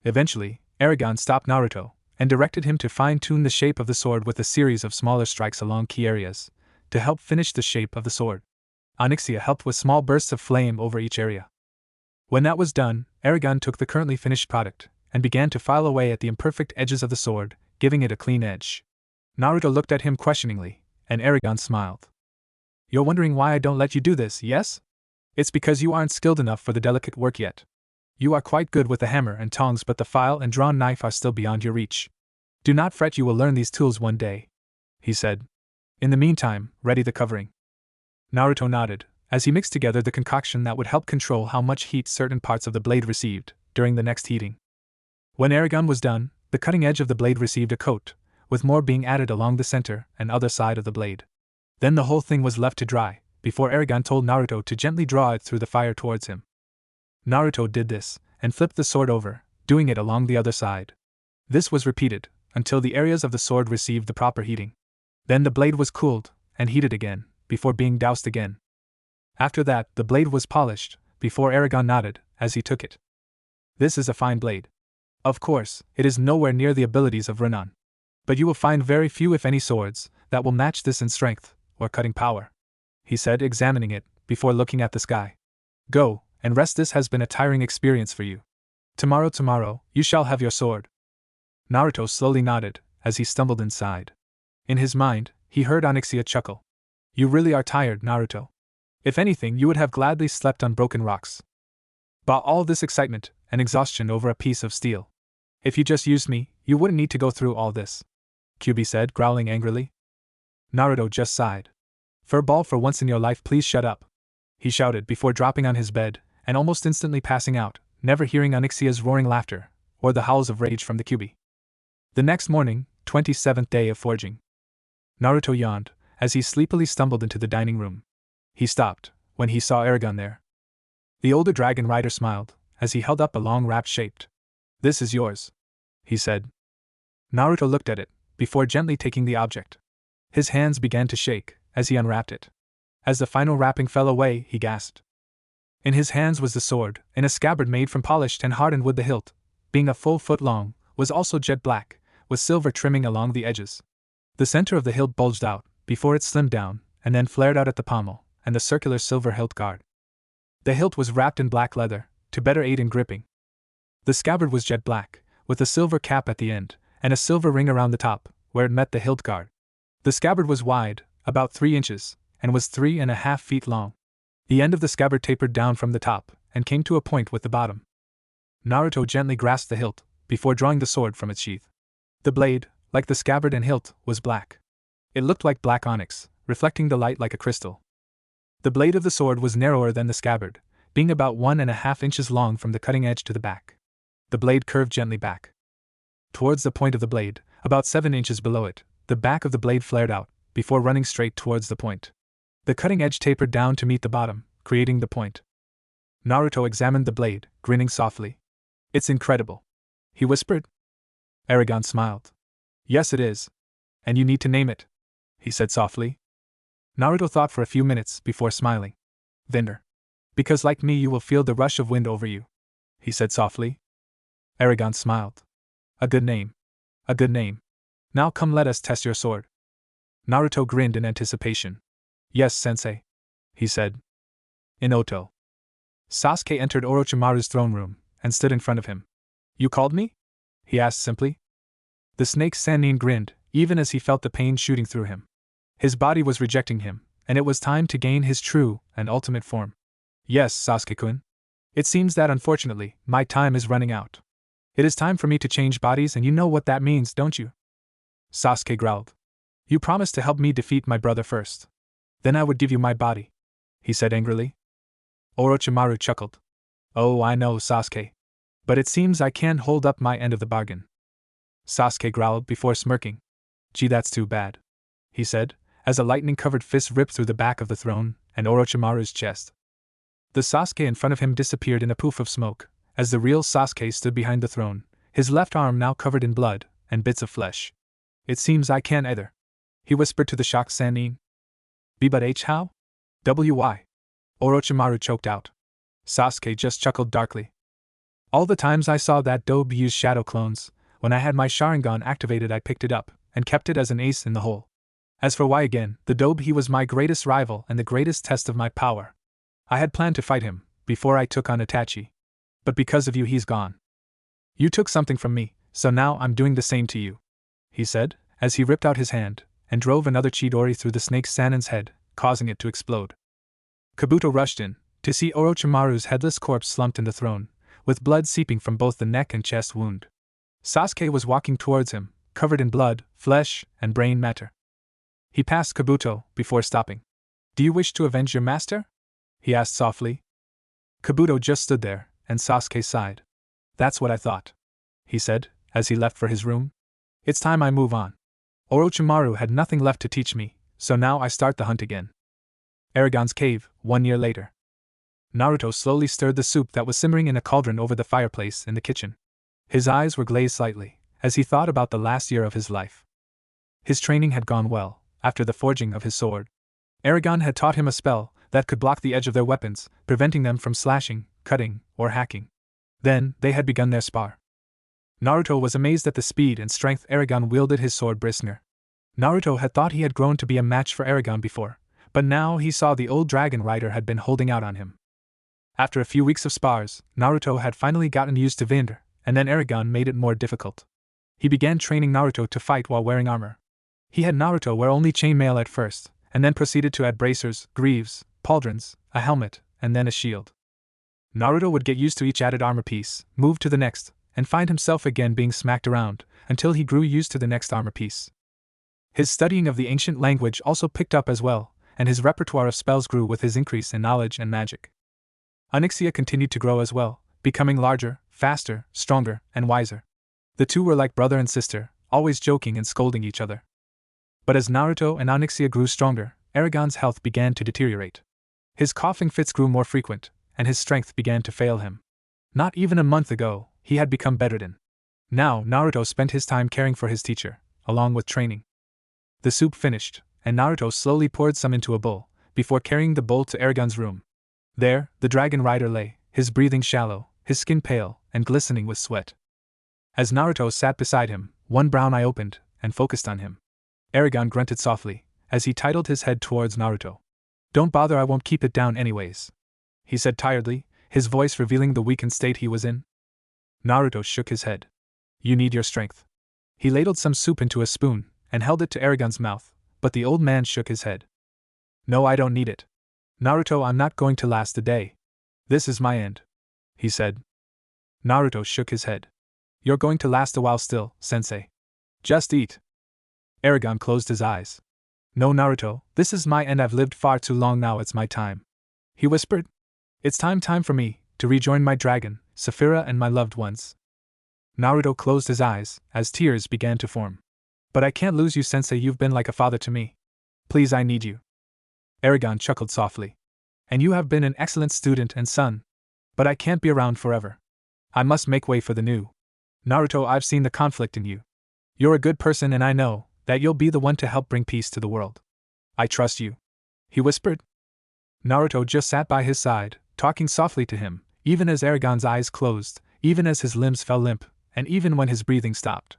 Eventually, Aragon stopped Naruto, and directed him to fine-tune the shape of the sword with a series of smaller strikes along key areas, to help finish the shape of the sword. Onyxia helped with small bursts of flame over each area. When that was done, Aragon took the currently finished product, and began to file away at the imperfect edges of the sword, giving it a clean edge. Naruto looked at him questioningly, and Aragon smiled. "You're wondering why I don't let you do this, yes? It's because you aren't skilled enough for the delicate work yet. You are quite good with the hammer and tongs, but the file and drawn knife are still beyond your reach. Do not fret, you will learn these tools one day," he said. "In the meantime, ready the covering." Naruto nodded, as he mixed together the concoction that would help control how much heat certain parts of the blade received during the next heating. When Aragon was done, the cutting edge of the blade received a coat, with more being added along the center and other side of the blade. Then the whole thing was left to dry, before Aragon told Naruto to gently draw it through the fire towards him. Naruto did this, and flipped the sword over, doing it along the other side. This was repeated, until the areas of the sword received the proper heating. Then the blade was cooled, and heated again, before being doused again. After that, the blade was polished, before Aragon nodded, as he took it. "This is a fine blade. Of course, it is nowhere near the abilities of Renan. But you will find very few if any swords that will match this in strength, or cutting power," he said, examining it, before looking at the sky. "Go, and rest. This has been a tiring experience for you. Tomorrow, you shall have your sword." Naruto slowly nodded, as he stumbled inside. In his mind, he heard Onyxia chuckle. "You really are tired, Naruto. If anything, you would have gladly slept on broken rocks. But all this excitement and exhaustion over a piece of steel. If you just used me, you wouldn't need to go through all this," Kyubi said, growling angrily. Naruto just sighed. "Furball, for once in your life, please shut up," he shouted before dropping on his bed, and almost instantly passing out, never hearing Onyxia's roaring laughter, or the howls of rage from the Kyubi. The next morning, 27th day of forging. Naruto yawned, as he sleepily stumbled into the dining room. He stopped, when he saw Aragon there. The older dragon rider smiled, as he held up a long wrap-shaped. "This is yours," he said. Naruto looked at it, before gently taking the object. His hands began to shake, as he unwrapped it. As the final wrapping fell away, he gasped. In his hands was the sword, in a scabbard made from polished and hardened wood. The hilt, being a full foot long, was also jet black, with silver trimming along the edges. The center of the hilt bulged out, before it slimmed down, and then flared out at the pommel, and the circular silver hilt guard. The hilt was wrapped in black leather, to better aid in gripping. The scabbard was jet black, with a silver cap at the end, and a silver ring around the top, where it met the hilt guard. The scabbard was wide, about 3 inches, and was 3.5 feet long. The end of the scabbard tapered down from the top, and came to a point with the bottom. Naruto gently grasped the hilt, before drawing the sword from its sheath. The blade, like the scabbard and hilt, was black. It looked like black onyx, reflecting the light like a crystal. The blade of the sword was narrower than the scabbard, being about 1.5 inches long from the cutting edge to the back. The blade curved gently back. Towards the point of the blade, about 7 inches below it, the back of the blade flared out, before running straight towards the point. The cutting edge tapered down to meet the bottom, creating the point. Naruto examined the blade, grinning softly. "It's incredible," he whispered. Aragon smiled. "Yes, it is. And you need to name it," he said softly. Naruto thought for a few minutes before smiling. "Vinder. Because like me you will feel the rush of wind over you," he said softly. Aragon smiled. "A good name. A good name. Now come, let us test your sword." Naruto grinned in anticipation. "Yes, sensei," he said. In Oto. Sasuke entered Orochimaru's throne room, and stood in front of him. "You called me?" he asked simply. The snake Sannin grinned, even as he felt the pain shooting through him. His body was rejecting him, and it was time to gain his true and ultimate form. "Yes, Sasuke-kun. It seems that unfortunately, my time is running out. It is time for me to change bodies, and you know what that means, don't you? Sasuke growled. You promised to help me defeat my brother first. Then I would give you my body, he said angrily. Orochimaru chuckled. Oh, I know, Sasuke. But it seems I can't hold up my end of the bargain. Sasuke growled before smirking. Gee, that's too bad, he said, as a lightning-covered fist ripped through the back of the throne and Orochimaru's chest. The Sasuke in front of him disappeared in a poof of smoke, as the real Sasuke stood behind the throne, his left arm now covered in blood and bits of flesh. It seems I can't either, he whispered to the shocked Sannin. B but H how? W-Y. Orochimaru choked out. Sasuke just chuckled darkly. All the times I saw that dobe use shadow clones, when I had my Sharingan activated I picked it up, and kept it as an ace in the hole. As for why again, the dobe he was my greatest rival and the greatest test of my power. I had planned to fight him, before I took on Itachi. But because of you he's gone. You took something from me, so now I'm doing the same to you, he said, as he ripped out his hand, and drove another Chidori through the snake Sannin's head, causing it to explode. Kabuto rushed in, to see Orochimaru's headless corpse slumped in the throne, with blood seeping from both the neck and chest wound. Sasuke was walking towards him, covered in blood, flesh, and brain matter. He passed Kabuto, before stopping. Do you wish to avenge your master? He asked softly. Kabuto just stood there, and Sasuke sighed. That's what I thought, he said, as he left for his room. It's time I move on. Orochimaru had nothing left to teach me, so now I start the hunt again. Aragon's cave, 1 year later. Naruto slowly stirred the soup that was simmering in a cauldron over the fireplace in the kitchen. His eyes were glazed slightly, as he thought about the last year of his life. His training had gone well, after the forging of his sword. Aragon had taught him a spell that could block the edge of their weapons, preventing them from slashing, cutting, or hacking. Then, they had begun their spar. Naruto was amazed at the speed and strength Aragon wielded his sword Briskner. Naruto had thought he had grown to be a match for Aragon before, but now he saw the old dragon rider had been holding out on him. After a few weeks of spars, Naruto had finally gotten used to Vinder, and then Aragon made it more difficult. He began training Naruto to fight while wearing armor. He had Naruto wear only chainmail at first, and then proceeded to add bracers, greaves, pauldrons, a helmet, and then a shield. Naruto would get used to each added armor piece, move to the next, and find himself again being smacked around, until he grew used to the next armor piece. His studying of the ancient language also picked up as well, and his repertoire of spells grew with his increase in knowledge and magic. Onyxia continued to grow as well, becoming larger, faster, stronger, and wiser. The two were like brother and sister, always joking and scolding each other. But as Naruto and Onyxia grew stronger, Aragon's health began to deteriorate. His coughing fits grew more frequent, and his strength began to fail him. Not even a month ago, he had become bedridden. Now Naruto spent his time caring for his teacher, along with training. The soup finished, and Naruto slowly poured some into a bowl, before carrying the bowl to Aragon's room. There, the dragon rider lay, his breathing shallow, his skin pale, and glistening with sweat. As Naruto sat beside him, one brown eye opened, and focused on him. Aragon grunted softly, as he tilted his head towards Naruto. Don't bother, I won't keep it down anyways, he said tiredly, his voice revealing the weakened state he was in. Naruto shook his head. You need your strength. He ladled some soup into a spoon, and held it to Aragon's mouth, but the old man shook his head. No, I don't need it. Naruto, I'm not going to last a day. This is my end, he said. Naruto shook his head. You're going to last a while still, sensei. Just eat. Aragon closed his eyes. No, Naruto, this is my end. I've lived far too long now, it's my time, he whispered. It's time for me to rejoin my dragon, Saphira, and my loved ones. Naruto closed his eyes, as tears began to form. But I can't lose you, sensei, you've been like a father to me. Please, I need you. Aragon chuckled softly. And you have been an excellent student and son. But I can't be around forever. I must make way for the new. Naruto, I've seen the conflict in you. You're a good person, and I know that you'll be the one to help bring peace to the world. I trust you, he whispered. Naruto just sat by his side, talking softly to him, even as Aragon's eyes closed, even as his limbs fell limp, and even when his breathing stopped.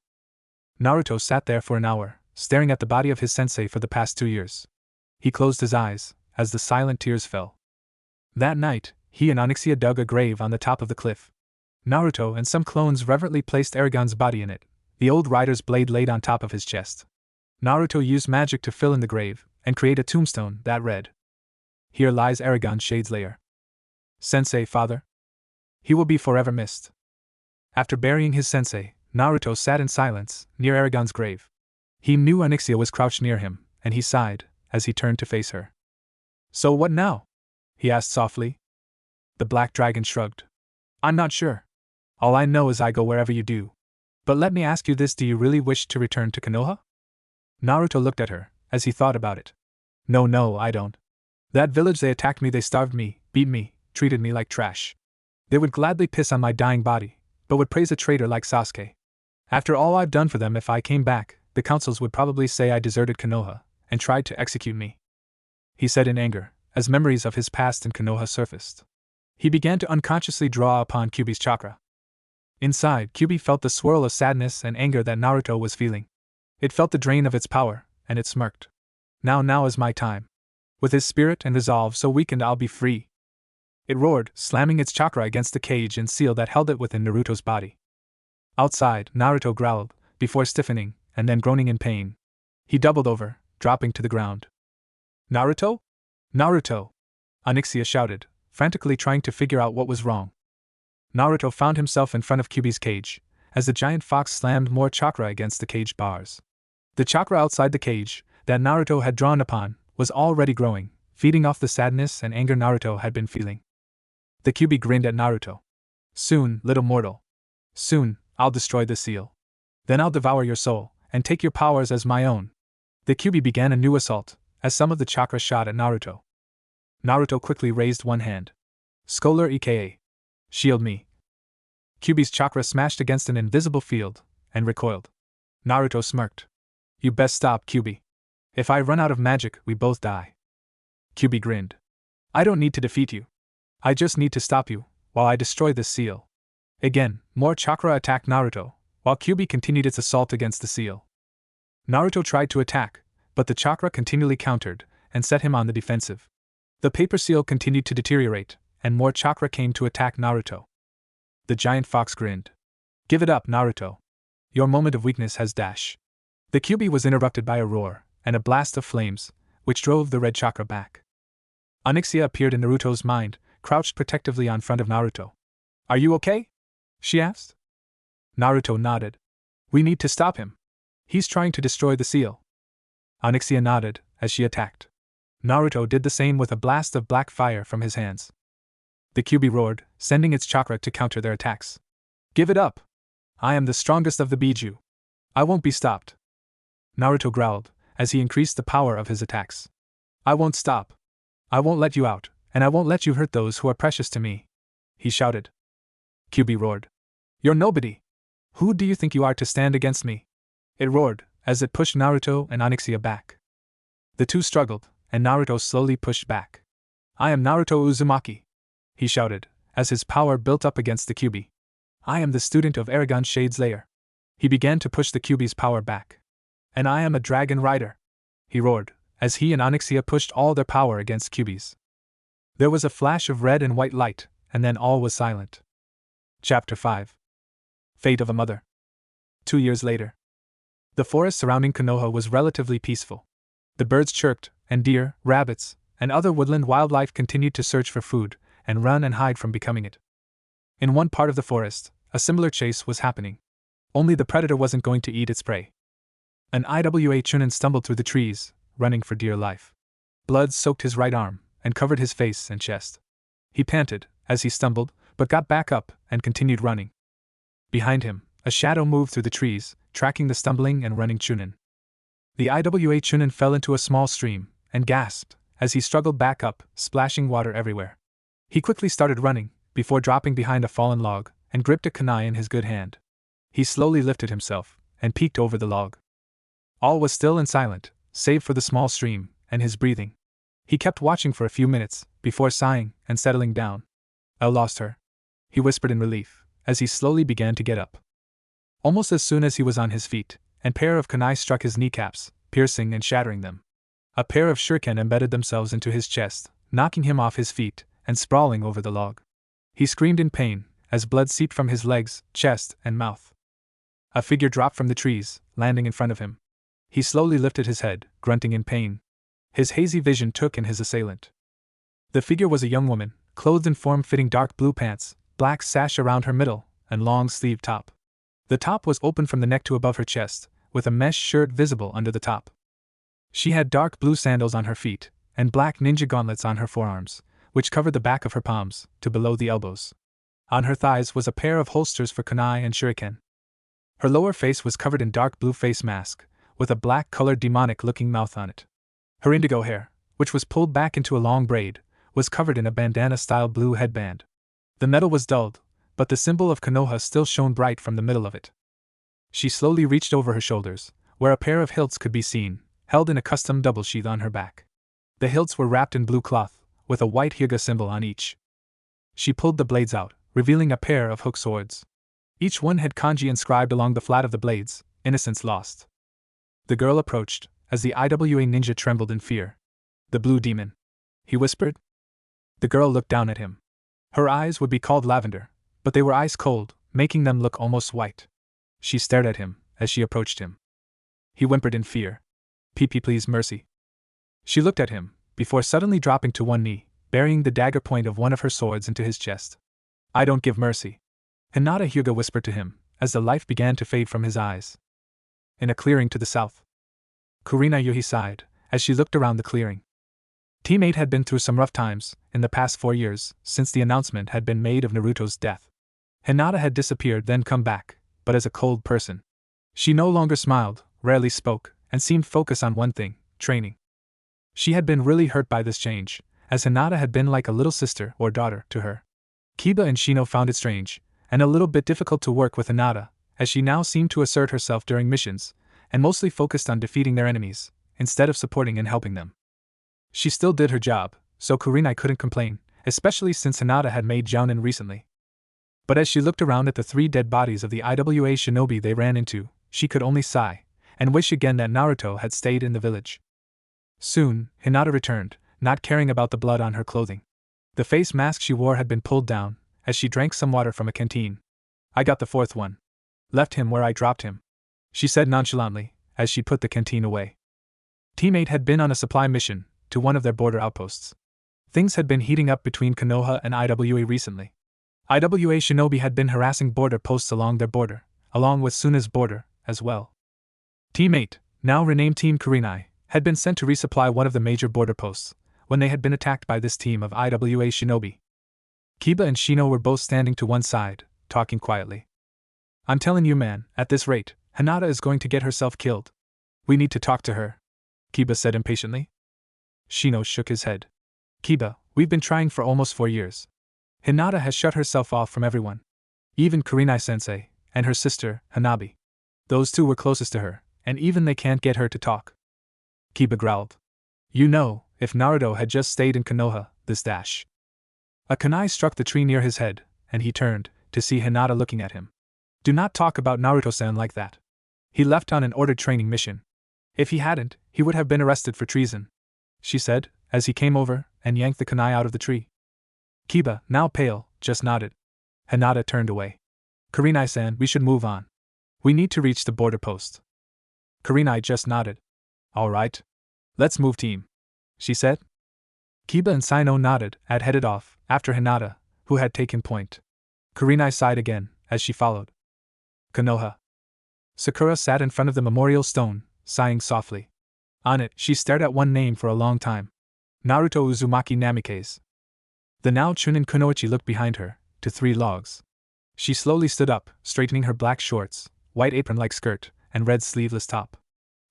Naruto sat there for an hour, staring at the body of his sensei for the past 2 years. He closed his eyes, as the silent tears fell. That night, he and Onyxia dug a grave on the top of the cliff. Naruto and some clones reverently placed Aragon's body in it, the old rider's blade laid on top of his chest. Naruto used magic to fill in the grave, and create a tombstone that read, Here lies Aragon Shade's lair. Sensei, father? He will be forever missed. After burying his sensei, Naruto sat in silence, near Aragon's grave. He knew Onyxia was crouched near him, and he sighed, as he turned to face her. So what now? He asked softly. The black dragon shrugged. I'm not sure. All I know is I go wherever you do. But let me ask you this, do you really wish to return to Konoha? Naruto looked at her, as he thought about it. No, I don't. That village, they attacked me, they starved me, beat me, treated me like trash. They would gladly piss on my dying body, but would praise a traitor like Sasuke. After all I've done for them, if I came back, the councils would probably say I deserted Konoha, and tried to execute me. He said in anger, as memories of his past in Konoha surfaced. He began to unconsciously draw upon Kyuubi's chakra. Inside, Kyuubi felt the swirl of sadness and anger that Naruto was feeling. It felt the drain of its power, and it smirked. Now is my time. With his spirit and resolve so weakened, I'll be free. It roared, slamming its chakra against the cage and seal that held it within Naruto's body. Outside, Naruto growled, before stiffening, and then groaning in pain. He doubled over, dropping to the ground. Naruto? Naruto! Onyxia shouted, frantically trying to figure out what was wrong. Naruto found himself in front of Kyuubi's cage, as the giant fox slammed more chakra against the cage bars. The chakra outside the cage, that Naruto had drawn upon, was already growing, feeding off the sadness and anger Naruto had been feeling. The Kyuubi grinned at Naruto. Soon, little mortal. Soon, I'll destroy the seal. Then I'll devour your soul, and take your powers as my own. The Kyuubi began a new assault, as some of the chakra shot at Naruto. Naruto quickly raised one hand. Scholar EKA. Shield me. Kyuubi's chakra smashed against an invisible field, and recoiled. Naruto smirked. You best stop, Kyuubi. If I run out of magic, we both die. Kyuubi grinned. I don't need to defeat you. I just need to stop you, while I destroy this seal. Again, more chakra attacked Naruto, while Kyuubi continued its assault against the seal. Naruto tried to attack, but the chakra continually countered, and set him on the defensive. The paper seal continued to deteriorate, and more chakra came to attack Naruto. The giant fox grinned. Give it up, Naruto. Your moment of weakness has dash. The Kyuubi was interrupted by a roar, and a blast of flames, which drove the red chakra back. Onyxia appeared in Naruto's mind, crouched protectively on front of Naruto. Are you okay? She asked. Naruto nodded. We need to stop him. He's trying to destroy the seal. Onyxia nodded, as she attacked. Naruto did the same with a blast of black fire from his hands. The Kyuubi roared, sending its chakra to counter their attacks. Give it up! I am the strongest of the Biju. I won't be stopped. Naruto growled, as he increased the power of his attacks. I won't stop. I won't let you out, and I won't let you hurt those who are precious to me. He shouted. Kyuubi roared. You're nobody. Who do you think you are to stand against me? It roared, as it pushed Naruto and Onyxia back. The two struggled, and Naruto slowly pushed back. I am Naruto Uzumaki, he shouted, as his power built up against the Kyuubi. I am the student of Aragon Shade's lair. He began to push the Kyuubi's power back. And I am a dragon rider, he roared, as he and Onyxia pushed all their power against Kyuubi's. There was a flash of red and white light, and then all was silent. Chapter 5. Fate of a Mother. 2 years later. The forest surrounding Konoha was relatively peaceful. The birds chirped, and deer, rabbits, and other woodland wildlife continued to search for food, and run and hide from becoming it. In one part of the forest, a similar chase was happening. Only the predator wasn't going to eat its prey. An IWA Chunin stumbled through the trees, running for dear life. Blood soaked his right arm, and covered his face and chest. He panted, as he stumbled, but got back up, and continued running. Behind him, a shadow moved through the trees, tracking the stumbling and running Chunin. The IWA Chunin fell into a small stream, and gasped, as he struggled back up, splashing water everywhere. He quickly started running, before dropping behind a fallen log, and gripped a kunai in his good hand. He slowly lifted himself, and peeked over the log. All was still and silent, save for the small stream, and his breathing. He kept watching for a few minutes, before sighing, and settling down. I lost her, he whispered in relief, as he slowly began to get up. Almost as soon as he was on his feet, a pair of kunai struck his kneecaps, piercing and shattering them. A pair of shuriken embedded themselves into his chest, knocking him off his feet, and sprawling over the log. He screamed in pain, as blood seeped from his legs, chest, and mouth. A figure dropped from the trees, landing in front of him. He slowly lifted his head, grunting in pain. His hazy vision took in his assailant. The figure was a young woman, clothed in form-fitting dark blue pants, black sash around her middle, and long-sleeved top. The top was open from the neck to above her chest, with a mesh shirt visible under the top. She had dark blue sandals on her feet, and black ninja gauntlets on her forearms, which covered the back of her palms, to below the elbows. On her thighs was a pair of holsters for kunai and shuriken. Her lower face was covered in dark blue face mask, with a black-colored demonic-looking mouth on it. Her indigo hair, which was pulled back into a long braid, was covered in a bandana-style blue headband. The metal was dulled, but the symbol of Konoha still shone bright from the middle of it. She slowly reached over her shoulders, where a pair of hilts could be seen, held in a custom double sheath on her back. The hilts were wrapped in blue cloth, with a white Hyuga symbol on each. She pulled the blades out, revealing a pair of hook swords. Each one had kanji inscribed along the flat of the blades, "Innocence Lost." The girl approached, as the IWA ninja trembled in fear. "The blue demon," he whispered. The girl looked down at him. Her eyes would be called lavender, but they were ice cold, making them look almost white. She stared at him as she approached him. He whimpered in fear. "PP, please, mercy." She looked at him, before suddenly dropping to one knee, burying the dagger point of one of her swords into his chest. "I don't give mercy," Hinata Hyuga whispered to him, as the life began to fade from his eyes. In a clearing to the south. Kurina Yuhi sighed, as she looked around the clearing. Team 8 had been through some rough times, in the past 4 years, since the announcement had been made of Naruto's death. Hinata had disappeared then come back, but as a cold person. She no longer smiled, rarely spoke, and seemed focused on one thing, training. She had been really hurt by this change, as Hinata had been like a little sister or daughter to her. Kiba and Shino found it strange, and a little bit difficult to work with Hinata, as she now seemed to assert herself during missions, and mostly focused on defeating their enemies, instead of supporting and helping them. She still did her job, so Kurenai couldn't complain, especially since Hinata had made jounin recently. But as she looked around at the 3 dead bodies of the IWA shinobi they ran into, she could only sigh, and wish again that Naruto had stayed in the village. Soon, Hinata returned, not caring about the blood on her clothing. The face mask she wore had been pulled down, as she drank some water from a canteen. "I got the 4th one. Left him where I dropped him," she said nonchalantly, as she put the canteen away. Team 8 had been on a supply mission, to one of their border outposts. Things had been heating up between Konoha and IWA recently. IWA shinobi had been harassing border posts along their border, along with Tsunade's border, as well. Team 8, now renamed Team Kurenai, had been sent to resupply one of the major border posts, when they had been attacked by this team of IWA shinobi. Kiba and Shino were both standing to one side, talking quietly. "I'm telling you, man, at this rate, Hinata is going to get herself killed. We need to talk to her," Kiba said impatiently. Shino shook his head. "Kiba, we've been trying for almost 4 years. Hinata has shut herself off from everyone. Even Kurenai-sensei, and her sister, Hanabi. Those 2 were closest to her, and even they can't get her to talk." Kiba growled. "You know, if Naruto had just stayed in Konoha, this dash." A kunai struck the tree near his head, and he turned, to see Hinata looking at him. "Do not talk about Naruto-san like that. He left on an ordered training mission. If he hadn't, he would have been arrested for treason," she said, as he came over and yanked the kunai out of the tree. Kiba, now pale, just nodded. Hinata turned away. "Kurenai-san, we should move on. We need to reach the border post." Kurenai just nodded. "All right. Let's move, team," she said. Kiba and Sino nodded and headed off, after Hinata, who had taken point. Kurenai sighed again, as she followed. Konoha. Sakura sat in front of the memorial stone, sighing softly. On it, she stared at one name for a long time. Naruto Uzumaki Namikaze. The now Chunin Kunoichi looked behind her, to 3 logs. She slowly stood up, straightening her black shorts, white apron-like skirt, and red sleeveless top.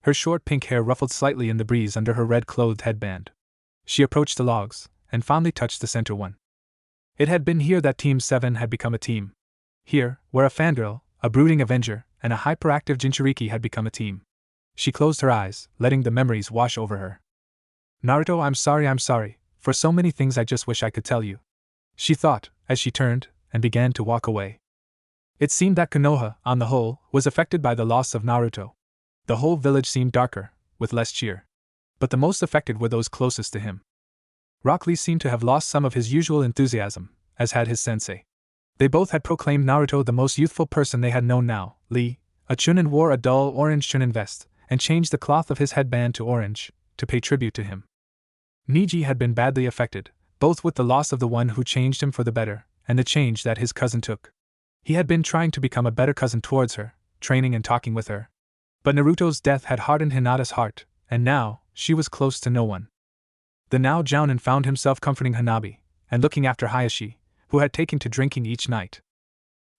Her short pink hair ruffled slightly in the breeze under her red-clothed headband. She approached the logs, and fondly touched the center one. It had been here that Team 7 had become a team. Here, where a fangirl, a brooding avenger, and a hyperactive Jinchuriki had become a team. She closed her eyes, letting the memories wash over her. "Naruto, I'm sorry, for so many things I just wish I could tell you," she thought, as she turned, and began to walk away. It seemed that Konoha, on the whole, was affected by the loss of Naruto. The whole village seemed darker, with less cheer. But the most affected were those closest to him. Rock Lee seemed to have lost some of his usual enthusiasm, as had his sensei. They both had proclaimed Naruto the most youthful person they had known now. Lee, a Chunin, wore a dull orange Chunin vest, and changed the cloth of his headband to orange, to pay tribute to him. Niji had been badly affected, both with the loss of the one who changed him for the better, and the change that his cousin took. He had been trying to become a better cousin towards her, training and talking with her. But Naruto's death had hardened Hinata's heart, and now, she was close to no one. The now Jounin found himself comforting Hanabi, and looking after Hayashi, who had taken to drinking each night.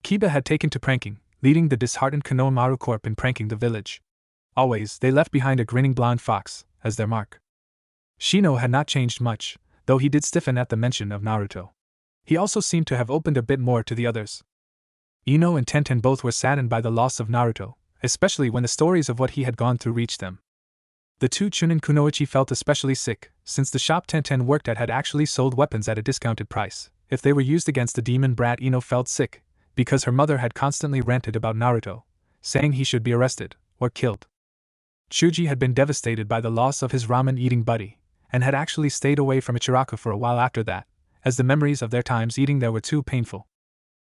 Kiba had taken to pranking, leading the disheartened Konoha Maru Corp in pranking the village. Always, they left behind a grinning blonde fox, as their mark. Shino had not changed much, though he did stiffen at the mention of Naruto. He also seemed to have opened a bit more to the others. Ino and Tenten both were saddened by the loss of Naruto, especially when the stories of what he had gone through reached them. The two Chunin Kunoichi felt especially sick, since the shop Tenten worked at had actually sold weapons at a discounted price. If they were used against the demon brat, Ino felt sick, because her mother had constantly ranted about Naruto, saying he should be arrested, or killed. Chuji had been devastated by the loss of his ramen-eating buddy, and had actually stayed away from Ichiraku for a while after that, as the memories of their times eating there were too painful.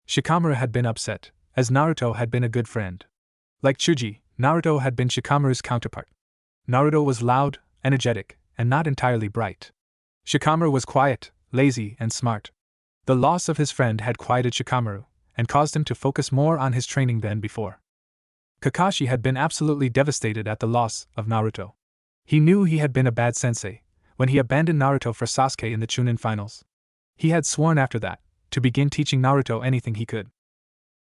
Shikamaru had been upset, as Naruto had been a good friend. Like Chuji, Naruto had been Shikamaru's counterpart. Naruto was loud, energetic, and not entirely bright. Shikamaru was quiet, lazy, and smart. The loss of his friend had quieted Shikamaru, and caused him to focus more on his training than before. Kakashi had been absolutely devastated at the loss of Naruto. He knew he had been a bad sensei when he abandoned Naruto for Sasuke in the Chunin finals. He had sworn after that to begin teaching Naruto anything he could.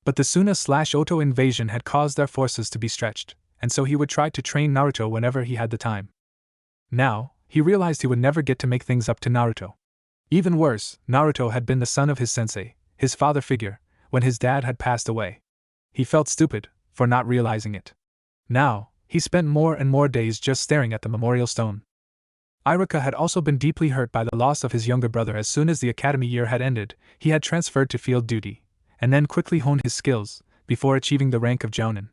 But the Suna/Oto invasion had caused their forces to be stretched, and so he would try to train Naruto whenever he had the time. Now, he realized he would never get to make things up to Naruto. Even worse, Naruto had been the son of his sensei, his father figure, when his dad had passed away. He felt stupid for not realizing it. Now, he spent more and more days just staring at the memorial stone. Iruka had also been deeply hurt by the loss of his younger brother. As soon as the academy year had ended, he had transferred to field duty, and then quickly honed his skills, before achieving the rank of Jounin.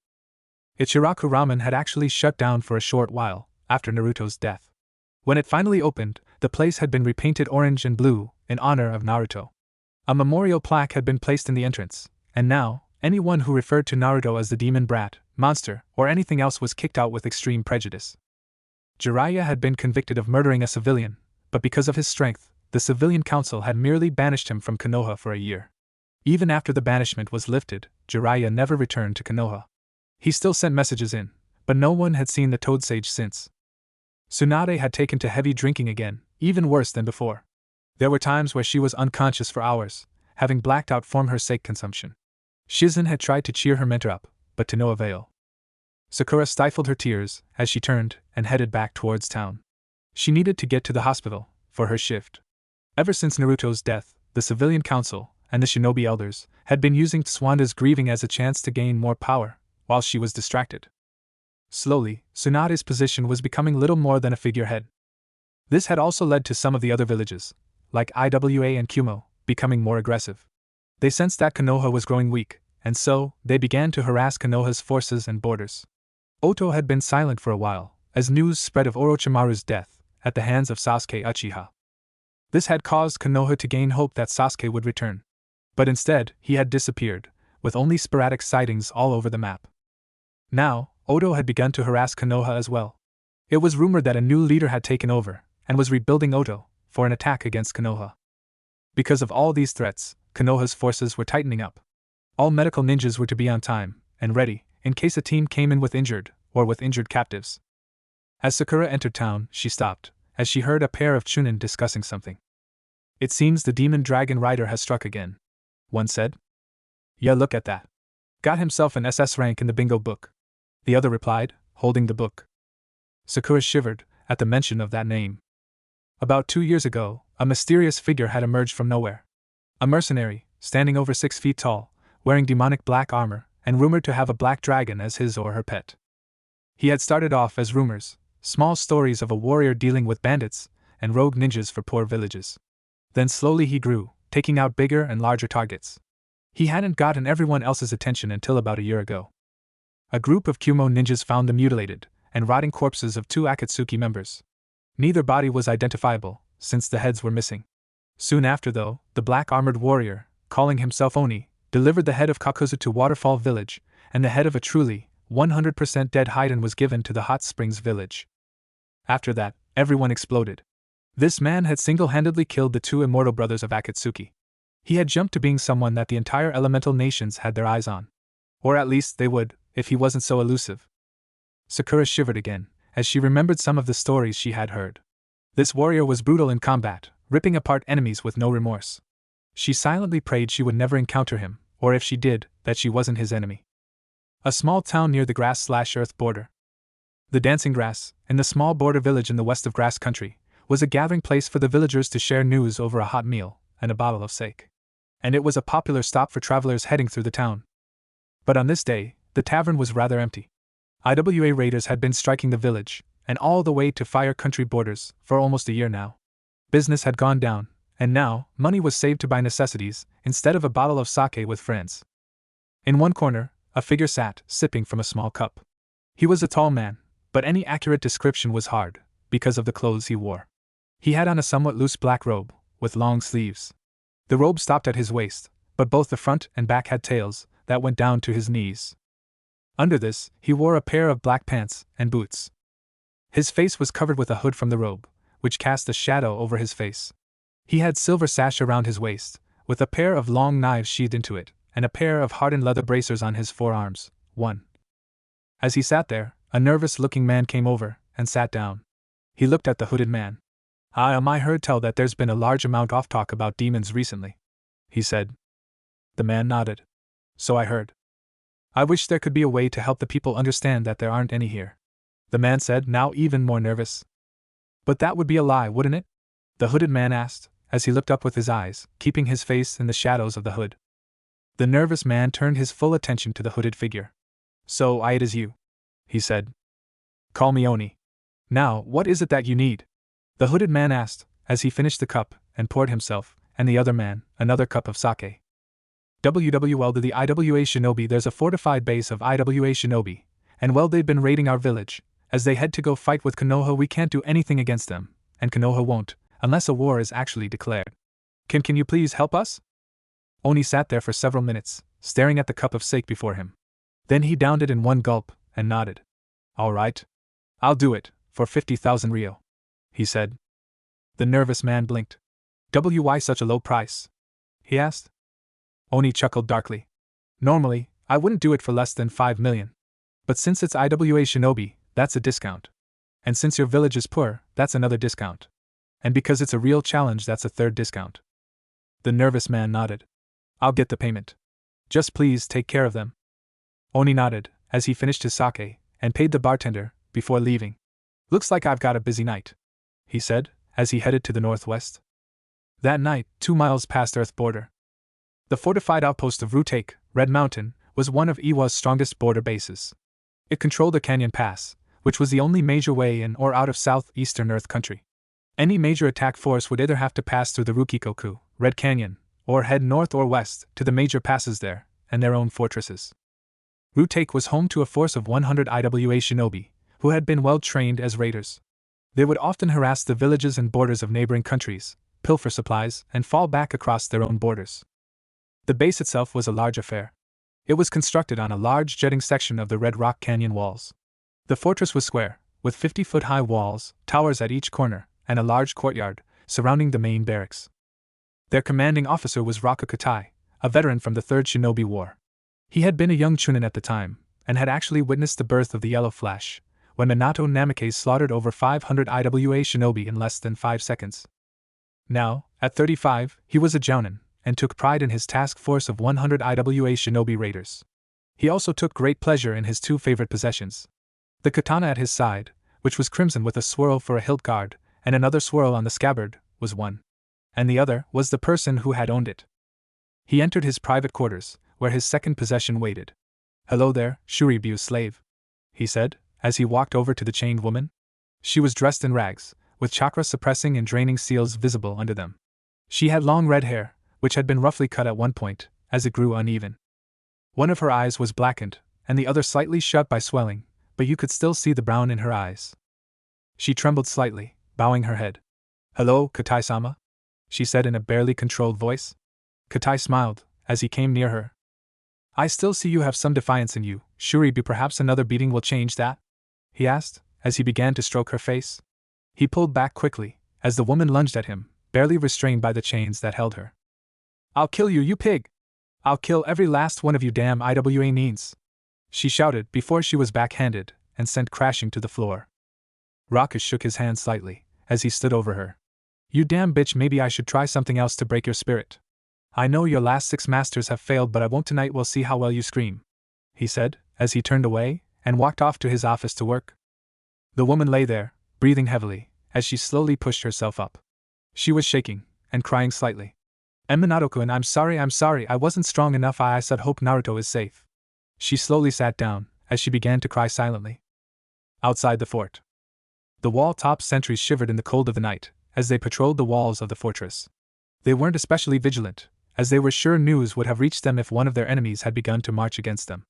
Ichiraku Ramen had actually shut down for a short while, after Naruto's death. When it finally opened, the place had been repainted orange and blue, in honor of Naruto. A memorial plaque had been placed in the entrance, and now, anyone who referred to Naruto as the demon brat, monster, or anything else was kicked out with extreme prejudice. Jiraiya had been convicted of murdering a civilian, but because of his strength, the civilian council had merely banished him from Konoha for a year. Even after the banishment was lifted, Jiraiya never returned to Konoha. He still sent messages in, but no one had seen the Toad Sage since. Tsunade had taken to heavy drinking again, even worse than before. There were times where she was unconscious for hours, having blacked out from her sake consumption. Shizen had tried to cheer her mentor up, but to no avail. Sakura stifled her tears as she turned and headed back towards town. She needed to get to the hospital for her shift. Ever since Naruto's death, the civilian council and the shinobi elders had been using Tsunade's grieving as a chance to gain more power, while she was distracted. Slowly, Tsunade's position was becoming little more than a figurehead. This had also led to some of the other villages, like Iwa and Kumo, becoming more aggressive. They sensed that Konoha was growing weak, and so, they began to harass Konoha's forces and borders. Oto had been silent for a while, as news spread of Orochimaru's death, at the hands of Sasuke Uchiha. This had caused Konoha to gain hope that Sasuke would return. But instead, he had disappeared, with only sporadic sightings all over the map. Now, Oto had begun to harass Konoha as well. It was rumored that a new leader had taken over, and was rebuilding Oto, for an attack against Konoha. Because of all these threats, Konoha's forces were tightening up. All medical ninjas were to be on time, and ready, in case a team came in with injured captives. As Sakura entered town, she stopped, as she heard a pair of Chunin discussing something. "It seems the demon dragon rider has struck again," one said. "Yeah, look at that. Got himself an SS rank in the bingo book," the other replied, holding the book. Sakura shivered at the mention of that name. About 2 years ago, a mysterious figure had emerged from nowhere. A mercenary, standing over 6 feet tall, wearing demonic black armor, and rumored to have a black dragon as his or her pet. He had started off as rumors, small stories of a warrior dealing with bandits and rogue ninjas for poor villages. Then slowly he grew, taking out bigger and larger targets. He hadn't gotten everyone else's attention until about a year ago. A group of Kumo ninjas found the mutilated and rotting corpses of 2 Akatsuki members. Neither body was identifiable, since the heads were missing. Soon after, though, the black-armored warrior, calling himself Oni, delivered the head of Kakuzu to Waterfall Village, and the head of a truly 100% dead Haiden was given to the Hot Springs Village. After that, everyone exploded. This man had single-handedly killed the 2 immortal brothers of Akatsuki. He had jumped to being someone that the entire elemental nations had their eyes on. Or at least they would, if he wasn't so elusive. Sakura shivered again, as she remembered some of the stories she had heard. This warrior was brutal in combat, ripping apart enemies with no remorse. She silently prayed she would never encounter him, or if she did, that she wasn't his enemy. A small town near the grass/earth border. The Dancing Grass, in the small border village in the west of Grass Country, was a gathering place for the villagers to share news over a hot meal and a bottle of sake. And it was a popular stop for travelers heading through the town. But on this day, the tavern was rather empty. IWA raiders had been striking the village, and all the way to Fire Country borders, for almost a year now. Business had gone down, and now, money was saved to buy necessities, instead of a bottle of sake with friends. In one corner, a figure sat, sipping from a small cup. He was a tall man, but any accurate description was hard, because of the clothes he wore. He had on a somewhat loose black robe, with long sleeves. The robe stopped at his waist, but both the front and back had tails that went down to his knees. Under this, he wore a pair of black pants and boots. His face was covered with a hood from the robe, which cast a shadow over his face. He had silver sash around his waist, with a pair of long knives sheathed into it, and a pair of hardened leather bracers on his forearms. As he sat there, a nervous-looking man came over and sat down. He looked at the hooded man. I heard tell that there's been a large amount of talk about demons recently, he said. The man nodded. So I heard. I wish there could be a way to help the people understand that there aren't any here, the man said, now even more nervous. But that would be a lie, wouldn't it? The hooded man asked, as he looked up with his eyes, keeping his face in the shadows of the hood. The nervous man turned his full attention to the hooded figure. So it is you, he said. Call me Oni. Now, what is it that you need? The hooded man asked, as he finished the cup and poured himself, and the other man, another cup of sake. Well, to the IWA Shinobi, there's a fortified base of IWA Shinobi, and they've been raiding our village. As they head to go fight with Konoha, we can't do anything against them, and Konoha won't, unless a war is actually declared. Can you please help us? Oni sat there for several minutes, staring at the cup of sake before him. Then he downed it in one gulp, and nodded. All right. I'll do it, for 50,000 ryo, he said. The nervous man blinked. Why such a low price? He asked. Oni chuckled darkly. Normally, I wouldn't do it for less than 5 million. But since it's IWA Shinobi, that's a discount. And since your village is poor, that's another discount. And because it's a real challenge, that's a third discount. The nervous man nodded. I'll get the payment. Just please take care of them. Oni nodded, as he finished his sake, and paid the bartender, before leaving. Looks like I've got a busy night, he said, as he headed to the northwest. That night, 2 miles past Earth border. The fortified outpost of Rutake, Red Mountain, was one of Iwa's strongest border bases. It controlled the Canyon Pass, which was the only major way in or out of southeastern Earth Country. Any major attack force would either have to pass through the Rukikoku, Red Canyon, or head north or west to the major passes there, and their own fortresses. Rutake was home to a force of 100 IWA Shinobi, who had been well trained as raiders. They would often harass the villages and borders of neighboring countries, pilfer supplies, and fall back across their own borders. The base itself was a large affair. It was constructed on a large jutting section of the Red Rock Canyon walls. The fortress was square, with 50-foot-high walls, towers at each corner, and a large courtyard surrounding the main barracks. Their commanding officer was Raka Katai, a veteran from the Third Shinobi War. He had been a young chunin at the time, and had actually witnessed the birth of the Yellow Flash, when Minato Namikaze slaughtered over 500 IWA Shinobi in less than 5 seconds. Now, at 35, he was a jounin, and took pride in his task force of 100 IWA Shinobi raiders. He also took great pleasure in his 2 favorite possessions. The katana at his side, which was crimson with a swirl for a hilt guard, and another swirl on the scabbard, was one. And the other was the person who had owned it. He entered his private quarters, where his second possession waited. Hello there, Shuribyu's slave, he said, as he walked over to the chained woman. She was dressed in rags, with chakra-suppressing and draining seals visible under them. She had long red hair, which had been roughly cut at one point, as it grew uneven. One of her eyes was blackened, and the other slightly shut by swelling, but you could still see the brown in her eyes. She trembled slightly, bowing her head. Hello, Katai-sama? She said in a barely controlled voice. Katai smiled, as he came near her. I still see you have some defiance in you, Shuribyu. Perhaps another beating will change that? He asked, as he began to stroke her face. He pulled back quickly, as the woman lunged at him, barely restrained by the chains that held her. I'll kill you, you pig! I'll kill every last one of you damn IWA neens! She shouted before she was backhanded and sent crashing to the floor. Raka shook his hand slightly as he stood over her. You damn bitch, maybe I should try something else to break your spirit. I know your last 6 masters have failed, but I won't tonight. We'll see how well you scream, he said, as he turned away and walked off to his office to work. The woman lay there, breathing heavily, as she slowly pushed herself up. She was shaking and crying slightly. Minato-kun, I'm sorry, I wasn't strong enough. I said hope Naruto is safe. She slowly sat down as she began to cry silently. Outside the fort, the wall-top sentries shivered in the cold of the night as they patrolled the walls of the fortress. They weren't especially vigilant, as they were sure news would have reached them if one of their enemies had begun to march against them.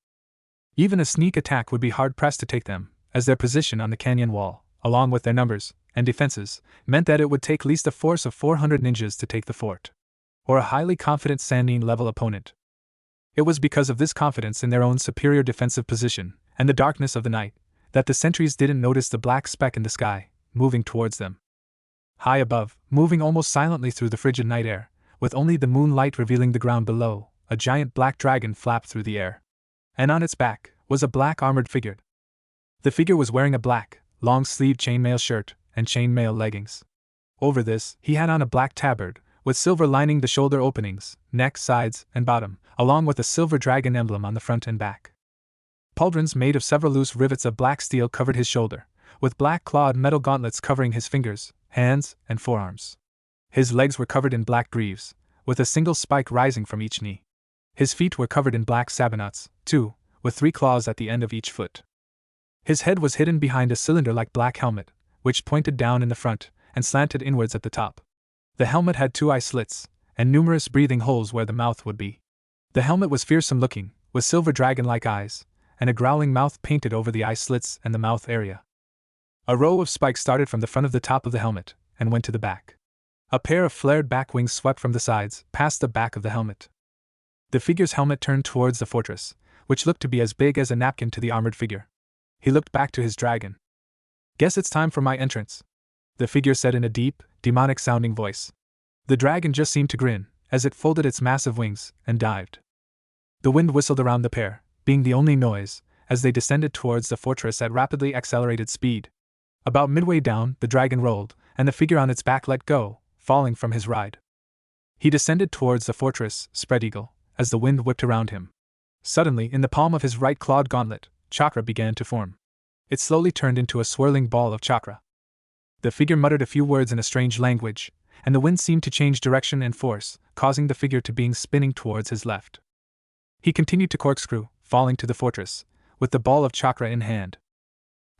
Even a sneak attack would be hard-pressed to take them, as their position on the canyon wall, along with their numbers and defenses, meant that it would take at least a force of 400 ninjas to take the fort, or a highly confident Sannin-level opponent. It was because of this confidence in their own superior defensive position, and the darkness of the night, that the sentries didn't notice the black speck in the sky, moving towards them. High above, moving almost silently through the frigid night air, with only the moonlight revealing the ground below, a giant black dragon flapped through the air. And on its back was a black armored figure. The figure was wearing a black, long-sleeved chainmail shirt and chainmail leggings. Over this, he had on a black tabard, with silver lining the shoulder openings, neck, sides, and bottom, along with a silver dragon emblem on the front and back. Pauldrons made of several loose rivets of black steel covered his shoulder, with black clawed metal gauntlets covering his fingers, hands, and forearms. His legs were covered in black greaves, with a single spike rising from each knee. His feet were covered in black sabots, too, with 3 claws at the end of each foot. His head was hidden behind a cylinder-like black helmet, which pointed down in the front and slanted inwards at the top. The helmet had 2 eye slits, and numerous breathing holes where the mouth would be. The helmet was fearsome-looking, with silver dragon-like eyes, and a growling mouth painted over the eye slits and the mouth area. A row of spikes started from the front of the top of the helmet, and went to the back. A pair of flared back wings swept from the sides, past the back of the helmet. The figure's helmet turned towards the fortress, which looked to be as big as a napkin to the armored figure. He looked back to his dragon. Guess it's time for my entrance, the figure said in a deep, demonic-sounding voice. The dragon just seemed to grin, as it folded its massive wings, and dived. The wind whistled around the pair, being the only noise, as they descended towards the fortress at rapidly accelerated speed. About midway down, the dragon rolled, and the figure on its back let go, falling from his ride. He descended towards the fortress, spread-eagle, as the wind whipped around him. Suddenly, in the palm of his right clawed gauntlet, chakra began to form. It slowly turned into a swirling ball of chakra. The figure muttered a few words in a strange language, and the wind seemed to change direction and force, causing the figure to be spinning towards his left. He continued to corkscrew, falling to the fortress, with the ball of chakra in hand.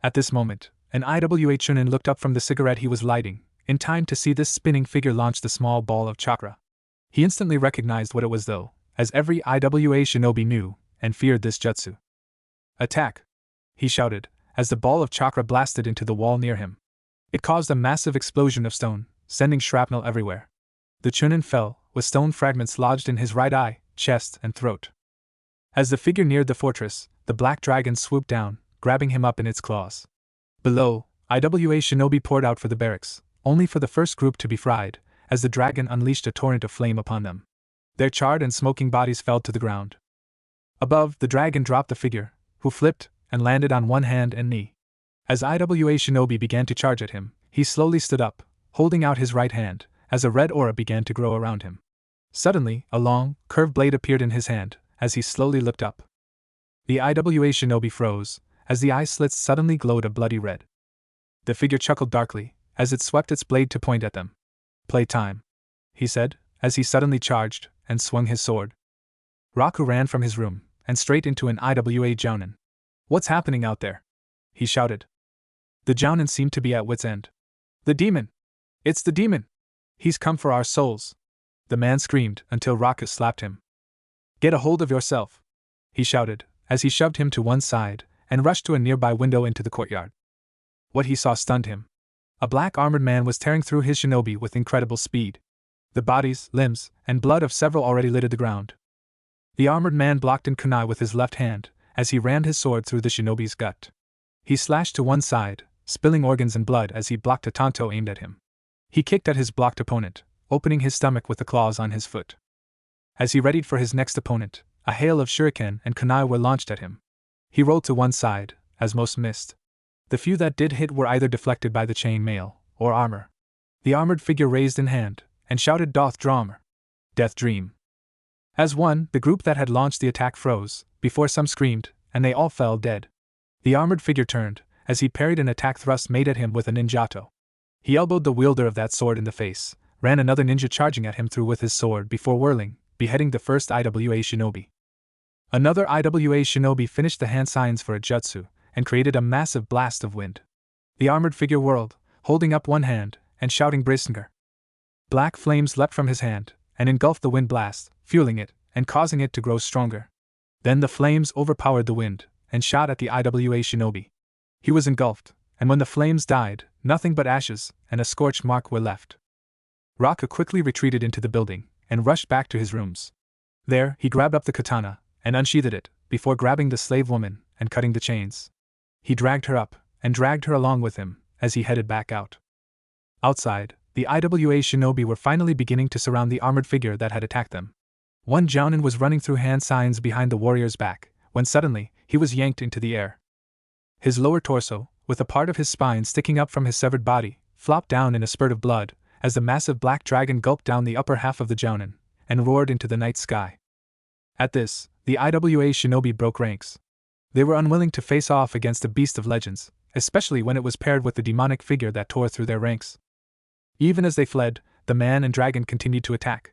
At this moment, an IWA Chunin looked up from the cigarette he was lighting, in time to see this spinning figure launch the small ball of chakra. He instantly recognized what it was though, as every IWA shinobi knew, and feared this jutsu. Attack! He shouted, as the ball of chakra blasted into the wall near him. It caused a massive explosion of stone, sending shrapnel everywhere. The Chunin fell, with stone fragments lodged in his right eye, chest, and throat. As the figure neared the fortress, the black dragon swooped down, grabbing him up in its claws. Below, IWA shinobi poured out for the barracks, only for the first group to be fried, as the dragon unleashed a torrent of flame upon them. Their charred and smoking bodies fell to the ground. Above, the dragon dropped the figure, who flipped and landed on one hand and knee. As IWA shinobi began to charge at him, he slowly stood up, holding out his right hand, as a red aura began to grow around him. Suddenly, a long, curved blade appeared in his hand, as he slowly looked up. The IWA shinobi froze, as the eye slits suddenly glowed a bloody red. The figure chuckled darkly, as it swept its blade to point at them. "Playtime," he said, as he suddenly charged, and swung his sword. Raku ran from his room, and straight into an IWA jounin. "What's happening out there?" he shouted. The jounin seemed to be at wit's end. "The demon! It's the demon! He's come for our souls!" the man screamed until Raku slapped him. "Get a hold of yourself!" he shouted, as he shoved him to one side, and rushed to a nearby window into the courtyard. What he saw stunned him. A black armored man was tearing through his shinobi with incredible speed. The bodies, limbs, and blood of several already littered the ground. The armored man blocked in kunai with his left hand, as he rammed his sword through the shinobi's gut. He slashed to one side, spilling organs and blood as he blocked a tanto aimed at him. He kicked at his blocked opponent, opening his stomach with the claws on his foot. As he readied for his next opponent, a hail of shuriken and kunai were launched at him. He rolled to one side, as most missed. The few that did hit were either deflected by the chain mail or armor. The armored figure raised in hand and shouted, "Doth Dromr! Death Dream!" As one, the group that had launched the attack froze, before some screamed, and they all fell dead. The armored figure turned, as he parried an attack thrust made at him with a ninjato. He elbowed the wielder of that sword in the face, ran another ninja charging at him through with his sword before whirling, beheading the first IWA shinobi. Another IWA shinobi finished the hand signs for a jutsu, and created a massive blast of wind. The armored figure whirled, holding up one hand, and shouting Brissinger. Black flames leapt from his hand, and engulfed the wind blast, fueling it, and causing it to grow stronger. Then the flames overpowered the wind, and shot at the IWA shinobi. He was engulfed, and when the flames died, nothing but ashes and a scorch mark were left. Raka quickly retreated into the building, and rushed back to his rooms. There, he grabbed up the katana, and unsheathed it, before grabbing the slave woman, and cutting the chains. He dragged her up, and dragged her along with him, as he headed back out. Outside, the IWA shinobi were finally beginning to surround the armored figure that had attacked them. One jounin was running through hand signs behind the warrior's back, when suddenly, he was yanked into the air. His lower torso, with a part of his spine sticking up from his severed body, flopped down in a spurt of blood, as the massive black dragon gulped down the upper half of the jounin, and roared into the night sky. At this, the IWA shinobi broke ranks. They were unwilling to face off against a beast of legends, especially when it was paired with the demonic figure that tore through their ranks. Even as they fled, the man and dragon continued to attack.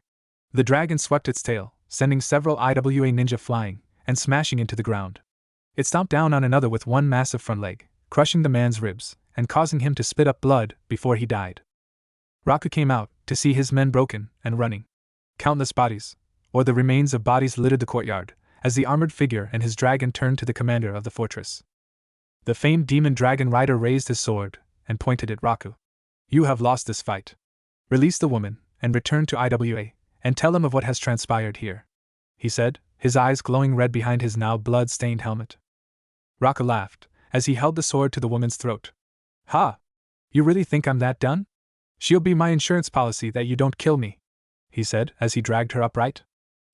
The dragon swept its tail, sending several IWA ninja flying, and smashing into the ground. It stomped down on another with one massive front leg, crushing the man's ribs, and causing him to spit up blood before he died. Raka came out, to see his men broken and running. Countless bodies, or the remains of bodies, littered the courtyard, as the armored figure and his dragon turned to the commander of the fortress. The famed demon dragon rider raised his sword, and pointed at Raku. "You have lost this fight. Release the woman, and return to IWA, and tell him of what has transpired here," he said, his eyes glowing red behind his now blood-stained helmet. Raka laughed, as he held the sword to the woman's throat. "Ha! You really think I'm that done? She'll be my insurance policy that you don't kill me," he said, as he dragged her upright.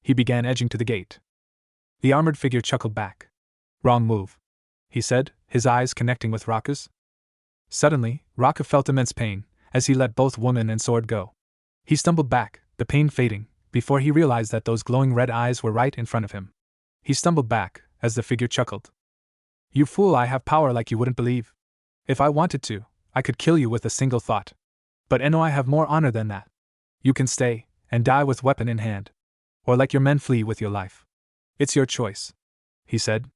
He began edging to the gate. The armored figure chuckled back. "Wrong move," he said, his eyes connecting with Raka's. Suddenly, Raka felt immense pain, as he let both woman and sword go. He stumbled back, the pain fading, before he realized that those glowing red eyes were right in front of him. He stumbled back, as the figure chuckled. "You fool, I have power like you wouldn't believe. If I wanted to, I could kill you with a single thought. But Eno, I have more honor than that. You can stay, and die with weapon in hand. Or like your men flee with your life. It's your choice," he said,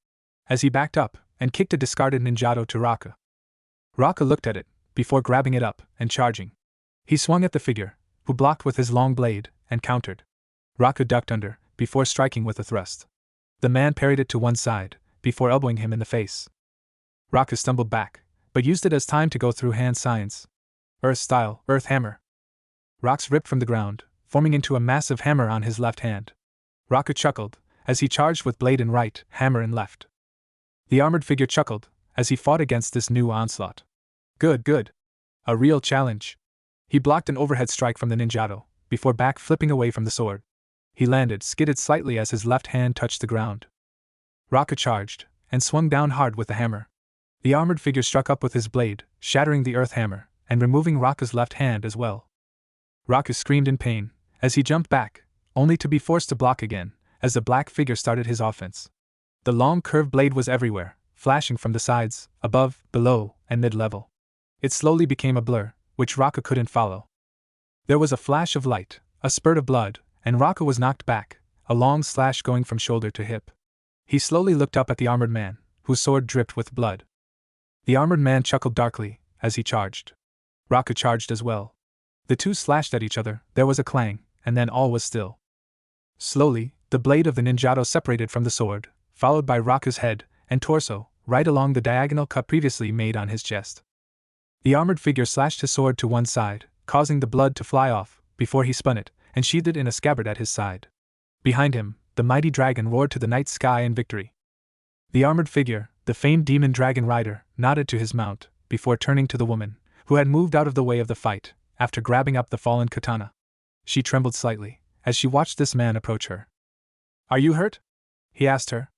as he backed up, and kicked a discarded ninjato to Raka. Raka looked at it, before grabbing it up, and charging. He swung at the figure, who blocked with his long blade, and countered. Raka ducked under, before striking with a thrust. The man parried it to one side, before elbowing him in the face. Raka stumbled back, but used it as time to go through hand signs. Earth-style, earth hammer. Rocks ripped from the ground, forming into a massive hammer on his left hand. Raka chuckled, as he charged with blade in right, hammer in left. The armored figure chuckled, as he fought against this new onslaught. Good, good. A real challenge. He blocked an overhead strike from the ninjato, before back flipping away from the sword. He landed, skidded slightly as his left hand touched the ground. Raka charged, and swung down hard with the hammer. The armored figure struck up with his blade, shattering the earth hammer, and removing Raka's left hand as well. Raka screamed in pain, as he jumped back, only to be forced to block again, as the black figure started his offense. The long curved blade was everywhere, flashing from the sides, above, below, and mid-level. It slowly became a blur, which Raka couldn't follow. There was a flash of light, a spurt of blood, and Raka was knocked back, a long slash going from shoulder to hip. He slowly looked up at the armored man, whose sword dripped with blood. The armored man chuckled darkly, as he charged. Raka charged as well. The two slashed at each other, there was a clang, and then all was still. Slowly, the blade of the ninjato separated from the sword, followed by Raka's head and torso, right along the diagonal cut previously made on his chest. The armored figure slashed his sword to one side, causing the blood to fly off, before he spun it, and sheathed it in a scabbard at his side. Behind him, the mighty dragon roared to the night sky in victory. The armored figure, the famed demon dragon rider, nodded to his mount, before turning to the woman, who had moved out of the way of the fight, after grabbing up the fallen katana. She trembled slightly, as she watched this man approach her. "Are you hurt?" he asked her.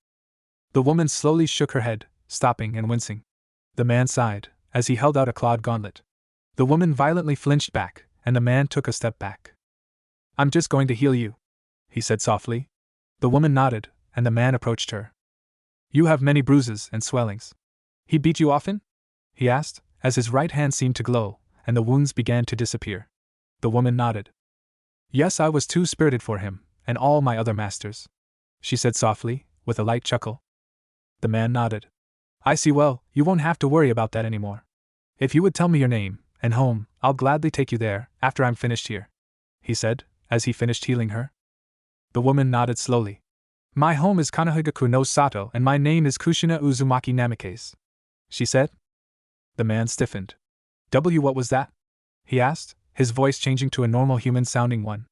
The woman slowly shook her head, stopping and wincing. The man sighed, as he held out a clawed gauntlet. The woman violently flinched back, and the man took a step back. "I'm just going to heal you," he said softly. The woman nodded, and the man approached her. "You have many bruises and swellings. He beat you often?" he asked, as his right hand seemed to glow, and the wounds began to disappear. The woman nodded. "Yes, I was too spirited for him, and all my other masters," she said softly, with a light chuckle. The man nodded. "I see. Well, you won't have to worry about that anymore. If you would tell me your name and home, I'll gladly take you there after I'm finished here," he said, as he finished healing her. The woman nodded slowly. "My home is Konoha no Sato and my name is Kushina Uzumaki Namikaze," she said. The man stiffened. What was that?" he asked, his voice changing to a normal human-sounding one.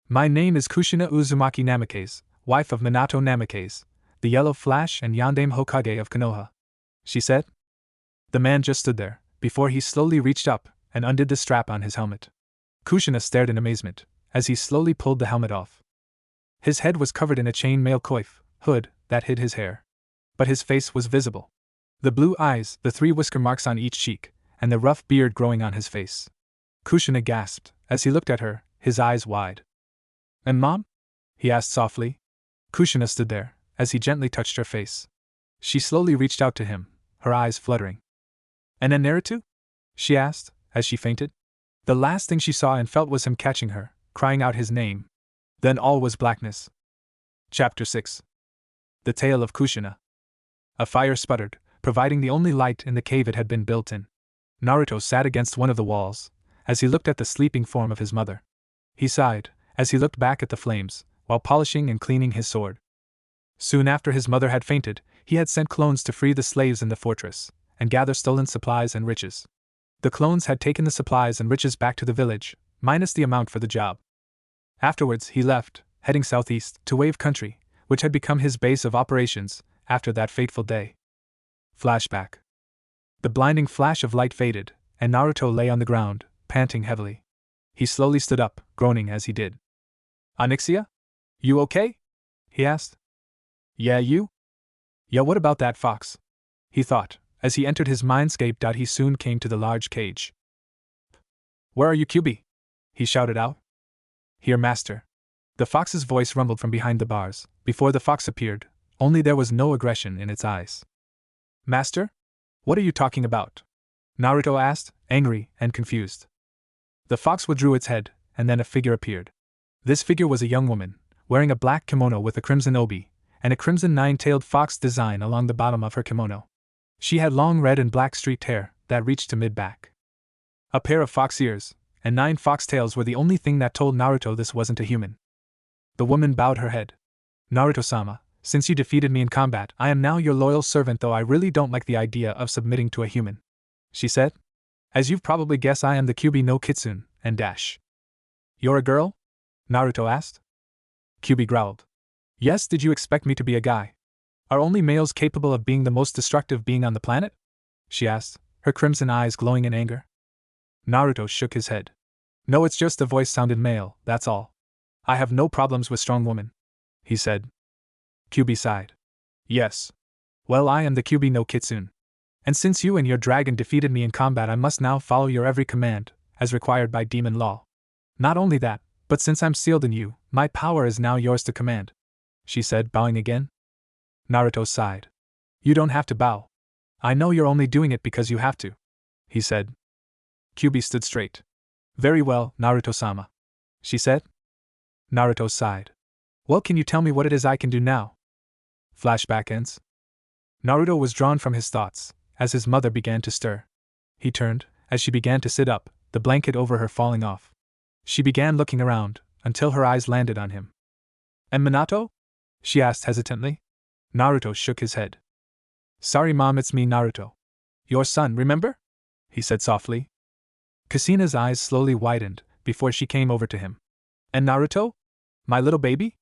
"My name is Kushina Uzumaki Namikaze, wife of Minato Namikaze, the Yellow Flash and Yandame Hokage of Konoha," she said. The man just stood there, before he slowly reached up and undid the strap on his helmet. Kushina stared in amazement, as he slowly pulled the helmet off. His head was covered in a chain-mail coif, hood, that hid his hair. But his face was visible. The blue eyes, the 3 whisker marks on each cheek, and the rough beard growing on his face. Kushina gasped, as he looked at her, his eyes wide. "And Mom?" he asked softly. Kushina stood there, as he gently touched her face. She slowly reached out to him, her eyes fluttering. "And Naruto?" she asked, as she fainted. The last thing she saw and felt was him catching her, crying out his name. Then all was blackness. Chapter 6. The Tale of Kushina. A fire sputtered, providing the only light in the cave it had been built in. Naruto sat against one of the walls, as he looked at the sleeping form of his mother. He sighed, as he looked back at the flames, while polishing and cleaning his sword. Soon after his mother had fainted, he had sent clones to free the slaves in the fortress, and gather stolen supplies and riches. The clones had taken the supplies and riches back to the village, minus the amount for the job. Afterwards he left, heading southeast, to Wave Country, which had become his base of operations, after that fateful day. Flashback. The blinding flash of light faded, and Naruto lay on the ground, panting heavily. He slowly stood up, groaning as he did. "Onyxia? You okay?" he asked. "Yeah, you?" "Yeah, what about that fox?" he thought, as he entered his mindscape. He soon came to the large cage. "Where are you, Kyubi?" he shouted out. "Here, master." The fox's voice rumbled from behind the bars. Before the fox appeared, only there was no aggression in its eyes. "Master? What are you talking about?" Naruto asked, angry and confused. The fox withdrew its head, and then a figure appeared. This figure was a young woman, wearing a black kimono with a crimson obi, and a crimson 9-tailed fox design along the bottom of her kimono. She had long red and black streaked hair that reached to mid-back. A pair of fox ears and 9 fox tails were the only thing that told Naruto this wasn't a human. The woman bowed her head. "Naruto-sama, since you defeated me in combat, I am now your loyal servant, though I really don't like the idea of submitting to a human," she said. "As you've probably guessed, I am the Kyubi no Kitsune, and dash." "You're a girl?" Naruto asked. Kyubi growled. "Yes, did you expect me to be a guy? Are only males capable of being the most destructive being on the planet?" she asked, her crimson eyes glowing in anger. Naruto shook his head. "No, it's just the voice sounded male, that's all. I have no problems with strong women," he said. Kyubi sighed. "Yes. Well, I am the Kyubi no Kitsune. And since you and your dragon defeated me in combat, I must now follow your every command, as required by demon law. Not only that, but since I'm sealed in you, my power is now yours to command," she said, bowing again. Naruto sighed. "You don't have to bow. I know you're only doing it because you have to," he said. Kyubi stood straight. "Very well, Naruto-sama," she said. Naruto sighed. "Well, can you tell me what it is I can do now?" Flashback ends. Naruto was drawn from his thoughts, as his mother began to stir. He turned, as she began to sit up, the blanket over her falling off. She began looking around, until her eyes landed on him. "And Minato?" she asked hesitantly. Naruto shook his head. "Sorry, Mom, it's me, Naruto. Your son, remember?" he said softly. Kusina's eyes slowly widened, before she came over to him. "And Naruto? My little baby?"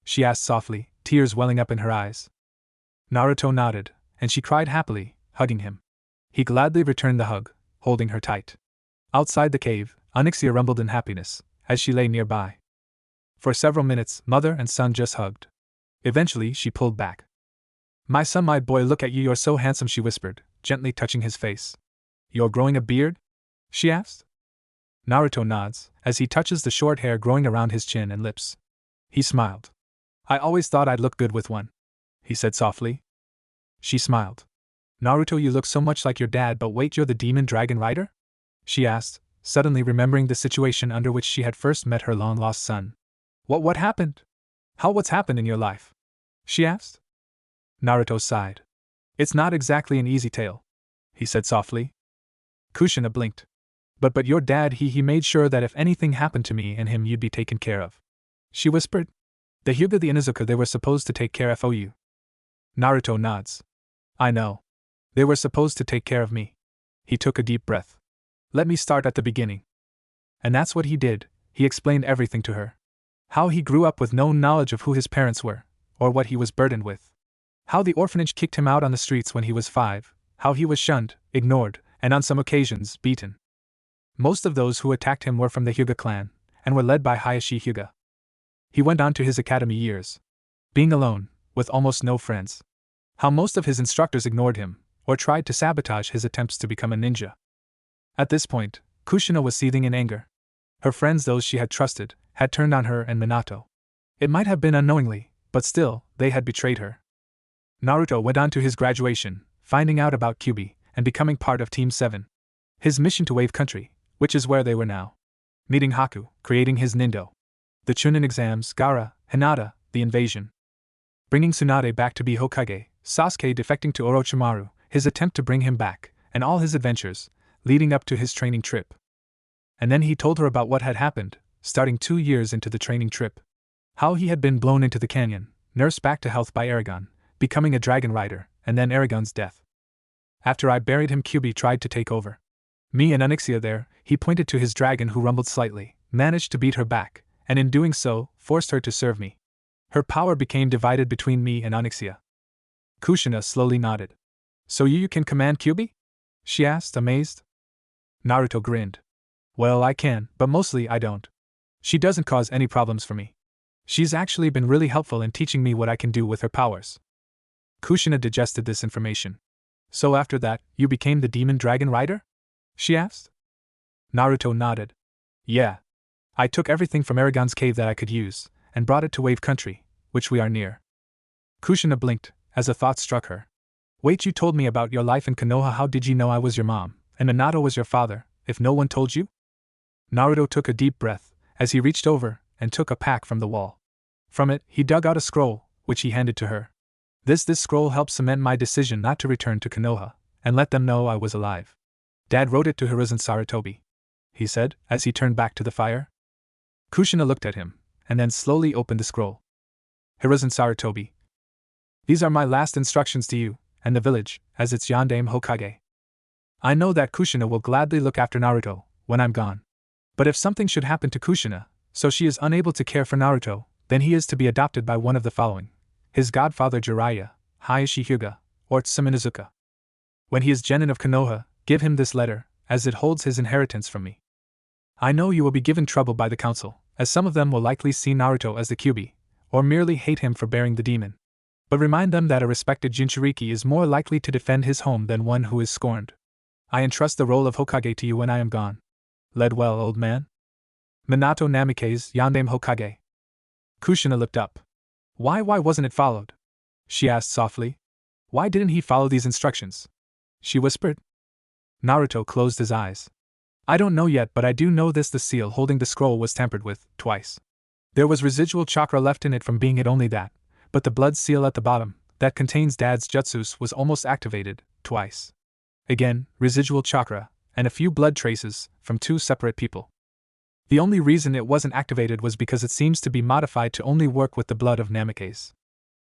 she asked softly, tears welling up in her eyes. Naruto nodded, and she cried happily, hugging him. He gladly returned the hug, holding her tight. Outside the cave, Onyxia rumbled in happiness, as she lay nearby. For several minutes, mother and son just hugged. Eventually, she pulled back. My son, my boy, look at you, you're so handsome, she whispered, gently touching his face. You're growing a beard? She asked. Naruto nods, as he touches the short hair growing around his chin and lips. He smiled. I always thought I'd look good with one, he said softly. She smiled. Naruto, you look so much like your dad, but wait, you're the demon dragon rider? She asked, suddenly remembering the situation under which she had first met her long-lost son. What happened? What's happened in your life? She asked. Naruto sighed. It's not exactly an easy tale, he said softly. Kushina blinked. But your dad, he made sure that if anything happened to me and him, you'd be taken care of. She whispered. The Hyuga, the Inuzuka, they were supposed to take care of you. Naruto nods. I know. They were supposed to take care of me. He took a deep breath. Let me start at the beginning. And that's what he did. He explained everything to her. How he grew up with no knowledge of who his parents were, or what he was burdened with. How the orphanage kicked him out on the streets when he was 5, how he was shunned, ignored, and on some occasions, beaten. Most of those who attacked him were from the Hyuga clan, and were led by Hayashi Hyuga. He went on to his academy years, being alone, with almost no friends. How most of his instructors ignored him, or tried to sabotage his attempts to become a ninja. At this point, Kushina was seething in anger. Her friends, those she had trusted, had turned on her and Minato. It might have been unknowingly, but still, they had betrayed her. Naruto went on to his graduation, finding out about Kyuubi, and becoming part of Team 7. His mission to Wave Country, which is where they were now. Meeting Haku, creating his Nindo. The Chunin exams, Gaara, Hinata, the invasion. Bringing Tsunade back to be Hokage, Sasuke defecting to Orochimaru, his attempt to bring him back, and all his adventures, leading up to his training trip. And then he told her about what had happened, starting 2 years into the training trip. How he had been blown into the canyon, nursed back to health by Aragon, becoming a dragon rider, and then Aragon's death. After I buried him, Kyuubi tried to take over. Me and Onyxia there, he pointed to his dragon who rumbled slightly, managed to beat her back, and in doing so, forced her to serve me. Her power became divided between me and Onyxia. Kushina slowly nodded. So you can command Kyuubi? She asked, amazed. Naruto grinned. Well, I can, but mostly I don't. She doesn't cause any problems for me. She's actually been really helpful in teaching me what I can do with her powers. Kushina digested this information. So after that, you became the demon dragon rider? She asked. Naruto nodded. Yeah. I took everything from Aragon's cave that I could use, and brought it to Wave Country, which we are near. Kushina blinked, as a thought struck her. Wait, you told me about your life in Konoha. How did you know I was your mom, and Minato was your father, if no one told you? Naruto took a deep breath, as he reached over, and took a pack from the wall. From it, he dug out a scroll, which he handed to her. This scroll helped cement my decision not to return to Konoha, and let them know I was alive. Dad wrote it to Hiruzen Sarutobi, he said, as he turned back to the fire. Kushina looked at him, and then slowly opened the scroll. Hiruzen Sarutobi. These are my last instructions to you, and the village, as its Yondaime Hokage. I know that Kushina will gladly look after Naruto, when I'm gone. But if something should happen to Kushina, so she is unable to care for Naruto, then he is to be adopted by one of the following: his godfather Jiraiya, Hayashi Hyuga, or Tsuminazuka. When he is genin of Konoha, give him this letter, as it holds his inheritance from me. I know you will be given trouble by the council, as some of them will likely see Naruto as the Kyuubi, or merely hate him for bearing the demon. But remind them that a respected Jinchuriki is more likely to defend his home than one who is scorned. I entrust the role of Hokage to you when I am gone. Lead well, old man. Minato Namikaze, Yondaime Hokage. Kushina looked up. Why wasn't it followed? She asked softly. Why didn't he follow these instructions? She whispered. Naruto closed his eyes. I don't know yet, but I do know this: the seal holding the scroll was tampered with, twice. There was residual chakra left in it from being it, only that, but the blood seal at the bottom, that contains Dad's jutsus, was almost activated, twice. Again, residual chakra, and a few blood traces, from 2 separate people. The only reason it wasn't activated was because it seems to be modified to only work with the blood of Namikaze,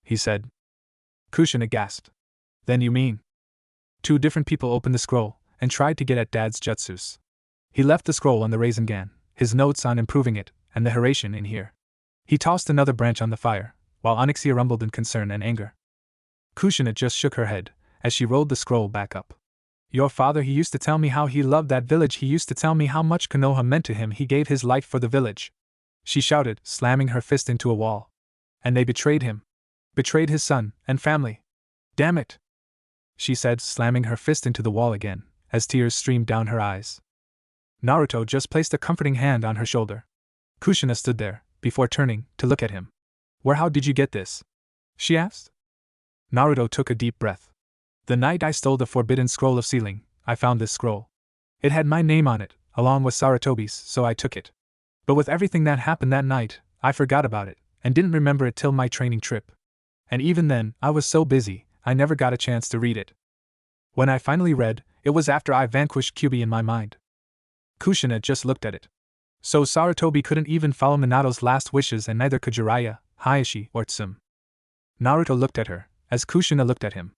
he said. Kushina gasped. Then you mean? 2 different people opened the scroll, and tried to get at Dad's jutsus. He left the scroll on the Rasengan, his notes on improving it, and the Hiraishin in here. He tossed another branch on the fire, while Onyxia rumbled in concern and anger. Kushina just shook her head, as she rolled the scroll back up. Your father, he used to tell me how he loved that village, he used to tell me how much Konoha meant to him, he gave his life for the village. she shouted, slamming her fist into a wall. And they betrayed him. Betrayed his son and family. Damn it! She said, slamming her fist into the wall again, as tears streamed down her eyes. Naruto just placed a comforting hand on her shoulder. Kushina stood there, before turning to look at him. How did you get this? She asked. Naruto took a deep breath. The night I stole the forbidden scroll of sealing, I found this scroll. It had my name on it, along with Sarutobi's, so I took it. But with everything that happened that night, I forgot about it, and didn't remember it till my training trip. And even then, I was so busy, I never got a chance to read it. When I finally read, it was after I vanquished Kyuubi in my mind. Kushina just looked at it. So Sarutobi couldn't even follow Minato's last wishes, and neither could Jiraiya, Hayashi, or Tsum. Naruto looked at her, as Kushina looked at him.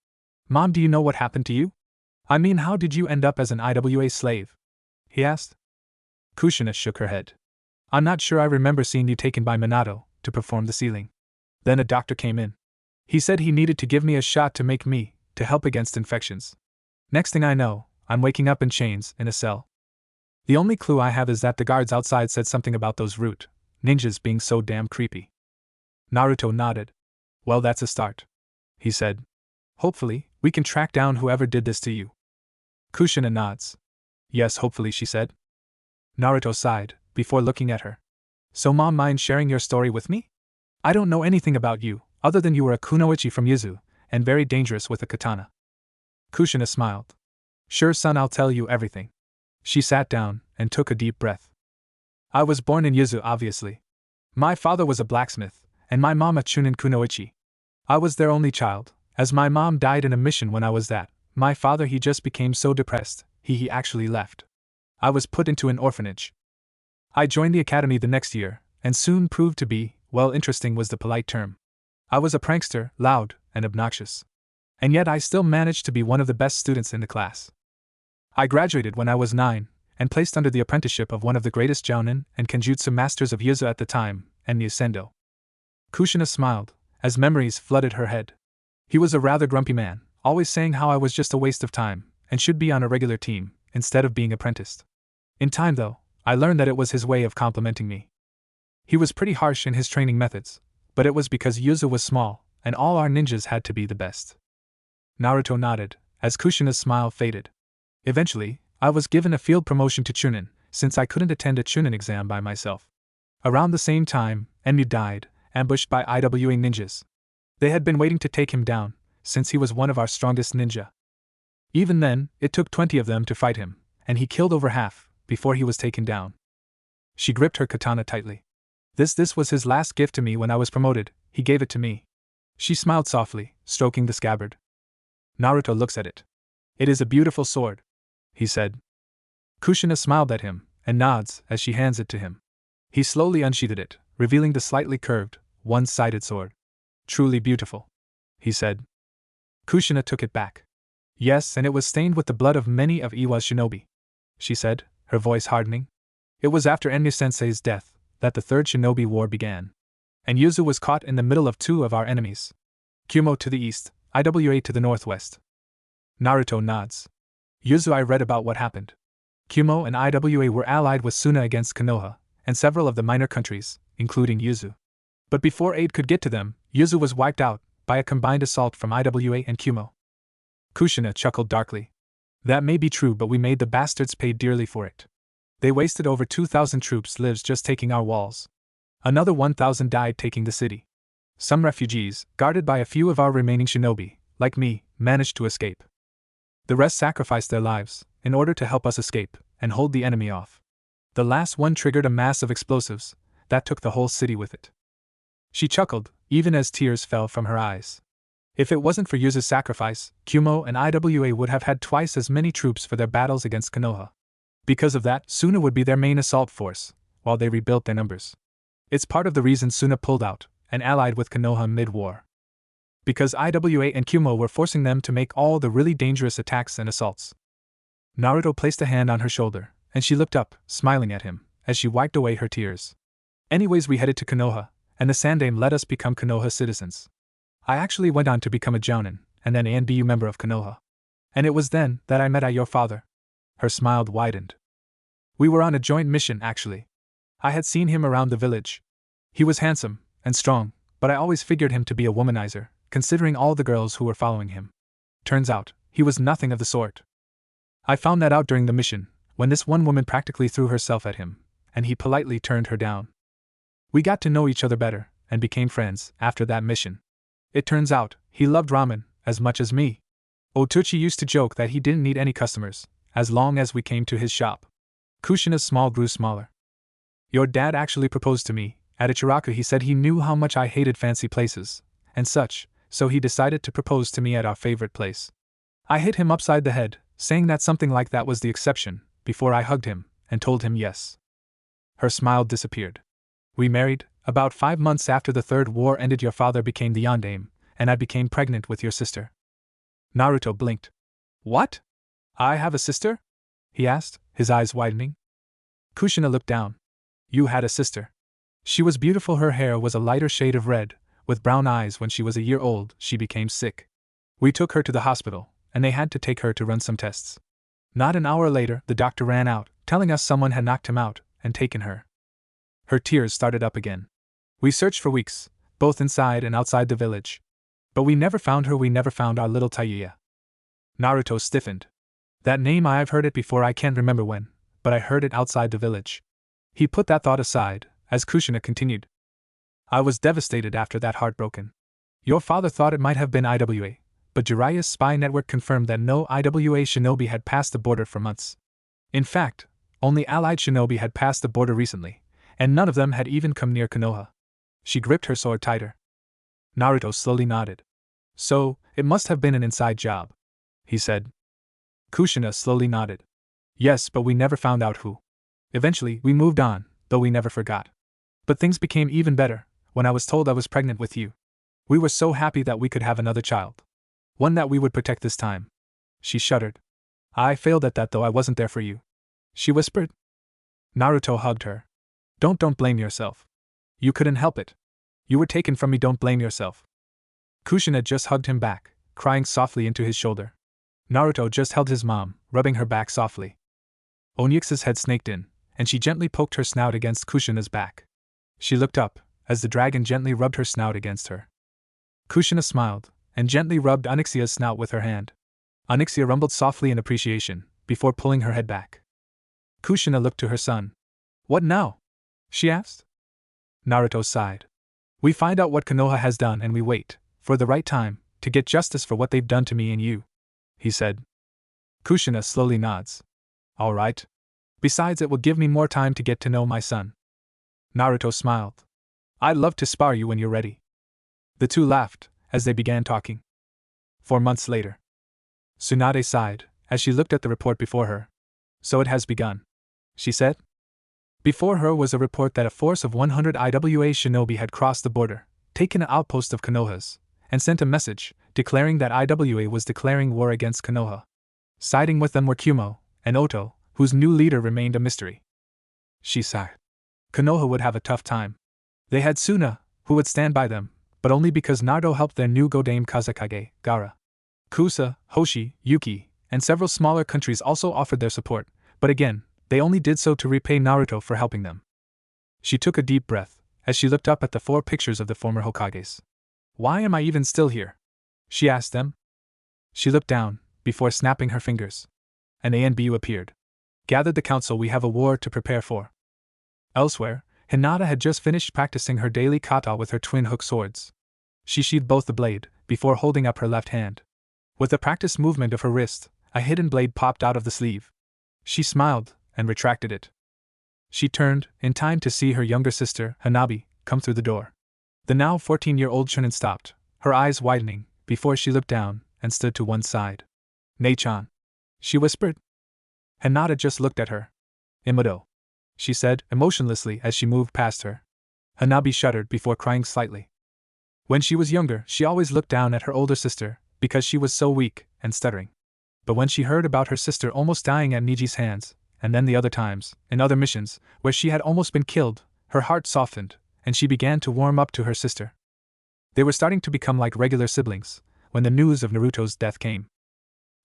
Mom, do you know what happened to you? I mean, how did you end up as an IWA slave? He asked. Kushina shook her head. I'm not sure I remember seeing you taken by Minato to perform the sealing. Then a doctor came in. He said he needed to give me a shot to help against infections. Next thing I know, I'm waking up in chains in a cell. The only clue I have is that the guards outside said something about those root ninjas being so damn creepy. Naruto nodded. Well, that's a start, he said. Hopefully, we can track down whoever did this to you. Kushina nods. Yes, hopefully, she said. Naruto sighed, before looking at her. So Mom, mind sharing your story with me? I don't know anything about you, other than you were a kunoichi from Yuzu, and very dangerous with a katana. Kushina smiled. Sure, son, I'll tell you everything. She sat down, and took a deep breath. I was born in Yuzu, obviously. My father was a blacksmith, and my mom a chunin kunoichi. I was their only child, as my mom died in a mission when I was that. My father, he just became so depressed, he actually left. I was put into an orphanage. I joined the academy the next year, and soon proved to be, well, interesting was the polite term. I was a prankster, loud, and obnoxious. And yet I still managed to be one of the best students in the class. I graduated when I was 9, and placed under the apprenticeship of one of the greatest jounin and kenjutsu masters of Yuzu at the time, and Niusendo. Kushina smiled, as memories flooded her head. He was a rather grumpy man, always saying how I was just a waste of time, and should be on a regular team, instead of being apprenticed. In time, though, I learned that it was his way of complimenting me. He was pretty harsh in his training methods, but it was because Yuzu was small, and all our ninjas had to be the best. Naruto nodded, as Kushina's smile faded. Eventually, I was given a field promotion to Chunin, since I couldn't attend a Chunin exam by myself. Around the same time, Enmu died, ambushed by IWA ninjas. They had been waiting to take him down, since he was one of our strongest ninja. Even then, it took 20 of them to fight him, and he killed over half, before he was taken down. She gripped her katana tightly. This was his last gift to me when I was promoted, he gave it to me. She smiled softly, stroking the scabbard. Naruto looks at it. It is a beautiful sword, he said. Kushina smiled at him, and nods as she hands it to him. He slowly unsheathed it, revealing the slightly curved, one-sided sword. Truly beautiful, he said. Kushina took it back. Yes, and it was stained with the blood of many of Iwa's shinobi, she said, her voice hardening. It was after Enmu-sensei's death that the Third Shinobi War began. And Yuzu was caught in the middle of 2 of our enemies. Kumo to the east, IWA to the northwest. Naruto nods. Yuzu, I read about what happened. Kumo and IWA were allied with Suna against Konoha, and several of the minor countries, including Yuzu. But before aid could get to them, Yuzu was wiped out by a combined assault from IWA and Kumo. Kushina chuckled darkly. That may be true, but we made the bastards pay dearly for it. They wasted over 2,000 troops' lives just taking our walls. Another 1,000 died taking the city. Some refugees, guarded by a few of our remaining shinobi, like me, managed to escape. The rest sacrificed their lives, in order to help us escape, and hold the enemy off. The last one triggered a mass of explosives, that took the whole city with it. She chuckled, even as tears fell from her eyes. If it wasn't for Yuzu's sacrifice, Kumo and IWA would have had twice as many troops for their battles against Konoha. Because of that, Suna would be their main assault force, while they rebuilt their numbers. It's part of the reason Suna pulled out, and allied with Konoha mid-war. Because IWA and Kumo were forcing them to make all the really dangerous attacks and assaults. Naruto placed a hand on her shoulder, and she looked up, smiling at him, as she wiped away her tears. Anyways, we headed to Konoha, and the Sandaime let us become Konoha citizens. I actually went on to become a jounin, and then a NBU member of Konoha. And it was then that I met your father. Her smile widened. We were on a joint mission, actually. I had seen him around the village. He was handsome and strong, but I always figured him to be a womanizer, considering all the girls who were following him. Turns out, he was nothing of the sort. I found that out during the mission, when this one woman practically threw herself at him, and he politely turned her down. We got to know each other better, and became friends after that mission. It turns out, he loved ramen as much as me. Otuchi used to joke that he didn't need any customers, as long as we came to his shop. Kushina's smile grew smaller. Your dad actually proposed to me. At Ichiraku he said he knew how much I hated fancy places, and such, so he decided to propose to me at our favorite place. I hit him upside the head, saying that something like that was the exception, before I hugged him, and told him yes. Her smile disappeared. We married. About 5 months after the Third War ended, your father became the yondaime, and I became pregnant with your sister. Naruto blinked. What? I have a sister? He asked, his eyes widening. Kushina looked down. You had a sister. She was beautiful. Her hair was a lighter shade of red, with brown eyes. When she was a year old, she became sick. We took her to the hospital, and they had to take her to run some tests. Not an hour later, the doctor ran out, telling us someone had knocked him out and taken her. Her tears started up again. We searched for weeks, both inside and outside the village. But we never found her. We never found our little Taiya. Naruto stiffened. That name, I've heard it before. I can't remember when, but I heard it outside the village. He put that thought aside, as Kushina continued. I was devastated after that, heartbroken. Your father thought it might have been IWA, but Jiraiya's spy network confirmed that no IWA shinobi had passed the border for months. In fact, only allied shinobi had passed the border recently, and none of them had even come near Konoha. She gripped her sword tighter. Naruto slowly nodded. So, it must have been an inside job, he said. Kushina slowly nodded. Yes, but we never found out who. Eventually, we moved on, though we never forgot. But things became even better when I was told I was pregnant with you. We were so happy that we could have another child. One that we would protect this time. She shuddered. I failed at that, though. I wasn't there for you, she whispered. Naruto hugged her. Don't blame yourself. You couldn't help it. You were taken from me. Don't blame yourself. Kushina just hugged him back, crying softly into his shoulder. Naruto just held his mom, rubbing her back softly. Onyx's head snaked in, and she gently poked her snout against Kushina's back. She looked up, as the dragon gently rubbed her snout against her. Kushina smiled, and gently rubbed Onyxia's snout with her hand. Onyxia rumbled softly in appreciation, before pulling her head back. Kushina looked to her son. What now? She asked. Naruto sighed. We find out what Konoha has done and we wait, for the right time, to get justice for what they've done to me and you, he said. Kushina slowly nods. All right. Besides, it will give me more time to get to know my son. Naruto smiled. I'd love to spar you when you're ready. The two laughed, as they began talking. 4 months later. Tsunade sighed, as she looked at the report before her. So it has begun, she said. Before her was a report that a force of 100 IWA shinobi had crossed the border, taken an outpost of Konoha's, and sent a message, declaring that IWA was declaring war against Konoha. Siding with them were Kumo and Oto, whose new leader remained a mystery. She sighed. Konoha would have a tough time. They had Suna, who would stand by them, but only because Naruto helped their new Godame Kazekage, Gaara. Kusa, Hoshi, Yuki, and several smaller countries also offered their support, but again, they only did so to repay Naruto for helping them. She took a deep breath, as she looked up at the 4 pictures of the former Hokages. Why am I even still here? She asked them. She looked down, before snapping her fingers. An ANBU appeared. Gathered the council, we have a war to prepare for. Elsewhere, Hinata had just finished practicing her daily kata with her twin hook swords. She sheathed both the blade, before holding up her left hand. With a practiced movement of her wrist, a hidden blade popped out of the sleeve. She smiled, and retracted it. She turned, in time to see her younger sister, Hanabi, come through the door. The now 14-year-old Chunin stopped, her eyes widening, before she looked down, and stood to one side. Nei-chan, she whispered. Hinata just looked at her. Imado, she said, emotionlessly as she moved past her. Hanabi shuddered before crying slightly. When she was younger, she always looked down at her older sister, because she was so weak and stuttering. But when she heard about her sister almost dying at Niji's hands, and then the other times, in other missions, where she had almost been killed, her heart softened, and she began to warm up to her sister. They were starting to become like regular siblings, when the news of Naruto's death came.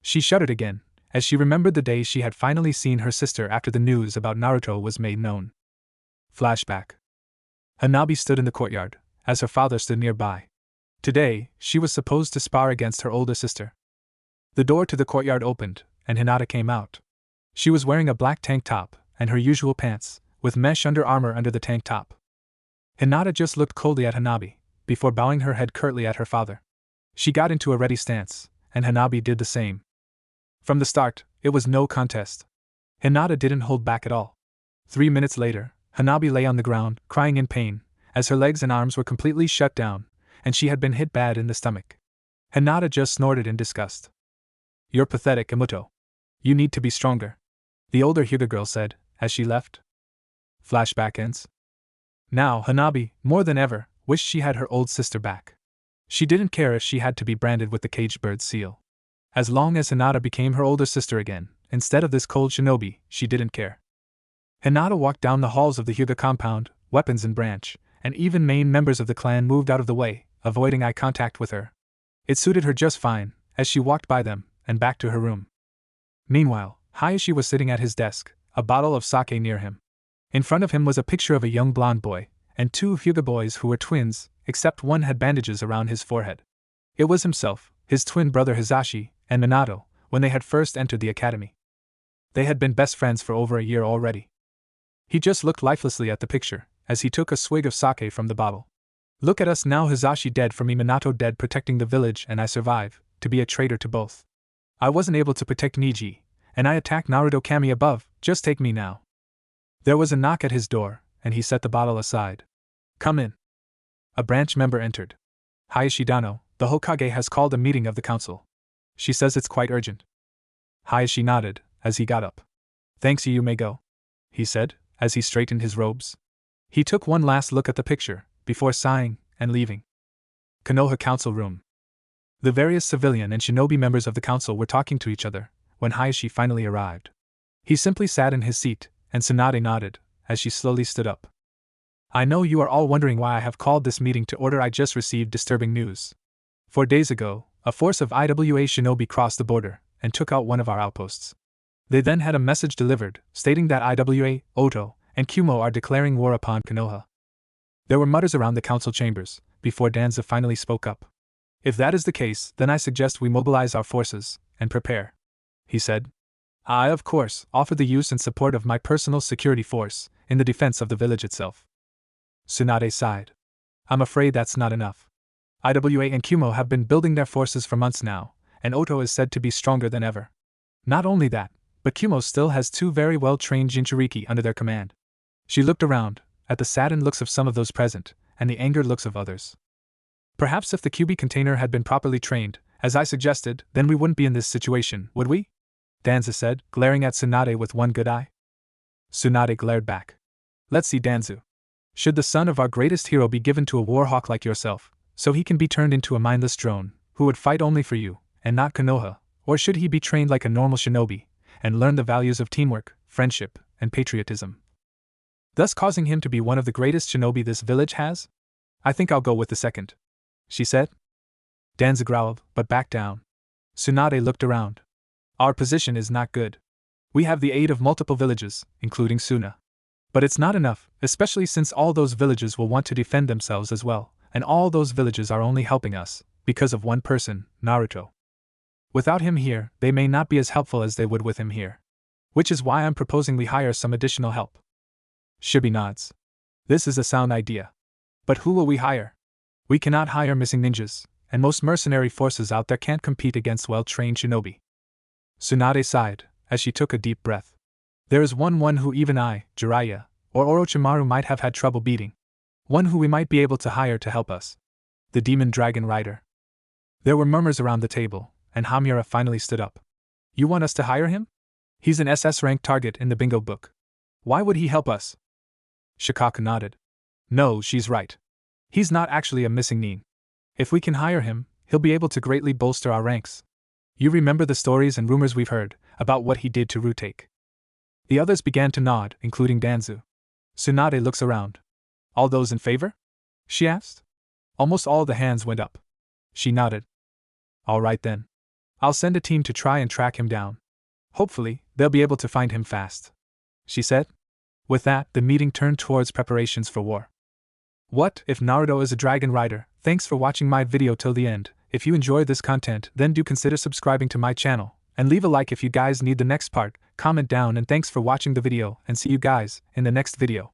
She shuddered again, as she remembered the day she had finally seen her sister after the news about Naruto was made known. Flashback. Hanabi stood in the courtyard, as her father stood nearby. Today, she was supposed to spar against her older sister. The door to the courtyard opened, and Hinata came out. She was wearing a black tank top, and her usual pants, with mesh under armor under the tank top. Hinata just looked coldly at Hanabi, before bowing her head curtly at her father. She got into a ready stance, and Hanabi did the same. From the start, it was no contest. Hinata didn't hold back at all. 3 minutes later, Hanabi lay on the ground, crying in pain, as her legs and arms were completely shut down, and she had been hit bad in the stomach. Hinata just snorted in disgust. "You're pathetic, Imuto. You need to be stronger," the older Hyuga girl said, as she left. Flashback ends. Now, Hanabi, more than ever, wished she had her old sister back. She didn't care if she had to be branded with the caged bird seal. As long as Hinata became her older sister again, instead of this cold shinobi, she didn't care. Hinata walked down the halls of the Hyuga compound, weapons in branch, and even main members of the clan moved out of the way, avoiding eye contact with her. It suited her just fine, as she walked by them, and back to her room. Meanwhile, Hayashi was sitting at his desk, a bottle of sake near him. In front of him was a picture of a young blonde boy, and 2 Hyuga boys who were twins, except one had bandages around his forehead. It was himself, his twin brother Hisashi, and Minato, when they had first entered the academy. They had been best friends for over a year already. He just looked lifelessly at the picture, as he took a swig of sake from the bottle. "Look at us now, Hisashi dead for me, Minato dead protecting the village, and I survive, to be a traitor to both. I wasn't able to protect Niji, and I attacked Naruto Kami above, just take me now." There was a knock at his door, and he set the bottle aside. "Come in." A branch member entered. "Hayashi Dano, the Hokage has called a meeting of the council. She says it's quite urgent." Hayashi nodded, as he got up. "Thanks, you may go," he said, as he straightened his robes. He took one last look at the picture, before sighing, and leaving. Konoha Council Room. The various civilian and shinobi members of the council were talking to each other, when Hayashi finally arrived. He simply sat in his seat, and Tsunade nodded, as she slowly stood up. "I know you are all wondering why I have called this meeting to order. I just received disturbing news. 4 days ago, a force of IWA shinobi crossed the border, and took out one of our outposts. They then had a message delivered, stating that IWA, Oto, and Kumo are declaring war upon Konoha." There were mutters around the council chambers, before Danza finally spoke up. "If that is the case, then I suggest we mobilize our forces, and prepare," he said. "I, of course, offer the use and support of my personal security force, in the defense of the village itself." Tsunade sighed. "I'm afraid that's not enough. IWA and Kumo have been building their forces for months now, and Oto is said to be stronger than ever. Not only that, but Kumo still has 2 very well-trained Jinchuriki under their command." She looked around, at the saddened looks of some of those present, and the angered looks of others. "Perhaps if the QB container had been properly trained, as I suggested, then we wouldn't be in this situation, would we?" Danza said, glaring at Tsunade with one good eye. Tsunade glared back. "Let's see, Danzu. Should the son of our greatest hero be given to a warhawk like yourself, so he can be turned into a mindless drone, who would fight only for you, and not Konoha, or should he be trained like a normal shinobi, and learn the values of teamwork, friendship, and patriotism, thus causing him to be one of the greatest shinobi this village has? I think I'll go with the second," she said. Danza growled, but backed down. Tsunade looked around. "Our position is not good. We have the aid of multiple villages, including Suna. But it's not enough, especially since all those villages will want to defend themselves as well, and all those villages are only helping us, because of one person, Naruto. Without him here, they may not be as helpful as they would with him here. Which is why I'm proposing we hire some additional help." Shibi nods. "This is a sound idea. But who will we hire? We cannot hire missing ninjas, and most mercenary forces out there can't compete against well-trained shinobi." Tsunade sighed, as she took a deep breath. "There is one who even I, Jiraiya, or Orochimaru might have had trouble beating. One who we might be able to hire to help us. The Demon Dragon Rider." There were murmurs around the table, and Hamura finally stood up. "You want us to hire him? He's an SS rank target in the bingo book. Why would he help us?" Shikaka nodded. "No, she's right. He's not actually a missing nin. If we can hire him, he'll be able to greatly bolster our ranks. You remember the stories and rumors we've heard about what he did to Rutake." The others began to nod, including Danzu. Tsunade looks around. "All those in favor?" she asked. Almost all the hands went up. She nodded. "All right then. I'll send a team to try and track him down. Hopefully, they'll be able to find him fast," she said. With that, the meeting turned towards preparations for war. What if Naruto is a dragon rider? Thanks for watching my video till the end. If you enjoyed this content, then do consider subscribing to my channel, and leave a like if you guys need the next part. Comment down, and thanks for watching the video, and see you guys in the next video.